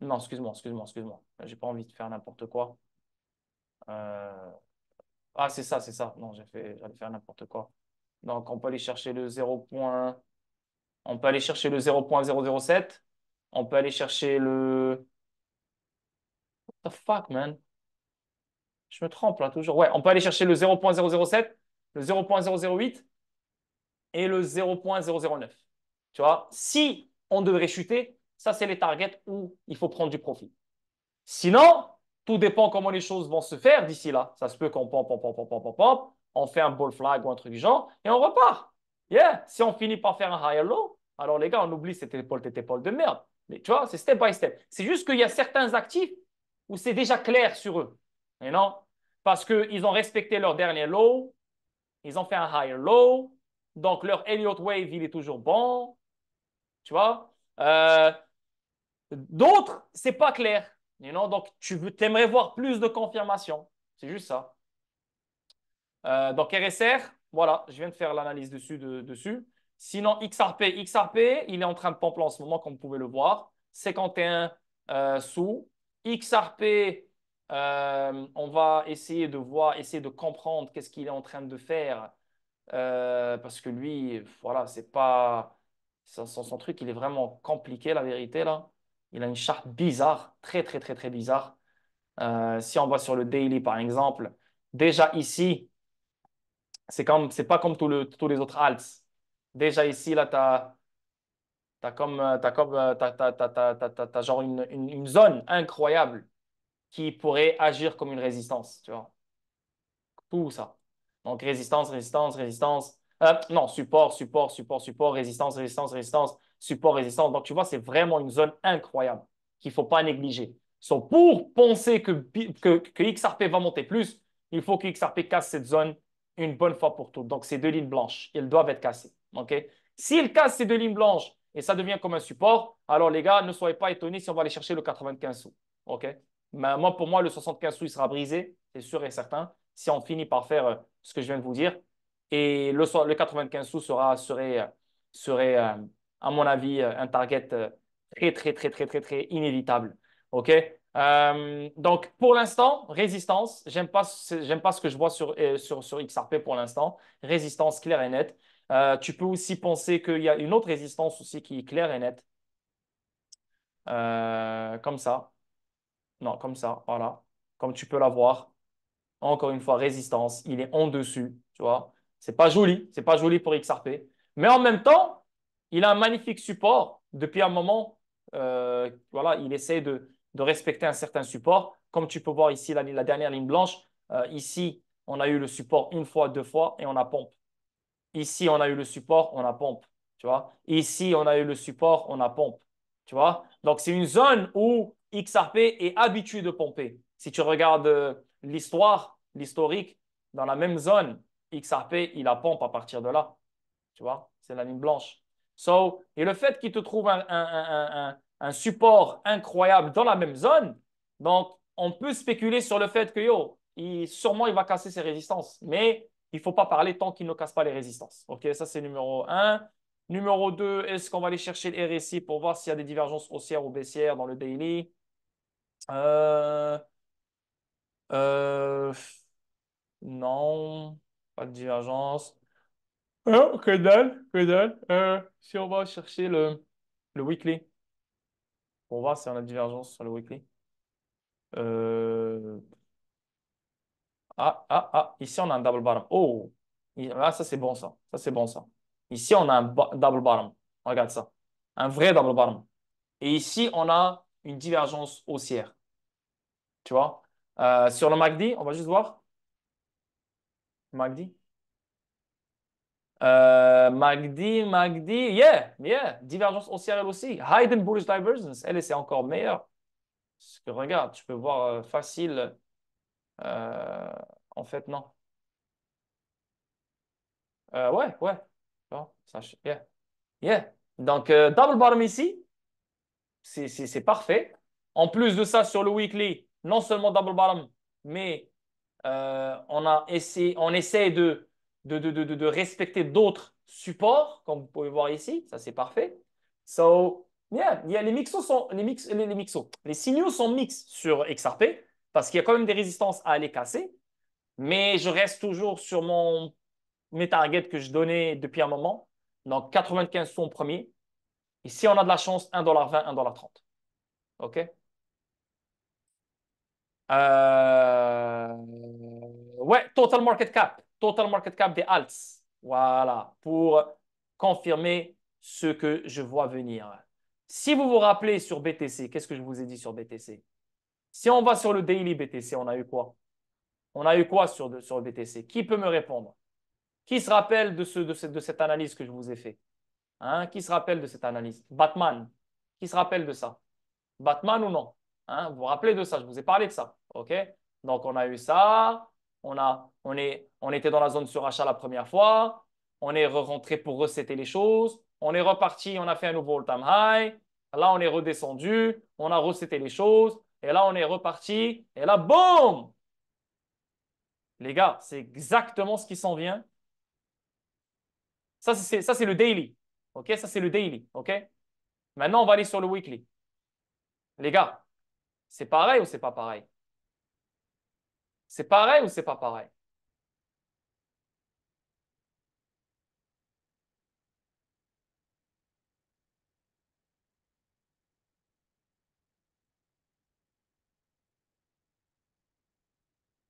[SPEAKER 1] Non, excuse-moi. J'ai pas envie de faire n'importe quoi. Euh, ah, c'est ça. Non, j'allais faire n'importe quoi. Donc, on peut aller chercher le 0. On peut aller chercher le 0,007. On peut aller chercher le. What the fuck, man? Je me trompe là, toujours. Ouais, on peut aller chercher le 0,007, le 0,008 et le 0,009. Tu vois, si on devrait chuter, ça, c'est les targets où il faut prendre du profit. Sinon, tout dépend comment les choses vont se faire d'ici là. Ça se peut qu'on pompe, on fait un ball flag ou un truc du genre et on repart. Yeah, si on finit par faire un higher low, alors les gars, on oublie cette épaule de merde. Mais tu vois, c'est step by step. C'est juste qu'il y a certains actifs où c'est déjà clair sur eux. Et non, parce qu'ils ont respecté leur dernier low, ils ont fait un higher low, donc leur Elliott Wave, il est toujours bon. Tu vois? D'autres, c'est pas clair. Donc, aimerais voir plus de confirmation. C'est juste ça. Donc, RSR, voilà, je viens de faire l'analyse dessus. Sinon, XRP, il est en train de pomper en ce moment, comme vous pouvez le voir. 51 sous. XRP, on va essayer de voir, essayer de comprendre qu'est-ce qu'il est en train de faire. Parce que lui, voilà, c'est pas. Son truc, il est vraiment compliqué, la vérité, là. Il a une charte bizarre, très, très, très, très bizarre. Si on va sur le daily, par exemple, déjà ici, c'est pas comme tous les autres alts. Déjà ici, là, t'as genre une zone incroyable qui pourrait agir comme une résistance, tu vois. Tout ça. Donc, résistance. Non, support, résistance, support, résistance. Donc, tu vois, c'est vraiment une zone incroyable qu'il ne faut pas négliger. So, pour penser que XRP va monter plus, il faut que XRP casse cette zone une bonne fois pour toutes. Donc, ces deux lignes blanches, elles doivent être cassées. OK? S'il casse ces deux lignes blanches et ça devient comme un support, alors les gars, ne soyez pas étonnés si on va aller chercher le 95 sous. OK? Mais moi, pour moi, le 75 sous, il sera brisé, c'est sûr et certain si on finit par faire ce que je viens de vous dire. Et le 95 sous serait à mon avis, un target très, très, très, très, très, très inévitable. OK? Donc, pour l'instant, résistance. J'aime pas ce que je vois sur XRP pour l'instant. Résistance claire et nette. Tu peux aussi penser qu'il y a une autre résistance aussi qui est claire et nette. Comme ça. Non, comme ça, voilà. Comme tu peux la voir. Encore une fois, résistance, il est en dessus, tu vois. C'est pas joli pour XRP. Mais en même temps, il a un magnifique support. Depuis un moment, voilà, il essaie de respecter un certain support. Comme tu peux voir ici, la dernière ligne blanche, ici, on a eu le support une fois, deux fois et on a pompe. Ici, on a eu le support, on a pompe. Tu vois? Ici, on a eu le support, on a pompe. Tu vois? Donc, c'est une zone où XRP est habitué de pomper. Si tu regardes l'historique, dans la même zone, XRP, il a pompe à partir de là. Tu vois? C'est la ligne blanche. Et le fait qu'il te trouve un support incroyable dans la même zone, donc on peut spéculer sur le fait que sûrement il va casser ses résistances. Mais il ne faut pas parler tant qu'il ne casse pas les résistances. OK, ça c'est numéro un. Numéro 2, est-ce qu'on va aller chercher le RSI pour voir s'il y a des divergences haussières ou baissières dans le daily? Euh, euh, non, pas de divergence. Que dalle. Si on va chercher le weekly, pour voir si on a une divergence sur le weekly. Euh, ici on a un double bottom. Oh, ça c'est bon ça. Ça c'est bon ça. Ici on a un double bottom. Regarde ça. Un vrai double bottom. Et ici on a une divergence haussière. Tu vois? Sur le MACD, on va juste voir. MACD. MACD, yeah. Divergence haussière elle aussi. Hidden bullish divergence, elle, c'est encore meilleur. Parce que regarde, tu peux voir facile. euh, en fait, non. Ouais. Bon, yeah. Yeah. Donc, double bottom ici, c'est parfait. En plus de ça, sur le weekly, non seulement double bottom, mais on essaie de respecter d'autres supports, comme vous pouvez voir ici. Ça, c'est parfait. So, yeah, les mixos sont, les mixos. Les signaux sont mixes sur XRP parce qu'il y a quand même des résistances à aller casser. Mais je reste toujours sur mes targets que je donnais depuis un moment. Donc, 95 sont premier. Et si on a de la chance, 1,20 $, 1,30 $. OK? Ouais, total market cap. Total market cap des alts. Voilà, pour confirmer ce que je vois venir. Si vous vous rappelez sur BTC, qu'est-ce que je vous ai dit sur BTC? Si on va sur le daily BTC, on a eu quoi? On a eu quoi sur le BTC? Qui peut me répondre? Qui se rappelle de cette analyse que je vous ai fait? Hein? Qui se rappelle de cette analyse? Batman. Qui se rappelle de ça? Batman ou non? Hein, vous vous rappelez de ça? Je vous ai parlé de ça. OK? Donc, on a eu ça. On était dans la zone surachat la première fois. On est rentré pour resetter les choses. On est reparti. On a fait un nouveau all-time high. Là, on est redescendu. On a reseté les choses. Et là, on est reparti. Et là, boum! Les gars, c'est exactement ce qui s'en vient. Ça, c'est le daily. OK? Ça, c'est le daily. OK? Maintenant, on va aller sur le weekly. Les gars, c'est pareil ou c'est pas pareil? C'est pareil ou c'est pas pareil?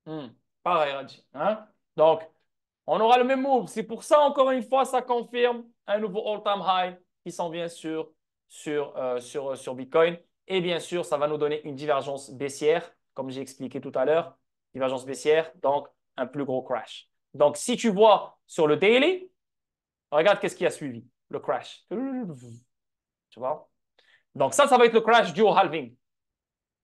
[SPEAKER 1] Hmm. Pareil, Raji. Hein? Donc, on aura le même move. C'est pour ça, encore une fois, ça confirme un nouveau all-time high qui s'en vient sur Bitcoin. Et bien sûr, ça va nous donner une divergence baissière, comme j'ai expliqué tout à l'heure. Divergence baissière, donc un plus gros crash. Donc, si tu vois sur le daily, regarde qu'est-ce qui a suivi. Le crash. Tu vois? Donc, ça va être le crash dû au halving,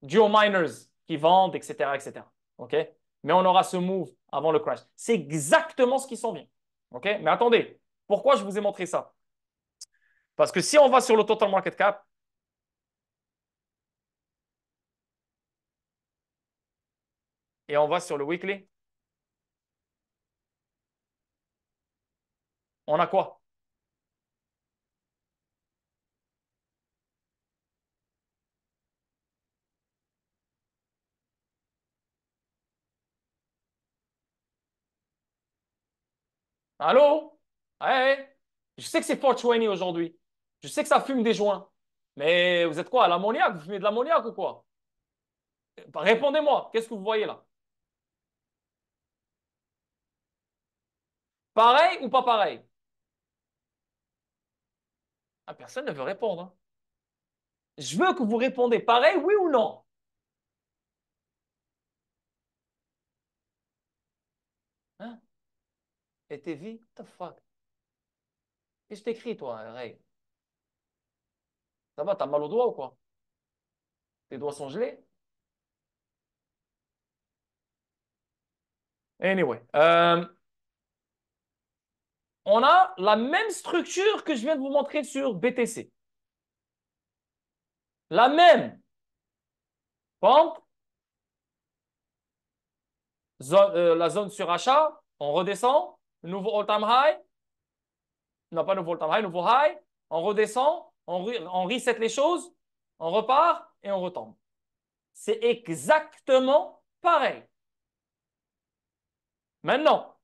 [SPEAKER 1] dû aux miners qui vendent, etc., etc. OK? Mais on aura ce move avant le crash. C'est exactement ce qui s'en vient. OK? Mais attendez, pourquoi je vous ai montré ça? Parce que si on va sur le total market cap et on va sur le weekly, on a quoi? Allô? Hey, je sais que c'est 420 aujourd'hui. Je sais que ça fume des joints. Mais vous êtes quoi, à l'ammoniaque? Vous fumez de l'ammoniaque ou quoi? Répondez-moi, qu'est-ce que vous voyez là? Pareil ou pas pareil? Ah, personne ne veut répondre, hein. Je veux que vous répondez pareil, oui ou non? Hein? Et tes vies? What the fuck? Qu'est-ce que t'écris, toi, Ray? Ça va, t'as mal aux doigts ou quoi? Tes doigts sont gelés? Anyway, on a la même structure que je viens de vous montrer sur BTC. La même. Pente, la zone sur achat, on redescend, nouveau all-time high, non pas nouveau all-time high, nouveau high, on redescend, on reset les choses, on repart et on retombe. C'est exactement pareil. Maintenant,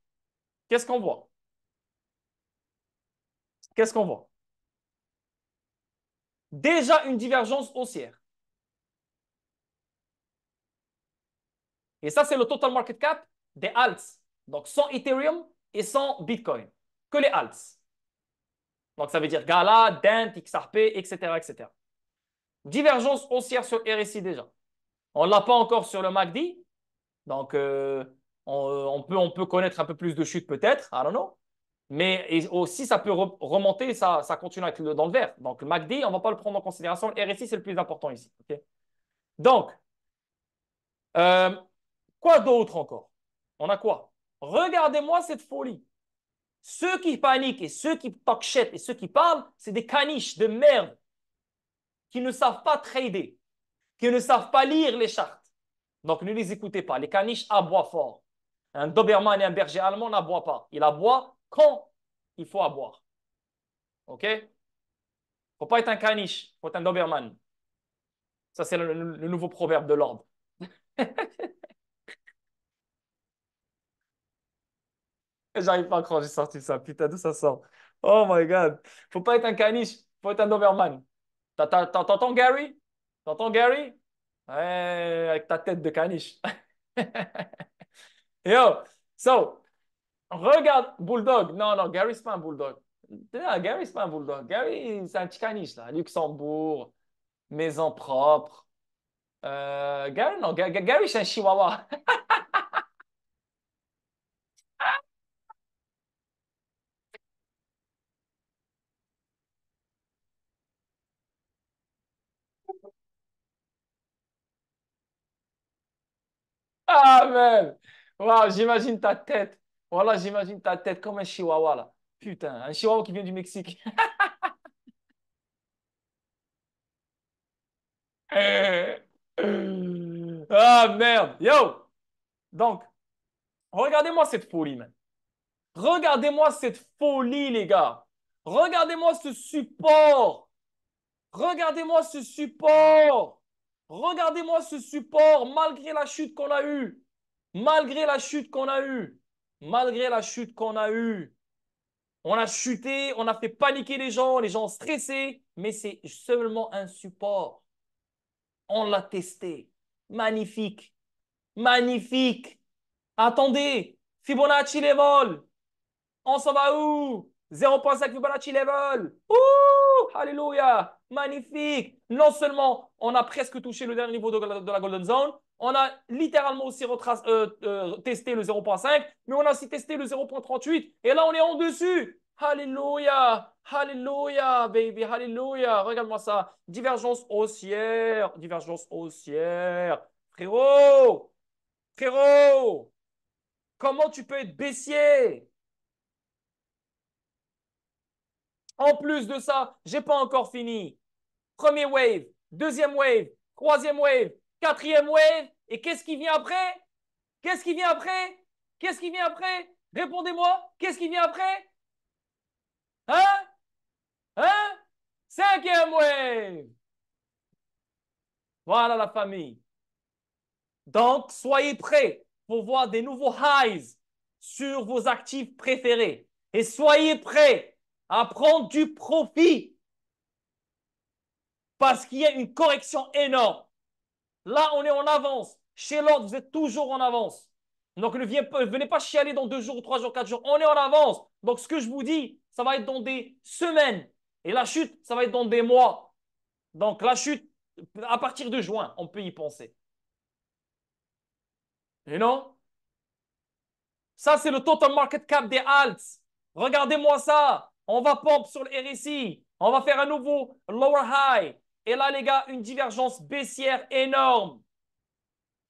[SPEAKER 1] qu'est-ce qu'on voit? Qu'est-ce qu'on voit? Déjà une divergence haussière. Et ça, c'est le total market cap des alts. Donc, sans Ethereum et sans Bitcoin. Que les alts. Donc, ça veut dire Gala, Dent, XRP, etc., etc. Divergence haussière sur RSI déjà. On ne l'a pas encore sur le MACD. Donc, on peut connaître un peu plus de chute peut-être. I don't know. Mais aussi, ça peut remonter, ça continue à être dans le vert. Donc, le MACD, on ne va pas le prendre en considération. Le RSI, c'est le plus important ici. Ok. Donc, euh, quoi d'autre encore? On a quoi? Regardez-moi cette folie. Ceux qui paniquent et ceux qui talk shit et ceux qui parlent, c'est des caniches de merde qui ne savent pas trader, qui ne savent pas lire les chartes. Donc, ne les écoutez pas. Les caniches aboient fort. Un Doberman et un berger allemand n'aboient pas. Il aboie quand il faut aboir. OK? Il ne faut pas être un caniche, il faut être un Doberman. Ça, c'est le nouveau proverbe de l'ordre. J'arrive pas à croire que j'ai sorti ça. Putain, d'où ça sort? Oh my God. Faut pas être un caniche, faut être un Doberman. T'entends Gary? T'entends Gary? Ouais, avec ta tête de caniche. Yo, so, regarde, Bulldog. Non, non, Gary, c'est pas un Bulldog. Non, Gary, c'est pas un Bulldog. Gary, c'est un petit caniche, là. Luxembourg, maison propre. Gary, non, Gary, c'est un chihuahua. Ah, man. Wow, j'imagine ta tête. Voilà, j'imagine ta tête comme un chihuahua, là. Putain, un chihuahua qui vient du Mexique. Ah, merde. Yo! Donc, regardez-moi cette folie, man. Regardez-moi cette folie, les gars. Regardez-moi ce support. Regardez-moi ce support. Regardez-moi ce support malgré la chute qu'on a eue. Malgré la chute qu'on a eue. Malgré la chute qu'on a eue. On a chuté, on a fait paniquer les gens stressés, mais c'est seulement un support. On l'a testé. Magnifique. Magnifique. Attendez. Fibonacci level. On s'en va où? 0,5 Fibonacci level. Ouh, alléluia. Magnifique. Non seulement on a presque touché le dernier niveau de la Golden Zone, on a littéralement aussi testé le 0,5, mais on a aussi testé le 0,38. Et là, on est en dessus. Alléluia. Alléluia, baby. Alléluia. Regarde-moi ça. Divergence haussière. Divergence haussière. Frérot. Frérot. Comment tu peux être baissier? En plus de ça, j'ai pas encore fini. Premier wave, deuxième wave, troisième wave, quatrième wave. Et qu'est-ce qui vient après? Qu'est-ce qui vient après? Qu'est-ce qui vient après? Répondez-moi. Qu'est-ce qui vient après? Hein? Hein? Cinquième wave. Voilà la famille. Donc, soyez prêts pour voir des nouveaux highs sur vos actifs préférés. Et soyez prêts à prendre du profit parce qu'il y a une correction énorme. Là, on est en avance. Chez l'ordre, vous êtes toujours en avance. Donc, ne venez pas chialer dans 2 jours, 3 jours, 4 jours. On est en avance. Donc, ce que je vous dis, ça va être dans des semaines. Et la chute, ça va être dans des mois. Donc, la chute, à partir de juin, on peut y penser. Et non? Ça, c'est le total market cap des alts. Regardez-moi ça. On va pomper sur le RSI. On va faire un nouveau lower high. Et là, les gars, une divergence baissière énorme.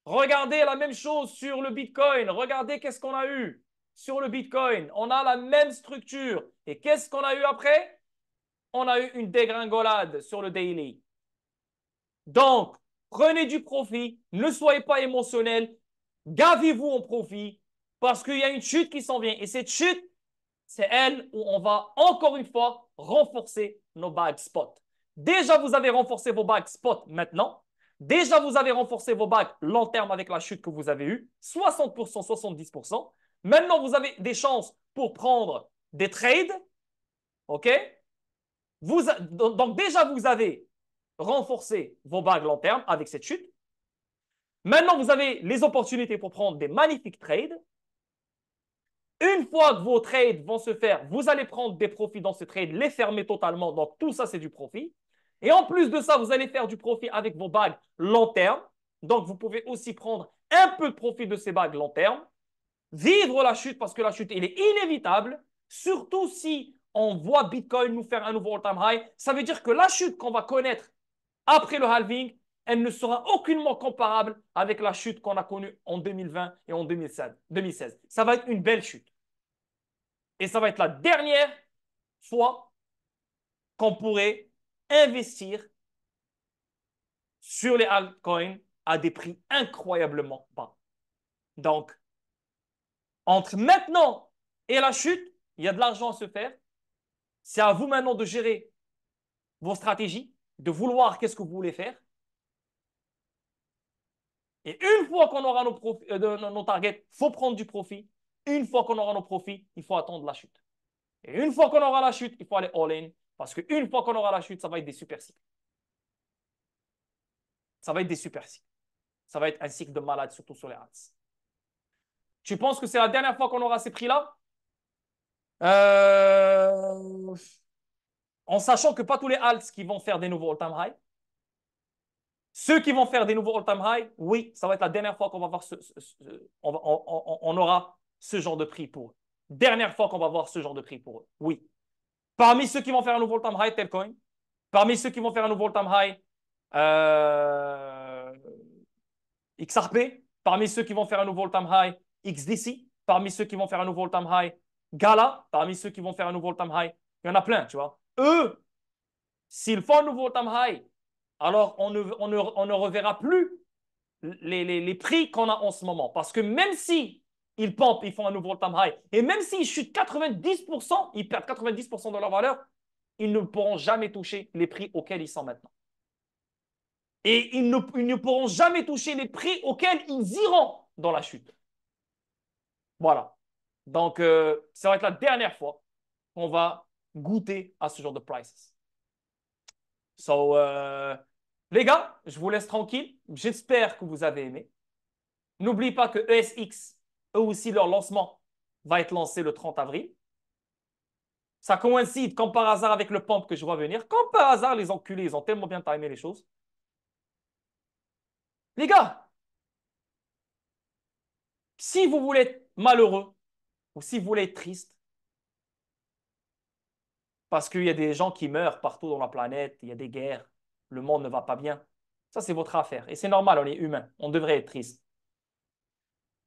[SPEAKER 1] Regardez la même chose sur le Bitcoin. Regardez qu'est-ce qu'on a eu sur le Bitcoin. On a la même structure. Et qu'est-ce qu'on a eu après? On a eu une dégringolade sur le daily. Donc, prenez du profit. Ne soyez pas émotionnel. Gavez-vous en profit parce qu'il y a une chute qui s'en vient. Et cette chute, c'est elle où on va encore une fois renforcer nos bags spot. Déjà, vous avez renforcé vos bags spot maintenant. Déjà, vous avez renforcé vos bags long terme avec la chute que vous avez eue, 60%, 70%. Maintenant, vous avez des chances pour prendre des trades. OK? Donc, déjà, vous avez renforcé vos bags long terme avec cette chute. Maintenant, vous avez les opportunités pour prendre des magnifiques trades. Une fois que vos trades vont se faire, vous allez prendre des profits dans ce trade, les fermer totalement. Donc, tout ça, c'est du profit. Et en plus de ça, vous allez faire du profit avec vos bagues long terme. Donc, vous pouvez aussi prendre un peu de profit de ces bagues long terme. Vivre la chute parce que la chute, elle est inévitable. Surtout si on voit Bitcoin nous faire un nouveau all-time high. Ça veut dire que la chute qu'on va connaître après le halving, elle ne sera aucunement comparable avec la chute qu'on a connue en 2020 et en 2016. Ça va être une belle chute. Et ça va être la dernière fois qu'on pourrait investir sur les altcoins à des prix incroyablement bas. Donc, entre maintenant et la chute, il y a de l'argent à se faire. C'est à vous maintenant de gérer vos stratégies, de vouloir qu'est-ce que vous voulez faire. Et une fois qu'on aura nos targets, il faut prendre du profit. Une fois qu'on aura nos profits, il faut attendre la chute. Et une fois qu'on aura la chute, il faut aller all-in. Parce qu'une fois qu'on aura la chute, ça va être des super cycles. Ça va être des super cycles. Ça va être un cycle de malade, surtout sur les hats. Tu penses que c'est la dernière fois qu'on aura ces prix-là? En sachant que pas tous les alts qui vont faire des nouveaux all-time high. Ceux qui vont faire des nouveaux all-time high, oui, ça va être la dernière fois qu'on va voir on aura ce genre de prix pour eux. Dernière fois qu'on va voir ce genre de prix pour eux. Oui. Parmi ceux qui vont faire un nouveau all-time high, Telcoin. Parmi ceux qui vont faire un nouveau all-time high, euh, XRP. Parmi ceux qui vont faire un nouveau all-time high, XDC. Parmi ceux qui vont faire un nouveau all-time high, Gala. Parmi ceux qui vont faire un nouveau all-time high, il y en a plein, tu vois. Eux, s'ils font un nouveau all-time high, alors on ne reverra plus les prix qu'on a en ce moment. Parce que même si ils pompent, ils font un nouveau all-time high, et même s'ils chutent 90%, ils perdent 90% de leur valeur, ils ne pourront jamais toucher les prix auxquels ils sont maintenant. Et ils ne pourront jamais toucher les prix auxquels ils iront dans la chute. Voilà. Donc, ça va être la dernière fois qu'on va goûter à ce genre de prices. So, les gars, je vous laisse tranquille. J'espère que vous avez aimé. N'oubliez pas que ESX, eux aussi, leur lancement va être lancé le 30 avril. Ça coïncide comme par hasard avec le pump que je vois venir. Comme par hasard, les enculés, ils ont tellement bien timé les choses. Les gars, si vous voulez être malheureux ou si vous voulez être triste, parce qu'il y a des gens qui meurent partout dans la planète, il y a des guerres, le monde ne va pas bien, ça c'est votre affaire. Et c'est normal, on est humain, on devrait être triste.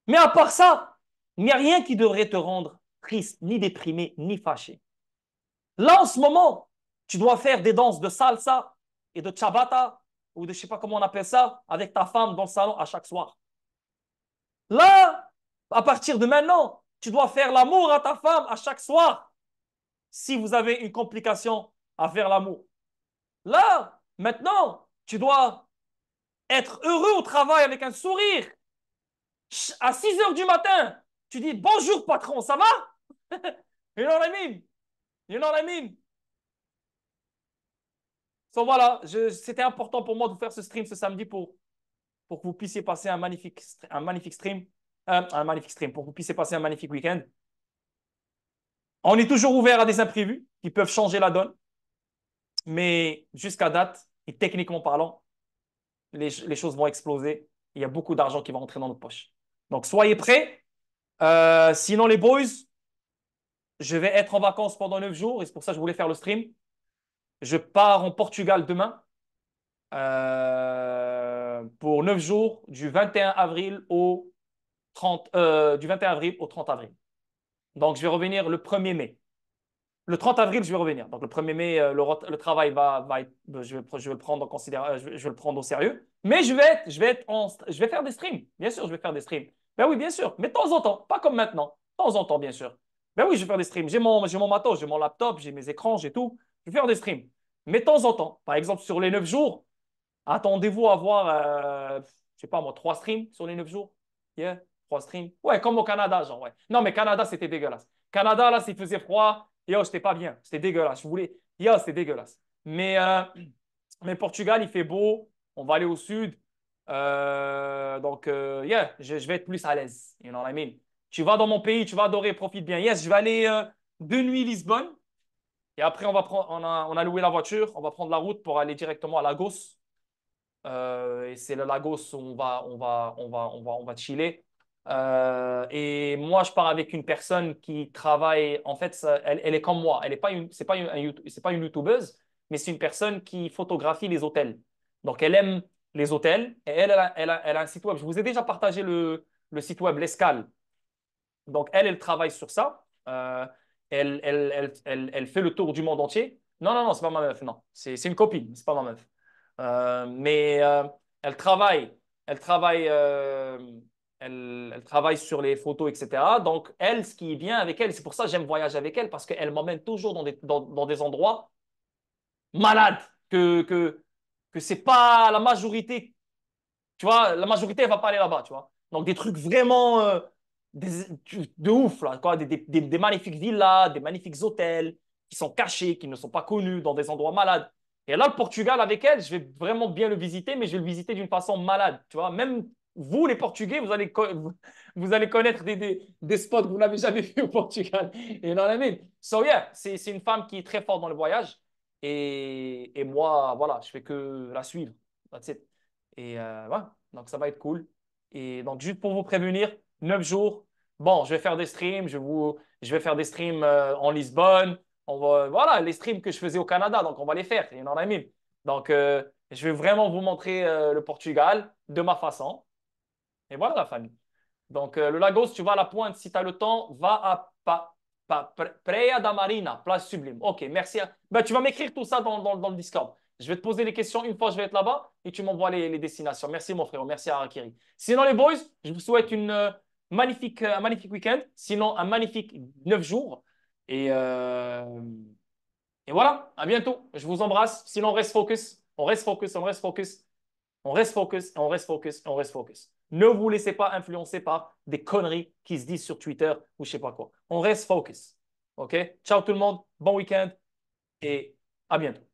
[SPEAKER 1] Mais à part ça, il n'y a rien qui devrait te rendre triste, ni déprimé, ni fâché. Là, en ce moment, tu dois faire des danses de salsa et de chabata, ou de je ne sais pas comment on appelle ça, avec ta femme dans le salon à chaque soir. Là, à partir de maintenant, tu dois faire l'amour à ta femme à chaque soir si vous avez une complication à faire l'amour. Là, maintenant, tu dois être heureux au travail avec un sourire. À 6 heures du matin, tu dis bonjour patron, ça va? You know what I mean? You know what I mean? So voilà, c'était important pour moi de vous faire ce stream ce samedi pour que vous puissiez passer un magnifique stream. Pour que vous puissiez passer un magnifique week-end. On est toujours ouvert à des imprévus qui peuvent changer la donne. Mais jusqu'à date, et techniquement parlant, les choses vont exploser. Il y a beaucoup d'argent qui va rentrer dans notre poche. Donc, soyez prêts. Sinon, les boys, je vais être en vacances pendant 9 jours et c'est pour ça que je voulais faire le stream. Je pars en Portugal demain pour 9 jours du 21 avril au 30 avril. Donc, je vais revenir le 1er mai. Le 30 avril, je vais revenir. Donc, le 1er mai, le travail va être, je vais le prendre en considération, je vais le prendre au sérieux. Mais je vais faire des streams. Bien sûr, je vais faire des streams. Ben oui, bien sûr. Mais de temps en temps, pas comme maintenant. De temps en temps, bien sûr. Ben oui, je vais faire des streams. J'ai mon matos, j'ai mon laptop, j'ai mes écrans, j'ai tout. Je vais faire des streams. Mais de temps en temps, par exemple, sur les 9 jours, attendez-vous à voir, je sais pas moi, 3 streams sur les 9 jours. Yeah, 3 streams. Ouais, comme au Canada, genre, ouais. Non, mais Canada, c'était dégueulasse. Canada, là, s'il faisait froid, yo, c'était pas bien. C'était dégueulasse. Yo, c'était dégueulasse. Mais Portugal, il fait beau. On va aller au sud. Donc, yeah, je vais être plus à l'aise. You know what I mean? Tu vas dans mon pays, tu vas adorer, profite bien. Yes, je vais aller 2 nuits Lisbonne. Et après, on a loué la voiture. On va prendre la route pour aller directement à Lagos. Et c'est le Lagos où on va chiller. Et moi, je pars avec une personne qui travaille. En fait, elle est comme moi. Elle est pas une, c'est pas une YouTubeuse, mais c'est une personne qui photographie les hôtels. Donc, elle aime les hôtels et elle a un site web. Je vous ai déjà partagé le site web, l'Escale. Donc, elle travaille sur ça. Elle fait le tour du monde entier. Non, non, non, c'est pas ma meuf, non. C'est une copine, c'est pas ma meuf. Mais elle travaille, elle travaille, elle travaille sur les photos, etc. Donc, elle, ce qui est bien avec elle, c'est pour ça que j'aime voyager avec elle, parce qu'elle m'emmène toujours dans des endroits malades, que c'est pas la majorité, tu vois, la majorité, elle va pas aller là-bas, tu vois. Donc, des trucs vraiment de ouf, là, quoi. Des magnifiques villas, des magnifiques hôtels qui sont cachés, qui ne sont pas connus, dans des endroits malades. Et là, le Portugal, avec elle, je vais vraiment bien le visiter, mais je vais le visiter d'une façon malade, tu vois. Même vous, les Portugais, vous allez connaître des spots que vous n'avez jamais vus au Portugal. Et dans la même. So, yeah, c'est une femme qui est très forte dans le voyage. Et moi, voilà, je fais que la suivre. That's it. Et voilà, donc ça va être cool. Et donc, juste pour vous prévenir, 9 jours. Bon, je vais faire des streams, je vais faire des streams en Lisbonne. Voilà, les streams que je faisais au Canada, donc on va les faire. Il y en a mille. Donc, je vais vraiment vous montrer le Portugal de ma façon. Et voilà la famille. Donc, le Lagos, tu vas à la pointe, si tu as le temps, va à Praia da Marina, place sublime. Ok, merci. Ben, tu vas m'écrire tout ça dans le Discord. Je vais te poser les questions une fois que je vais être là-bas et tu m'envoies les destinations. Merci mon frère, merci à Harakiri. Sinon les boys, je vous souhaite un magnifique week-end, sinon un magnifique 9 jours. Et, euh, et voilà, à bientôt. Je vous embrasse. Sinon on reste focus, on reste focus, on reste focus. On reste focus, on reste focus, on reste focus. Ne vous laissez pas influencer par des conneries qui se disent sur Twitter ou je sais pas quoi. On reste focus. OK? Ciao tout le monde, bon week-end et à bientôt.